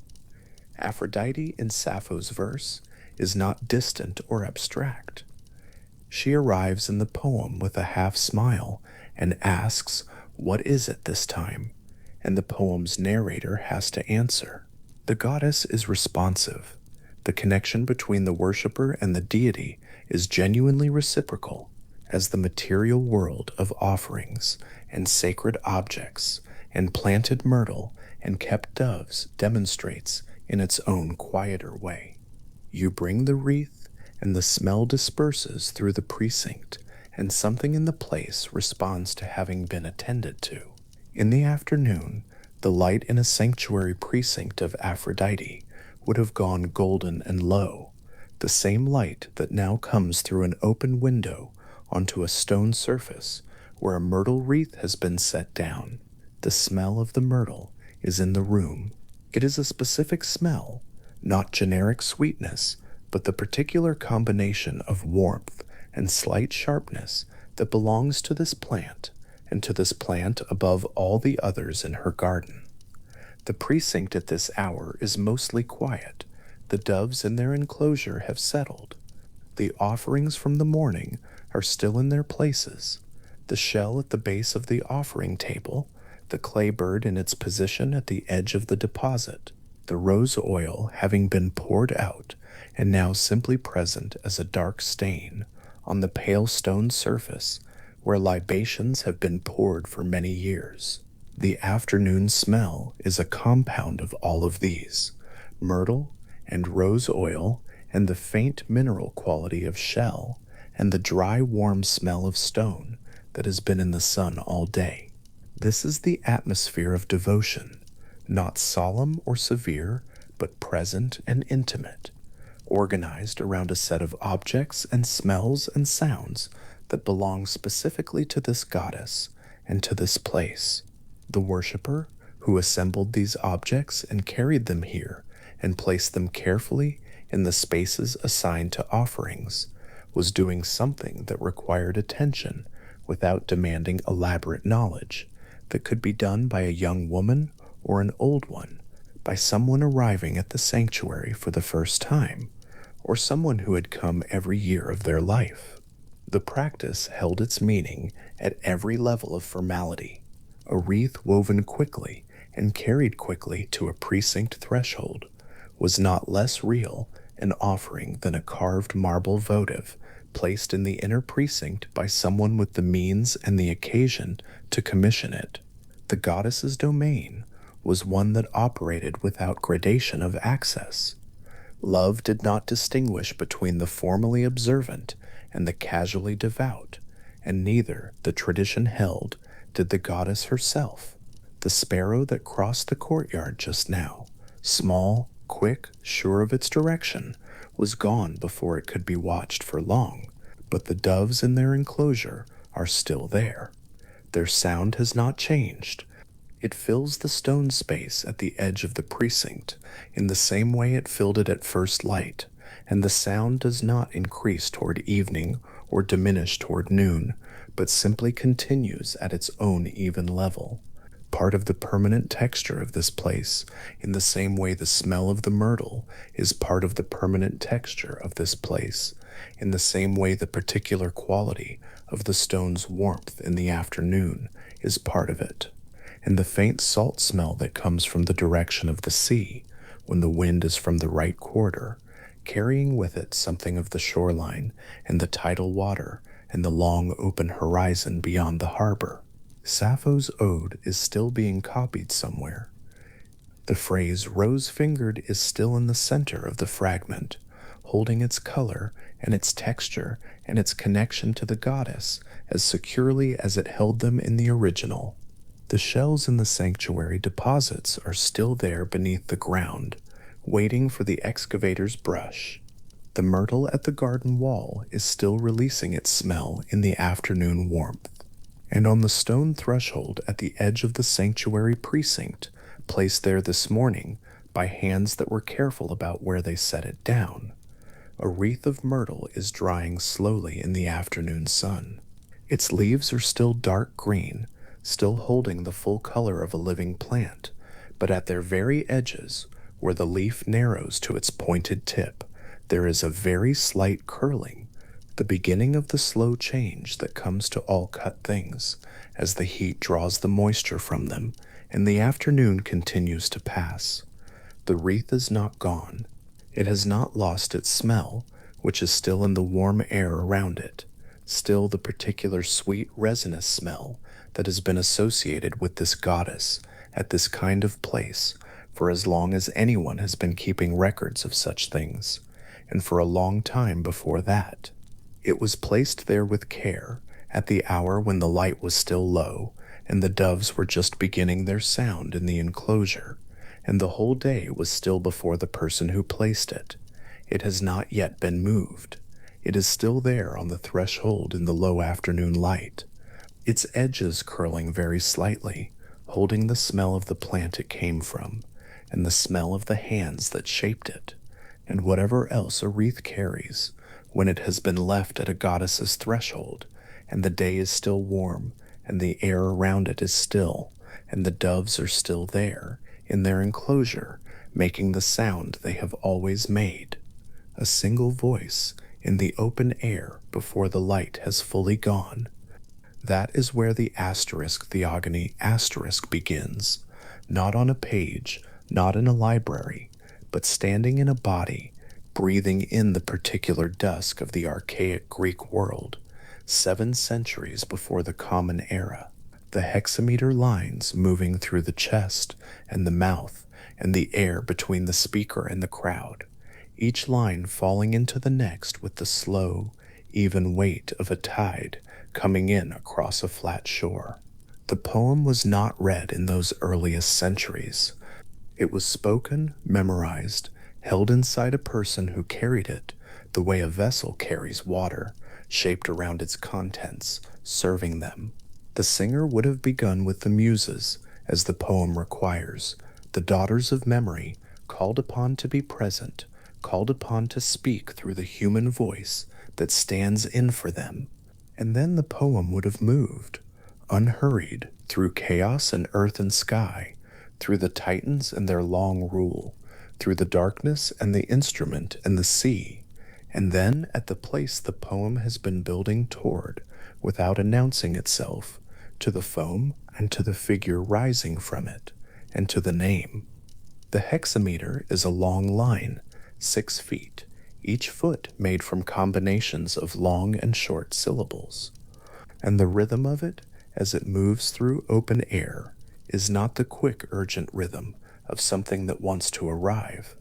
S1: Aphrodite in Sappho's verse is not distant or abstract. She arrives in the poem with a half smile and asks, "What is it this time?" And the poem's narrator has to answer. The goddess is responsive. The connection between the worshipper and the deity is genuinely reciprocal, as the material world of offerings and sacred objects and planted myrtle and kept doves demonstrates in its own quieter way. You bring the wreath, and the smell disperses through the precinct, and something in the place responds to having been attended to. In the afternoon, the light in a sanctuary precinct of Aphrodite would have gone golden and low, the same light that now comes through an open window onto a stone surface where a myrtle wreath has been set down. The smell of the myrtle is in the room. It is a specific smell, not generic sweetness, but the particular combination of warmth and slight sharpness that belongs to this plant, and to this plant above all the others in her garden. The precinct at this hour is mostly quiet. The doves in their enclosure have settled. The offerings from the morning are still in their places. The shell at the base of the offering table, the clay bird in its position at the edge of the deposit, the rose oil having been poured out and now simply present as a dark stain on the pale stone surface where libations have been poured for many years. The afternoon smell is a compound of all of these, myrtle and rose oil and the faint mineral quality of shell and the dry warm smell of stone that has been in the sun all day. This is the atmosphere of devotion, not solemn or severe, but present and intimate, organized around a set of objects and smells and sounds that belong specifically to this goddess and to this place. The worshipper who assembled these objects and carried them here and placed them carefully in the spaces assigned to offerings was doing something that required attention without demanding elaborate knowledge, that could be done by a young woman or an old one, by someone arriving at the sanctuary for the first time, or someone who had come every year of their life. The practice held its meaning at every level of formality. A wreath woven quickly and carried quickly to a precinct threshold was not less real an offering than a carved marble votive placed in the inner precinct by someone with the means and the occasion to commission it. The goddess's domain was one that operated without gradation of access. Love did not distinguish between the formally observant and the casually devout, and neither, the tradition held, did the goddess herself. The sparrow that crossed the courtyard just now, small, quick, sure of its direction, was gone before it could be watched for long, but the doves in their enclosure are still there. Their sound has not changed. It fills the stone space at the edge of the precinct in the same way it filled it at first light, and the sound does not increase toward evening or diminish toward noon, but simply continues at its own even level. Part of the permanent texture of this place, in the same way the smell of the myrtle is part of the permanent texture of this place, in the same way the particular quality of the stone's warmth in the afternoon is part of it, and the faint salt smell that comes from the direction of the sea when the wind is from the right quarter, carrying with it something of the shoreline and the tidal water and the long open horizon beyond the harbor. Sappho's ode is still being copied somewhere. The phrase rose-fingered is still in the center of the fragment, holding its color and its texture and its connection to the goddess as securely as it held them in the original. The shells in the sanctuary deposits are still there beneath the ground, waiting for the excavator's brush. The myrtle at the garden wall is still releasing its smell in the afternoon warmth. And on the stone threshold at the edge of the sanctuary precinct, placed there this morning by hands that were careful about where they set it down, a wreath of myrtle is drying slowly in the afternoon sun. Its leaves are still dark green, still holding the full color of a living plant, but at their very edges, where the leaf narrows to its pointed tip, there is a very slight curling, the beginning of the slow change that comes to all cut things as the heat draws the moisture from them and the afternoon continues to pass. The wreath is not gone. It has not lost its smell, which is still in the warm air around it, still the particular sweet resinous smell that has been associated with this goddess at this kind of place for as long as anyone has been keeping records of such things, and for a long time before that. It was placed there with care at the hour when the light was still low and the doves were just beginning their sound in the enclosure, and the whole day was still before the person who placed it. It has not yet been moved. It is still there on the threshold in the low afternoon light, its edges curling very slightly, holding the smell of the plant it came from, and the smell of the hands that shaped it, and whatever else a wreath carries when it has been left at a goddess's threshold, and the day is still warm, and the air around it is still, and the doves are still there, in their enclosure, making the sound they have always made. A single voice in the open air before the light has fully gone. That is where the asterisk theogony asterisk begins, not on a page, not in a library, but standing in a body, breathing in the particular dusk of the archaic Greek world, 7 centuries before the Common Era. The hexameter lines moving through the chest and the mouth and the air between the speaker and the crowd, each line falling into the next with the slow, even weight of a tide coming in across a flat shore. The poem was not read in those earliest centuries. It was spoken, memorized, held inside a person who carried it the way a vessel carries water, shaped around its contents, serving them. The singer would have begun with the muses, as the poem requires, the daughters of memory, called upon to be present, called upon to speak through the human voice that stands in for them. And then the poem would have moved, unhurried, through chaos and earth and sky, through the Titans and their long rule, through the darkness and the instrument and the sea, and then at the place the poem has been building toward, without announcing itself, to the foam and to the figure rising from it, and to the name. The hexameter is a long line, 6 feet, each foot made from combinations of long and short syllables, and the rhythm of it, as it moves through open air, is not the quick, urgent rhythm of something that wants to arrive.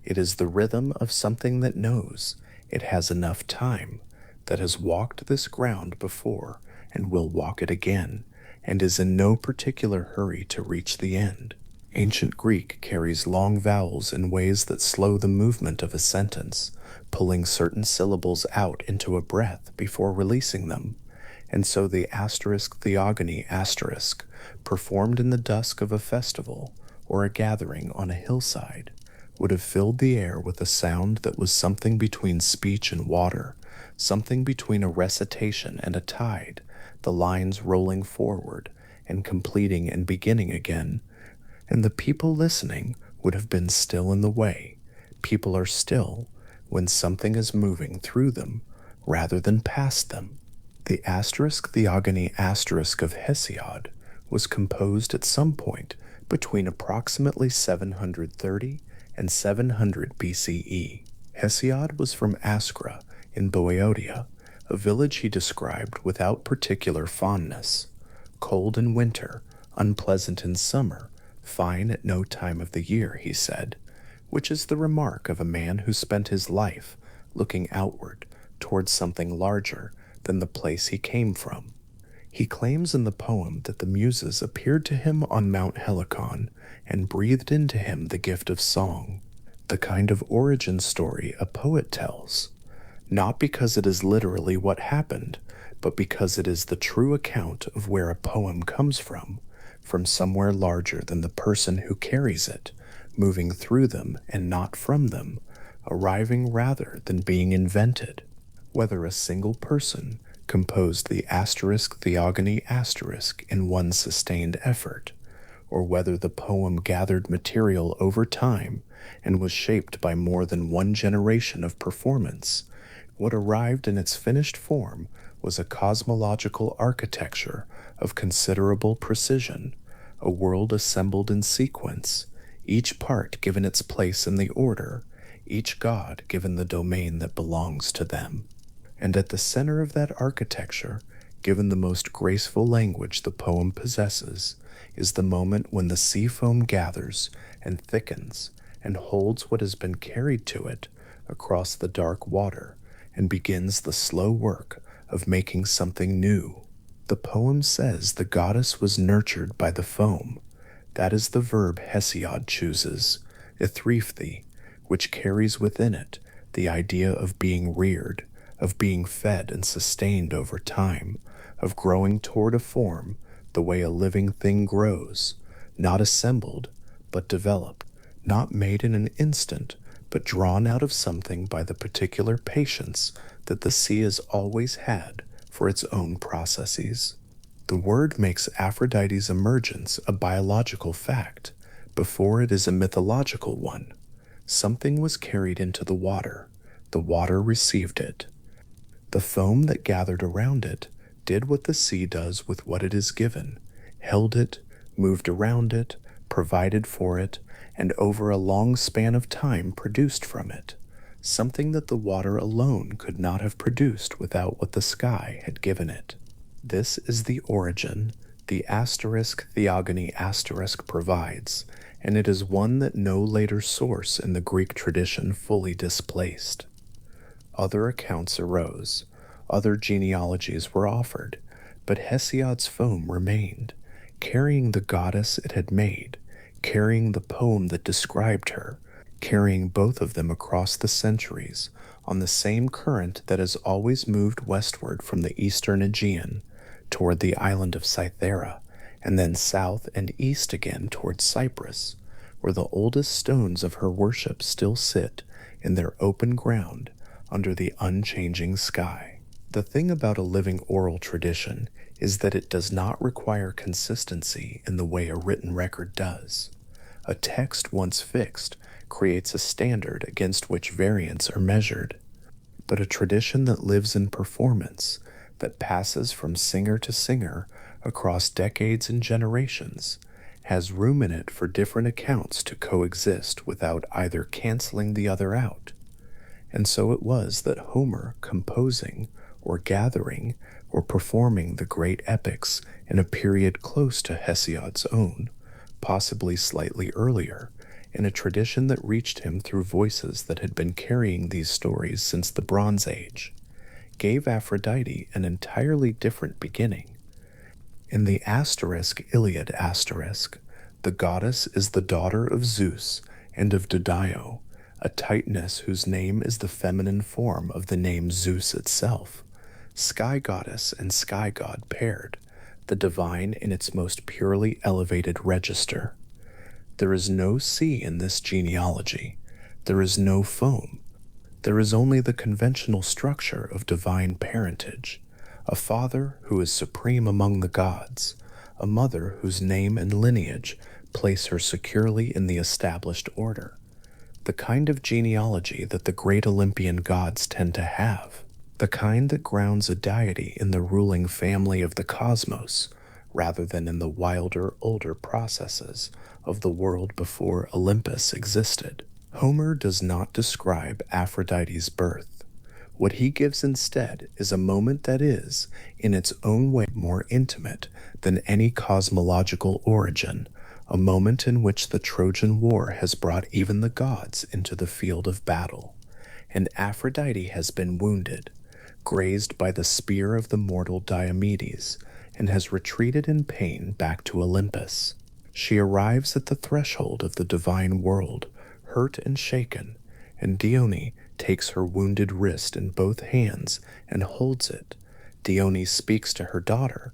S1: It is the rhythm of something that knows it has enough time, that has walked this ground before and will walk it again, and is in no particular hurry to reach the end. Ancient Greek carries long vowels in ways that slow the movement of a sentence, pulling certain syllables out into a breath before releasing them, and so the asterisk theogony asterisk, performed in the dusk of a festival or a gathering on a hillside, would have filled the air with a sound that was something between speech and water, something between a recitation and a tide, the lines rolling forward and completing and beginning again, and the people listening would have been still in the way. People are still when something is moving through them rather than past them. The asterisk theogony asterisk of Hesiod was composed at some point between approximately 730 and 700 BCE. Hesiod was from Askra in Boeotia, a village he described without particular fondness. Cold in winter, unpleasant in summer, fine at no time of the year, he said, which is the remark of a man who spent his life looking outward towards something larger than the place he came from. He claims in the poem that the Muses appeared to him on Mount Helicon and breathed into him the gift of song, the kind of origin story a poet tells, not because it is literally what happened, but because it is the true account of where a poem comes from somewhere larger than the person who carries it, moving through them and not from them, arriving rather than being invented. Whether a single person composed the asterisk theogony asterisk in one sustained effort, or whether the poem gathered material over time and was shaped by more than one generation of performance, what arrived in its finished form was a cosmological architecture of considerable precision, a world assembled in sequence, each part given its place in the order, each god given the domain that belongs to them. And at the center of that architecture, given the most graceful language the poem possesses, is the moment when the sea foam gathers and thickens and holds what has been carried to it across the dark water and begins the slow work of making something new. The poem says the goddess was nurtured by the foam. That is the verb Hesiod chooses, ethrephthi, which carries within it the idea of being reared, of being fed and sustained over time, of growing toward a form the way a living thing grows, not assembled, but developed, not made in an instant, but drawn out of something by the particular patience that the sea has always had for its own processes. The word makes Aphrodite's emergence a biological fact before it is a mythological one. Something was carried into the water received it. The foam that gathered around it did what the sea does with what it is given, held it, moved around it, provided for it, and over a long span of time produced from it, something that the water alone could not have produced without what the sky had given it. This is the origin the asterisk theogony asterisk provides, and it is one that no later source in the Greek tradition fully displaced. Other accounts arose, other genealogies were offered, but Hesiod's foam remained, carrying the goddess it had made, carrying the poem that described her, carrying both of them across the centuries on the same current that has always moved westward from the eastern Aegean toward the island of Cythera, and then south and east again toward Cyprus, where the oldest stones of her worship still sit in their open ground under the unchanging sky. The thing about a living oral tradition is that it does not require consistency in the way a written record does. A text once fixed creates a standard against which variants are measured. But a tradition that lives in performance, that passes from singer to singer across decades and generations, has room in it for different accounts to coexist without either canceling the other out. And so it was that Homer, composing or gathering or performing the great epics in a period close to Hesiod's own, possibly slightly earlier, in a tradition that reached him through voices that had been carrying these stories since the Bronze Age, gave Aphrodite an entirely different beginning. In the asterisk Iliad asterisk, the goddess is the daughter of Zeus and of Dido, a Titaness whose name is the feminine form of the name Zeus itself, sky goddess and sky god paired, the divine in its most purely elevated register. There is no sea in this genealogy. There is no foam. There is only the conventional structure of divine parentage, a father who is supreme among the gods, a mother whose name and lineage place her securely in the established order, the kind of genealogy that the great Olympian gods tend to have, the kind that grounds a deity in the ruling family of the cosmos, rather than in the wilder, older processes of the world before Olympus existed. Homer does not describe Aphrodite's birth. What he gives instead is a moment that is, in its own way, more intimate than any cosmological origin, a moment in which the Trojan War has brought even the gods into the field of battle, and Aphrodite has been wounded, grazed by the spear of the mortal Diomedes, and has retreated in pain back to Olympus. She arrives at the threshold of the divine world, hurt and shaken, and Dione takes her wounded wrist in both hands and holds it. Dione speaks to her daughter.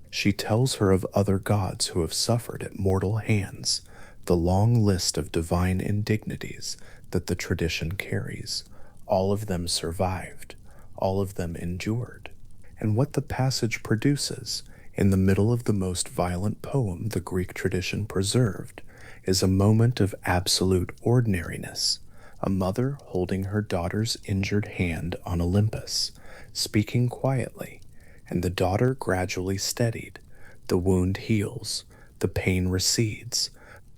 S1: She tells her of other gods who have suffered at mortal hands, the long list of divine indignities that the tradition carries. All of them survived, all of them endured. And what the passage produces, in the middle of the most violent poem the Greek tradition preserved, is a moment of absolute ordinariness, a mother holding her daughter's injured hand on Olympus, speaking quietly, and the daughter gradually steadied. The wound heals, the pain recedes,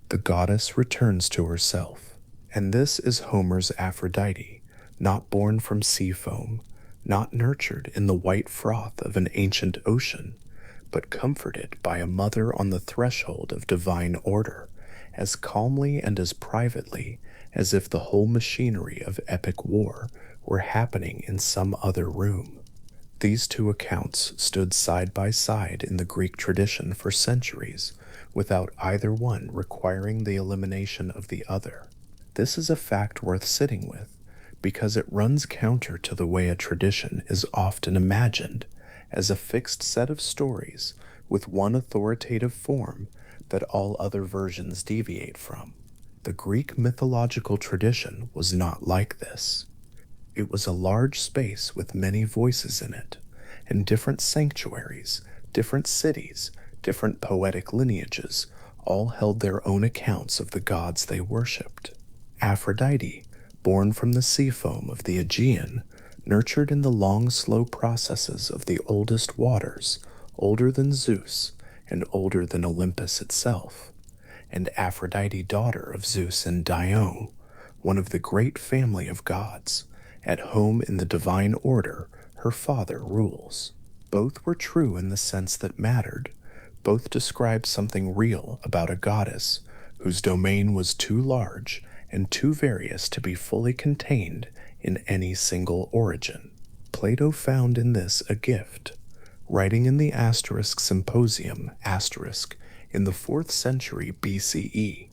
S1: the goddess returns to herself. And this is Homer's Aphrodite, not born from sea foam, not nurtured in the white froth of an ancient ocean, but comforted by a mother on the threshold of divine order, as calmly and as privately as if the whole machinery of epic war were happening in some other room. These two accounts stood side by side in the Greek tradition for centuries, without either one requiring the elimination of the other. This is a fact worth sitting with, because it runs counter to the way a tradition is often imagined, as a fixed set of stories with one authoritative form that all other versions deviate from. The Greek mythological tradition was not like this. It was a large space with many voices in it, and different sanctuaries, different cities, different poetic lineages, all held their own accounts of the gods they worshipped. Aphrodite, born from the sea foam of the Aegean, nurtured in the long, slow processes of the oldest waters, older than Zeus, and older than Olympus itself. And Aphrodite, daughter of Zeus and Dione, one of the great family of gods, at home in the divine order, her father rules. Both were true in the sense that mattered. Both described something real about a goddess whose domain was too large and too various to be fully contained in any single origin. Plato found in this a gift. Writing in the Symposium in the 4th century BCE,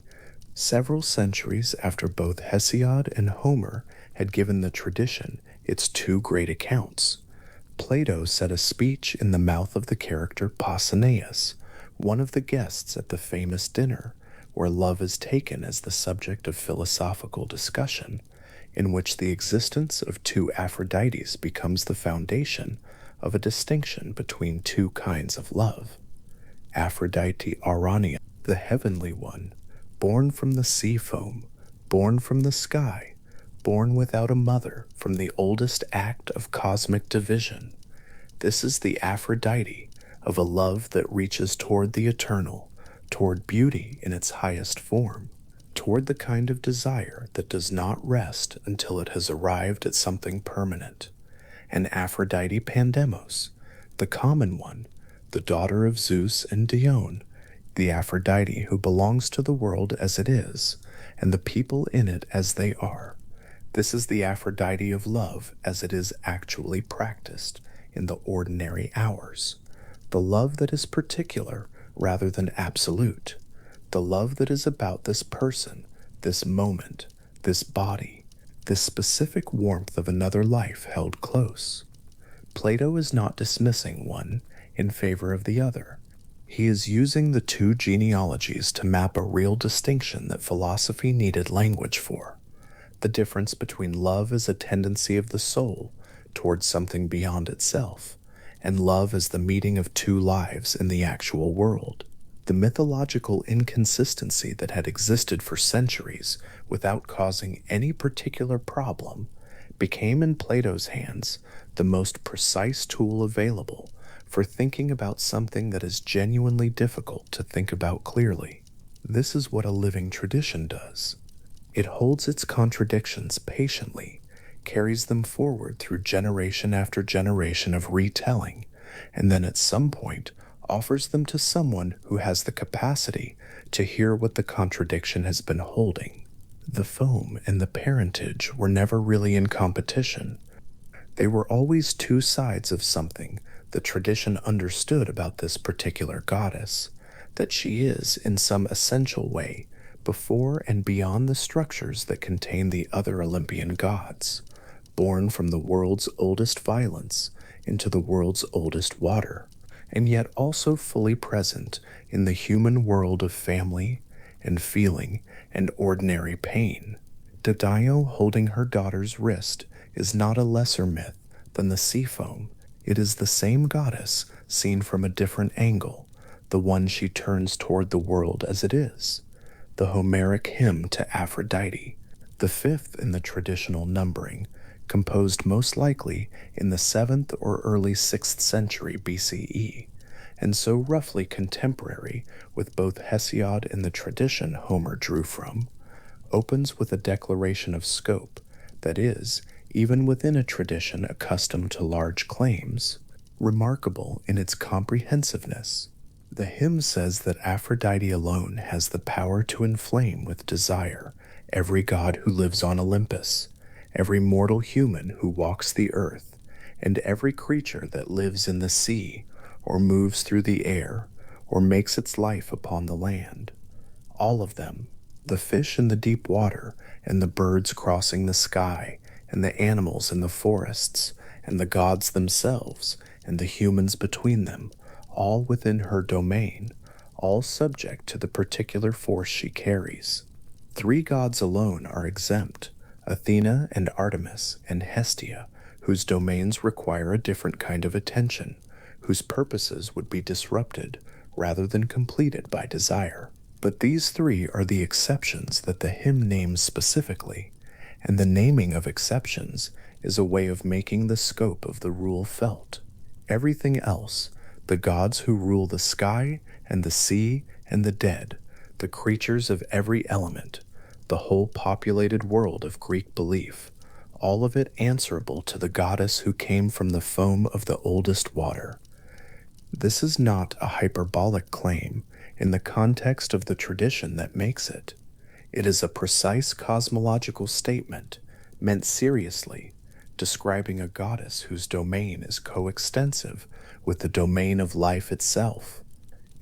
S1: several centuries after both Hesiod and Homer had given the tradition its two great accounts, Plato said a speech in the mouth of the character Pausanias, one of the guests at the famous dinner where love is taken as the subject of philosophical discussion, in which the existence of two Aphrodites becomes the foundation of a distinction between two kinds of love. Aphrodite Urania, the heavenly one, born from the sea foam, born from the sky, born without a mother from the oldest act of cosmic division. This is the Aphrodite of a love that reaches toward the eternal, toward beauty in its highest form, toward the kind of desire that does not rest until it has arrived at something permanent. And Aphrodite Pandemos, the common one, the daughter of Zeus and Dione, the Aphrodite who belongs to the world as it is, and the people in it as they are. This is the Aphrodite of love as it is actually practiced in the ordinary hours, the love that is particular rather than absolute, the love that is about this person, this moment, this body, this specific warmth of another life held close. Plato is not dismissing one in favor of the other. He is using the two genealogies to map a real distinction that philosophy needed language for, the difference between love as a tendency of the soul towards something beyond itself, and love as the meeting of two lives in the actual world. The mythological inconsistency that had existed for centuries without causing any particular problem became in Plato's hands the most precise tool available for thinking about something that is genuinely difficult to think about clearly. This is what a living tradition does. It holds its contradictions patiently, carries them forward through generation after generation of retelling, and then at some point offers them to someone who has the capacity to hear what the contradiction has been holding. The foam and the parentage were never really in competition. They were always two sides of something the tradition understood about this particular goddess, that she is, in some essential way, before and beyond the structures that contain the other Olympian gods, born from the world's oldest violence into the world's oldest water, and yet also fully present in the human world of family and feeling and ordinary pain. Dido holding her daughter's wrist is not a lesser myth than the sea foam. It is the same goddess seen from a different angle, the one she turns toward the world as it is, the Homeric hymn to Aphrodite, the fifth in the traditional numbering, composed most likely in the 7th or early 6th century BCE, and so roughly contemporary with both Hesiod and the tradition Homer drew from, opens with a declaration of scope that is, even within a tradition accustomed to large claims, remarkable in its comprehensiveness. The hymn says that Aphrodite alone has the power to inflame with desire every god who lives on Olympus, every mortal human who walks the earth, and every creature that lives in the sea, or moves through the air, or makes its life upon the land. All of them, the fish in the deep water, and the birds crossing the sky, and the animals in the forests, and the gods themselves, and the humans between them, all within her domain, all subject to the particular force she carries. 3 gods alone are exempt, Athena and Artemis and Hestia, whose domains require a different kind of attention, whose purposes would be disrupted rather than completed by desire. But these 3 are the exceptions that the hymn names specifically, and the naming of exceptions is a way of making the scope of the rule felt. Everything else, the gods who rule the sky and the sea and the dead, the creatures of every element, the whole populated world of Greek belief, all of it answerable to the goddess who came from the foam of the oldest water. This is not a hyperbolic claim in the context of the tradition that makes it. It is a precise cosmological statement, meant seriously, describing a goddess whose domain is coextensive with the domain of life itself.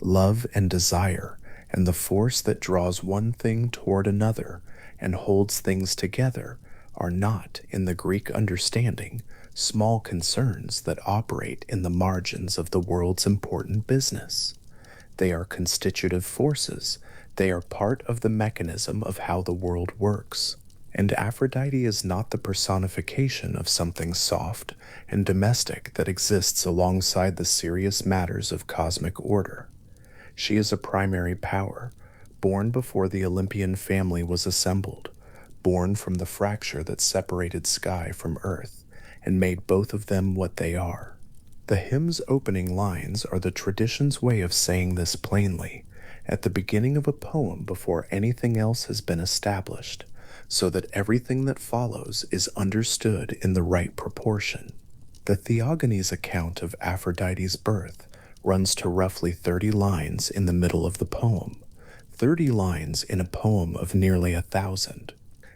S1: Love and desire, and the force that draws one thing toward another and holds things together, are not, in the Greek understanding, small concerns that operate in the margins of the world's important business. They are constitutive forces. They are part of the mechanism of how the world works. And Aphrodite is not the personification of something soft and domestic that exists alongside the serious matters of cosmic order. She is a primary power, born before the Olympian family was assembled, born from the fracture that separated sky from earth, and made both of them what they are. The hymn's opening lines are the tradition's way of saying this plainly, at the beginning of a poem before anything else has been established, so that everything that follows is understood in the right proportion. The Theogony's account of Aphrodite's birth runs to roughly 30 lines in the middle of the poem, 30 lines in a poem of nearly 1,000.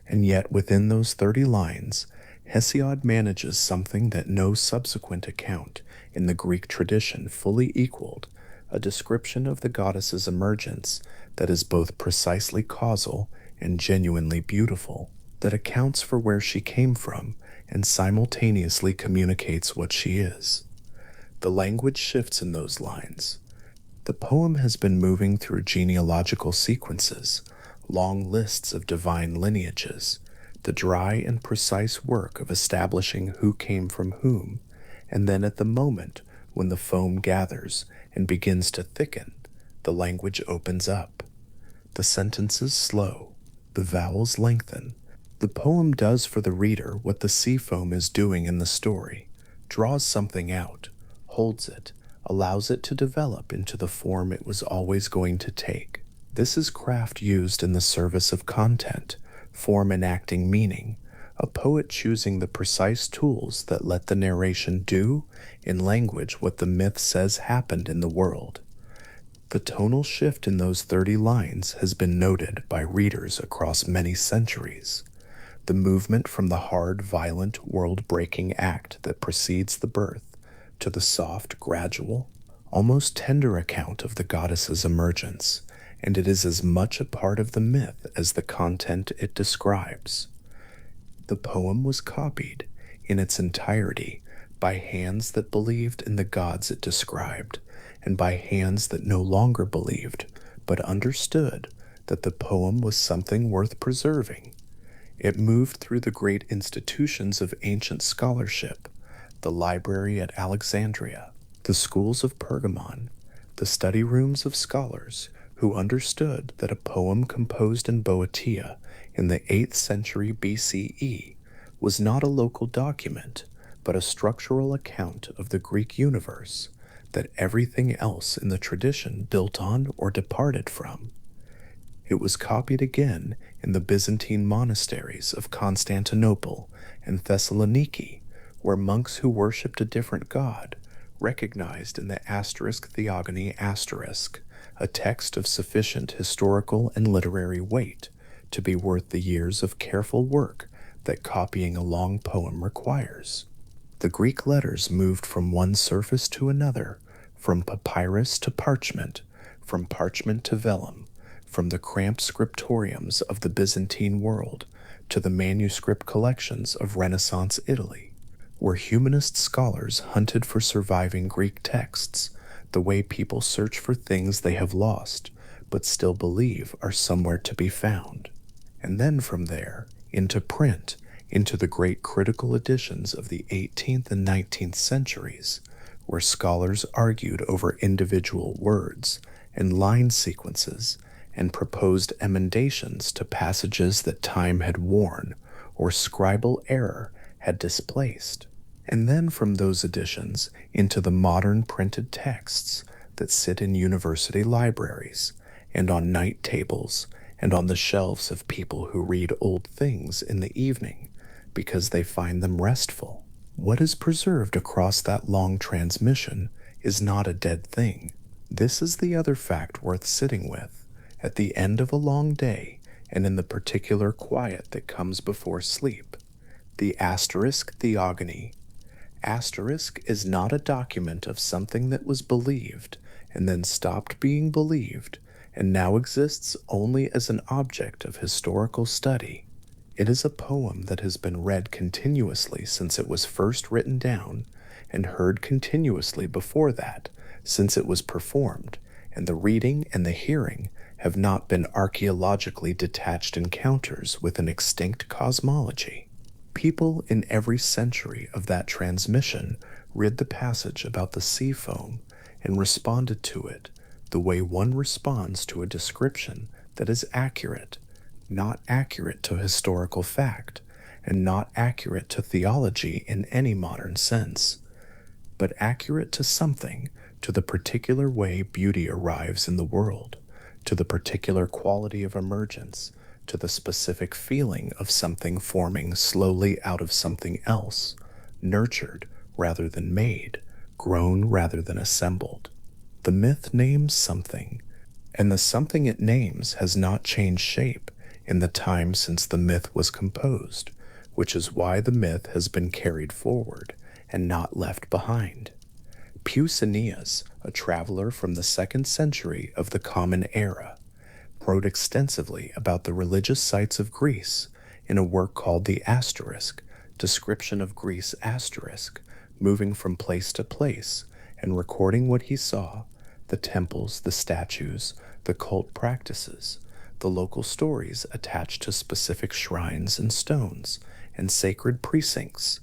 S1: And yet within those 30 lines, Hesiod manages something that no subsequent account in the Greek tradition fully equaled, a description of the goddess's emergence that is both precisely causal and genuinely beautiful, that accounts for where she came from and simultaneously communicates what she is. The language shifts in those lines. The poem has been moving through genealogical sequences, long lists of divine lineages, the dry and precise work of establishing who came from whom, and then at the moment when the foam gathers and begins to thicken, the language opens up. The sentences slow, the vowels lengthen. The poem does for the reader what the sea foam is doing in the story, draws something out, holds it, allows it to develop into the form it was always going to take. This is craft used in the service of content, form enacting meaning, a poet choosing the precise tools that let the narration do in language what the myth says happened in the world. The tonal shift in those 30 lines has been noted by readers across many centuries. The movement from the hard, violent, world-breaking act that precedes the birth to the soft, gradual, almost tender account of the goddess's emergence, and it is as much a part of the myth as the content it describes. The poem was copied in its entirety by hands that believed in the gods it described, and by hands that no longer believed, but understood that the poem was something worth preserving. It moved through the great institutions of ancient scholarship, the library at Alexandria, the schools of Pergamon, the study rooms of scholars who understood that a poem composed in Boeotia in the 8th century BCE was not a local document, but a structural account of the Greek universe that everything else in the tradition built on or departed from. It was copied again in the Byzantine monasteries of Constantinople and Thessaloniki, where monks who worshipped a different god recognized in the asterisk theogony asterisk a text of sufficient historical and literary weight to be worth the years of careful work that copying a long poem requires. The Greek letters moved from one surface to another, from papyrus to parchment, from parchment to vellum, from the cramped scriptoriums of the Byzantine world to the manuscript collections of Renaissance Italy, where humanist scholars hunted for surviving Greek texts, the way people search for things they have lost, but still believe are somewhere to be found. And then from there, into print, into the great critical editions of the 18th and 19th centuries, where scholars argued over individual words and line sequences and proposed emendations to passages that time had worn or scribal error had displaced. And then from those editions into the modern printed texts that sit in university libraries and on night tables and on the shelves of people who read old things in the evening because they find them restful. What is preserved across that long transmission is not a dead thing. This is the other fact worth sitting with at the end of a long day and in the particular quiet that comes before sleep. The asterisk theogony. Asterisk is not a document of something that was believed and then stopped being believed and now exists only as an object of historical study. It is a poem that has been read continuously since it was first written down and heard continuously before that since it was performed, and the reading and the hearing have not been archaeologically detached encounters with an extinct cosmology. People in every century of that transmission read the passage about the sea foam and responded to it the way one responds to a description that is accurate, not accurate to historical fact, and not accurate to theology in any modern sense, but accurate to something, to the particular way beauty arrives in the world, to the particular quality of emergence, to the specific feeling of something forming slowly out of something else, nurtured rather than made, grown rather than assembled. The myth names something, and the something it names has not changed shape in the time since the myth was composed, which is why the myth has been carried forward and not left behind. Pausanias, a traveler from the 2nd century of the Common Era, wrote extensively about the religious sites of Greece in a work called the Asterisk, Description of Greece Asterisk, moving from place to place and recording what he saw, the temples, the statues, the cult practices, the local stories attached to specific shrines and stones, and sacred precincts.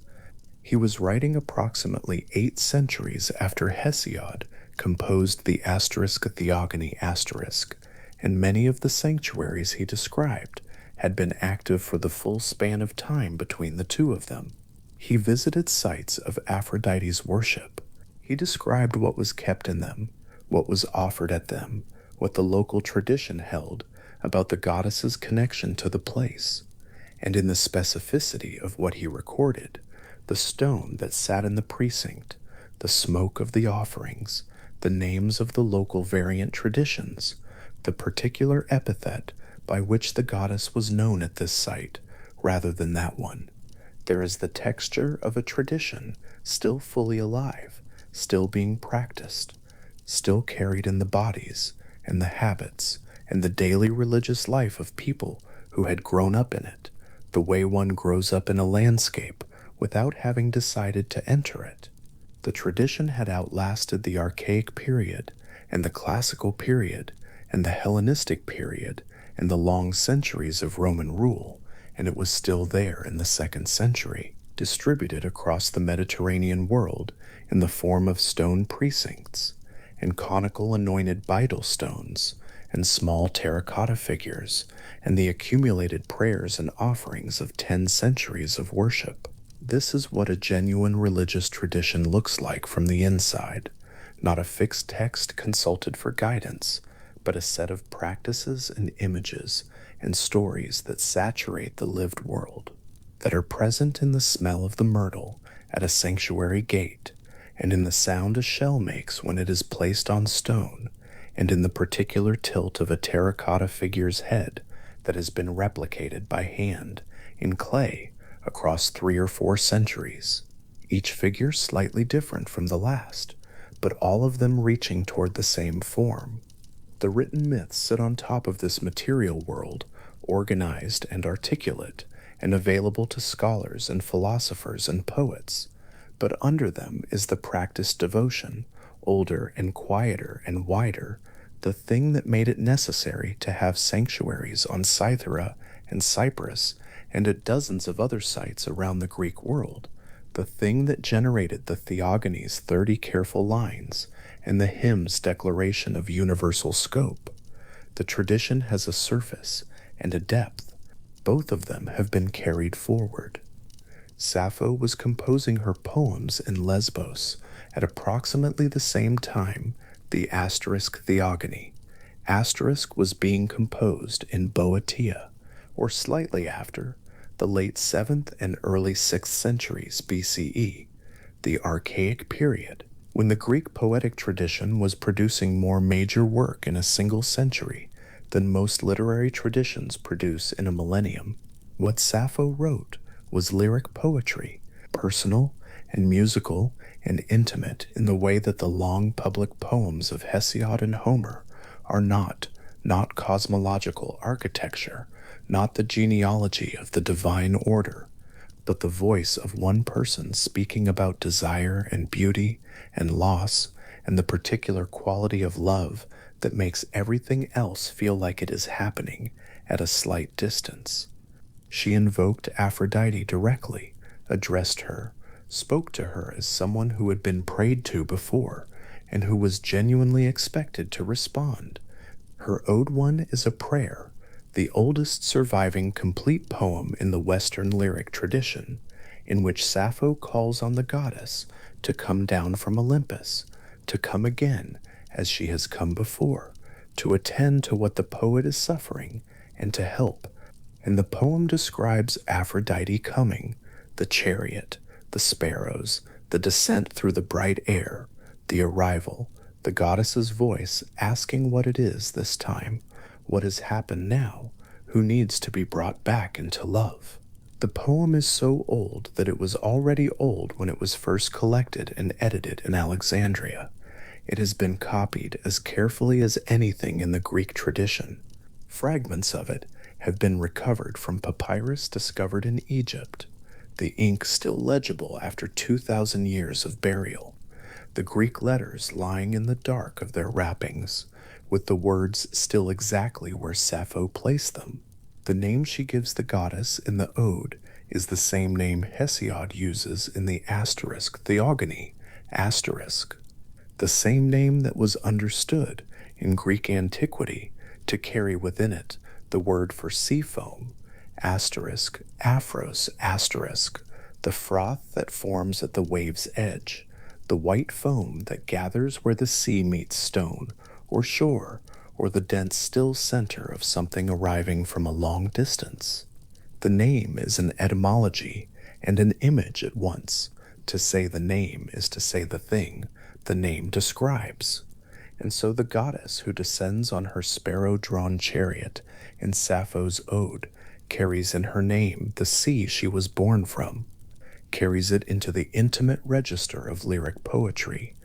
S1: He was writing approximately 8 centuries after Hesiod composed the Asterisk Theogony Asterisk, and many of the sanctuaries he described had been active for the full span of time between the two of them. He visited sites of Aphrodite's worship. He described what was kept in them, what was offered at them, what the local tradition held about the goddess's connection to the place, and in the specificity of what he recorded, the stone that sat in the precinct, the smoke of the offerings, the names of the local variant traditions, the particular epithet by which the goddess was known at this site, rather than that one. There is the texture of a tradition still fully alive, still being practiced, still carried in the bodies and the habits and the daily religious life of people who had grown up in it, the way one grows up in a landscape without having decided to enter it. The tradition had outlasted the archaic period and the classical period and the Hellenistic period and the long centuries of Roman rule, and it was still there in the 2nd century, distributed across the Mediterranean world in the form of stone precincts and conical anointed beetle stones and small terracotta figures and the accumulated prayers and offerings of 10 centuries of worship. This is what a genuine religious tradition looks like from the inside, not a fixed text consulted for guidance, but a set of practices and images and stories that saturate the lived world, that are present in the smell of the myrtle at a sanctuary gate, and in the sound a shell makes when it is placed on stone, and in the particular tilt of a terracotta figure's head that has been replicated by hand in clay across 3 or 4 centuries, each figure slightly different from the last, but all of them reaching toward the same form. The written myths sit on top of this material world, organized and articulate, and available to scholars and philosophers and poets, but under them is the practiced devotion, older and quieter and wider, the thing that made it necessary to have sanctuaries on Cythera and Cyprus and at dozens of other sites around the Greek world, the thing that generated the Theogony's 30 careful lines and the hymn's declaration of universal scope. The tradition has a surface and a depth. Both of them have been carried forward. Sappho was composing her poems in Lesbos at approximately the same time the asterisk Theogony. Asterisk was being composed in Boeotia, or slightly after, the late 7th and early 6th centuries BCE, the archaic period, when the Greek poetic tradition was producing more major work in a single century than most literary traditions produce in a millennium. What Sappho wrote was lyric poetry, personal and musical and intimate in the way that the long public poems of Hesiod and Homer are not cosmological architecture, not the genealogy of the divine order, but the voice of one person speaking about desire and beauty and loss and the particular quality of love that makes everything else feel like it is happening at a slight distance. She invoked Aphrodite directly, addressed her, spoke to her as someone who had been prayed to before and who was genuinely expected to respond. Her Ode 1 is a prayer, the oldest surviving complete poem in the Western lyric tradition, in which Sappho calls on the goddess to come down from Olympus, to come again as she has come before, to attend to what the poet is suffering, and to help. And the poem describes Aphrodite coming, the chariot, the sparrows, the descent through the bright air, the arrival, the goddess's voice asking what it is this time, what has happened now, who needs to be brought back into love. The poem is so old that it was already old when it was first collected and edited in Alexandria. It has been copied as carefully as anything in the Greek tradition. Fragments of it have been recovered from papyrus discovered in Egypt, the ink still legible after 2,000 years of burial, the Greek letters lying in the dark of their wrappings, with the words still exactly where Sappho placed them. The name she gives the goddess in the ode is the same name Hesiod uses in the asterisk Theogony, asterisk, the same name that was understood in Greek antiquity to carry within it the word for sea foam, asterisk, aphros, asterisk, the froth that forms at the wave's edge, the white foam that gathers where the sea meets stone or shore, or the dense still center of something arriving from a long distance. The name is an etymology and an image at once. To say the name is to say the thing the name describes. And so the goddess who descends on her sparrow-drawn chariot in Sappho's ode carries in her name the sea she was born from, carries it into the intimate register of lyric poetry,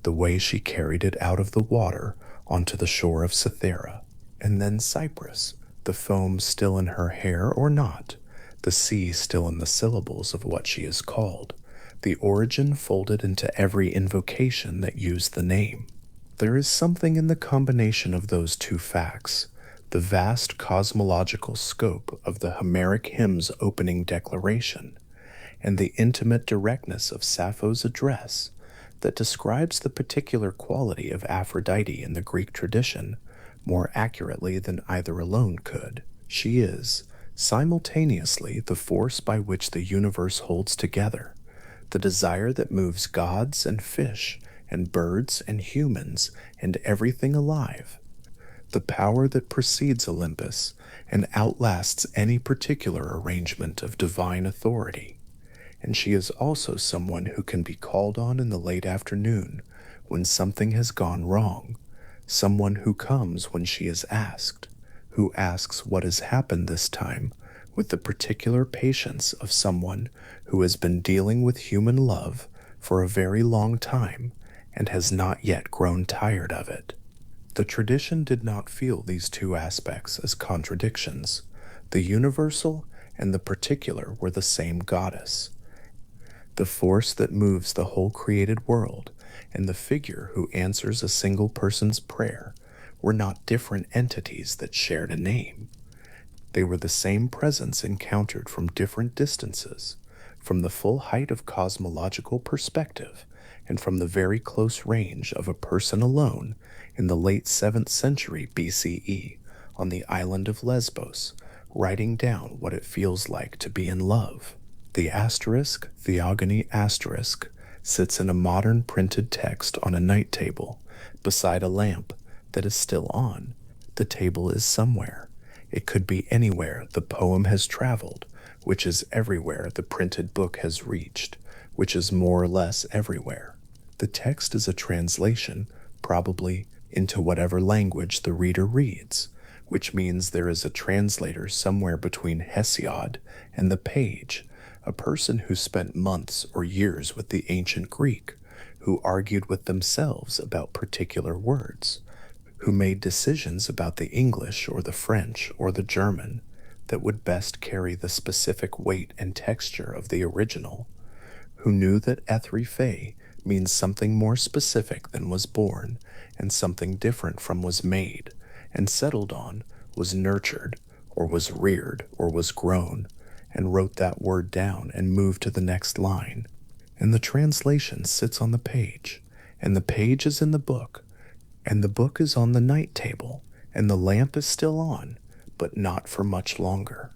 S1: the way she carried it out of the water onto the shore of Cythera. And then Cyprus, the foam still in her hair or not, the sea still in the syllables of what she is called, the origin folded into every invocation that used the name. There is something in the combination of those two facts, the vast cosmological scope of the Homeric hymn's opening declaration, and the intimate directness of Sappho's address, that describes the particular quality of Aphrodite in the Greek tradition more accurately than either alone could. She is, simultaneously, the force by which the universe holds together, the desire that moves gods and fish and birds and humans and everything alive, the power that precedes Olympus and outlasts any particular arrangement of divine authority. And she is also someone who can be called on in the late afternoon when something has gone wrong, someone who comes when she is asked, who asks what has happened this time with the particular patience of someone who has been dealing with human love for a very long time and has not yet grown tired of it. The tradition did not feel these two aspects as contradictions. The universal and the particular were the same goddess. The force that moves the whole created world and the figure who answers a single person's prayer were not different entities that shared a name. They were the same presence encountered from different distances, from the full height of cosmological perspective, and from the very close range of a person alone in the late 7th century BCE on the island of Lesbos, writing down what it feels like to be in love. The asterisk, theogony asterisk, sits in a modern printed text on a night table beside a lamp that is still on. The table is somewhere. It could be anywhere the poem has traveled, which is everywhere the printed book has reached, which is more or less everywhere. The text is a translation, probably, into whatever language the reader reads, which means there is a translator somewhere between Hesiod and the page, a person who spent months or years with the ancient Greek, who argued with themselves about particular words, who made decisions about the English or the French or the German that would best carry the specific weight and texture of the original, who knew that Ethri means something more specific than was born and something different from was made and settled on, was nurtured or was reared or was grown, and wrote that word down and moved to the next line. And the translation sits on the page, and the page is in the book, and the book is on the night table, and the lamp is still on, but not for much longer.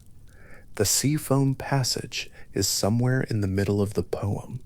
S1: The sea foam passage is somewhere in the middle of the poem,